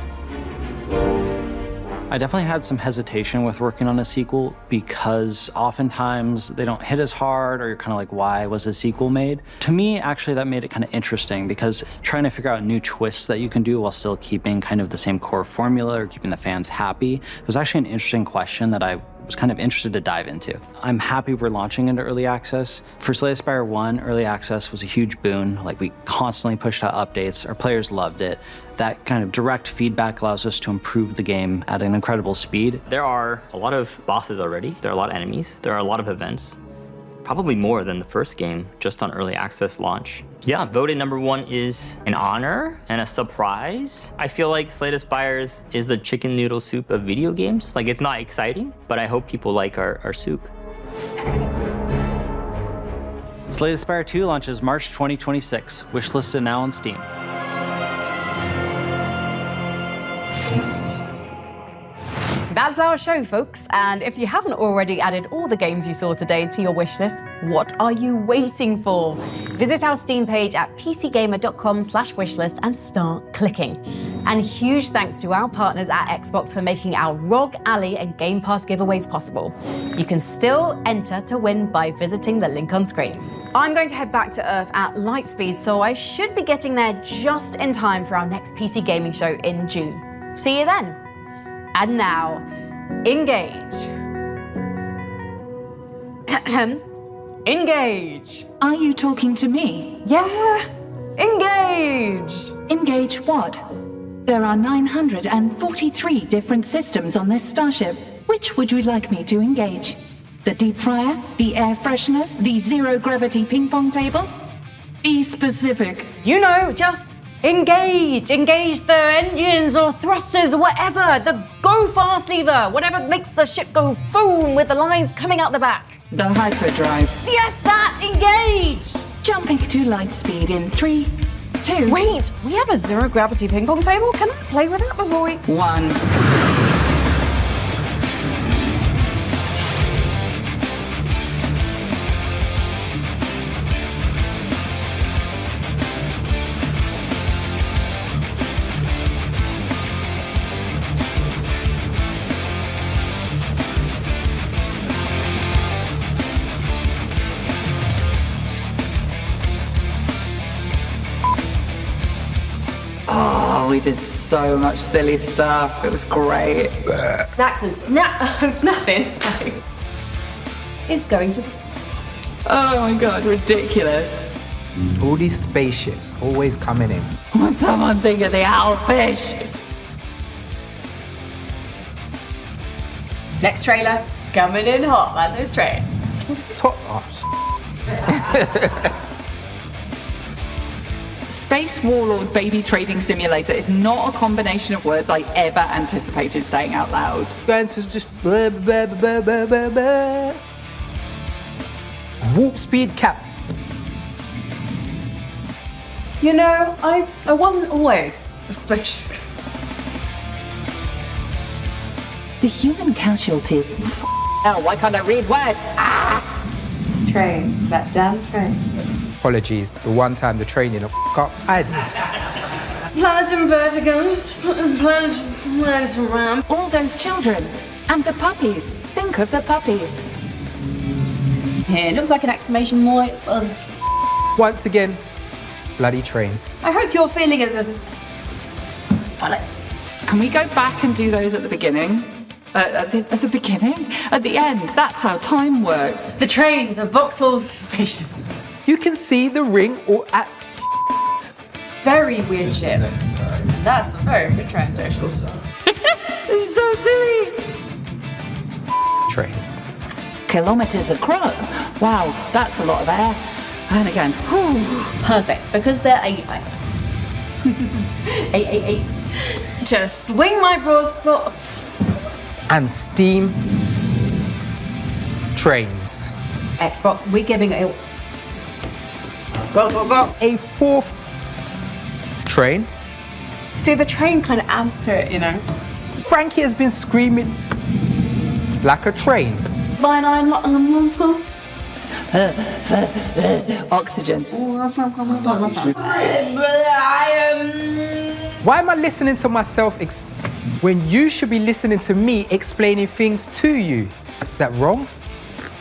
I definitely had some hesitation with working on a sequel because oftentimes they don't hit as hard, or you're kind of like, why was a sequel made? To me, actually, that made it kind of interesting because trying to figure out new twists that you can do while still keeping kind of the same core formula or keeping the fans happy was actually an interesting question that I was kind of interested to dive into. I'm happy we're launching into early access. For Slay the Spire 1, early access was a huge boon. Like, we constantly pushed out updates. Our players loved it. That kind of direct feedback allows us to improve the game at an incredible speed. There are a lot of bosses already. There are a lot of enemies. There are a lot of events. Probably more than the first game, just on early access launch. Yeah, voted #1 is an honor and a surprise. I feel like Slay the Spire is the chicken noodle soup of video games. Like, it's not exciting, but I hope people like our soup. Slay the Spire 2 launches March 2026, wishlisted now on Steam. That's our show, folks. And if you haven't already added all the games you saw today to your wish list, what are you waiting for? Visit our Steam page at pcgamer.com/wishlist and start clicking. And huge thanks to our partners at Xbox for making our ROG Alley and Game Pass giveaways possible. You can still enter to win by visiting the link on screen. I'm going to head back to Earth at light speed, so I should be getting there just in time for our next PC gaming show in June. See you then. And now, engage. Engage. Are you talking to me? Yeah. Engage. Engage what? There are 943 different systems on this starship. Which would you like me to engage? The deep fryer? The air fresheners? The zero-gravity ping-pong table? Be specific. You know, just engage. Engage the engines or thrusters or whatever. The go fast lever. Whatever makes the ship go boom with the lines coming out the back. The hyperdrive. Yes, that! Engage! Jumping to light speed in 3, 2... Wait, we have a zero-gravity ping-pong table? Can I play with that before we... 1. Oh, we did so much silly stuff. It was great. Daxon, snapping space. It's going to the... Oh my god, ridiculous. All these spaceships always coming in. Would someone think of the owlfish? Next trailer, coming in hot like those trains. Top. Space Warlord Baby Trading Simulator is not a combination of words I ever anticipated saying out loud. Going to just blah, blah, blah, blah, blah, blah. Warp speed cap. You know, I wasn't always a spaceship. The human casualties. Hell, why can't I read words? Ah! Train, that damn train. Apologies, the one time the training of up, I did. Planets and verticals, planets around. All those children. And the puppies. Think of the puppies. Here, looks like an exclamation point. Once again, bloody train. I hope you're feeling as bollocks. Can we go back and do those at the beginning? At the beginning? At the end? That's how time works. The trains of Vauxhall Station. You can see the ring or at. Very weird ship. That's a very good train station. This is so silly. Trains. Kilometers across. Wow, that's a lot of air. And again, whew. Perfect, because they're 8. 8. To swing my broad spot. And steam trains. Xbox, we're giving it. Go, go, go. A 4th train. See, the train kind of adds to it, you know. Frankie has been screaming like a train. By 9 Oxygen. Why am I listening to myself when you should be listening to me explaining things to you? Is that wrong?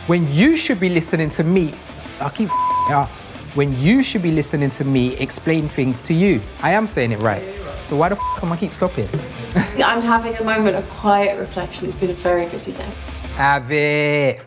When you should be listening to me, I keep up. When you should be listening to me explain things to you. I am saying it right. So why the am I keep stopping? I'm having a moment of quiet reflection. It's been a very busy day. Have it.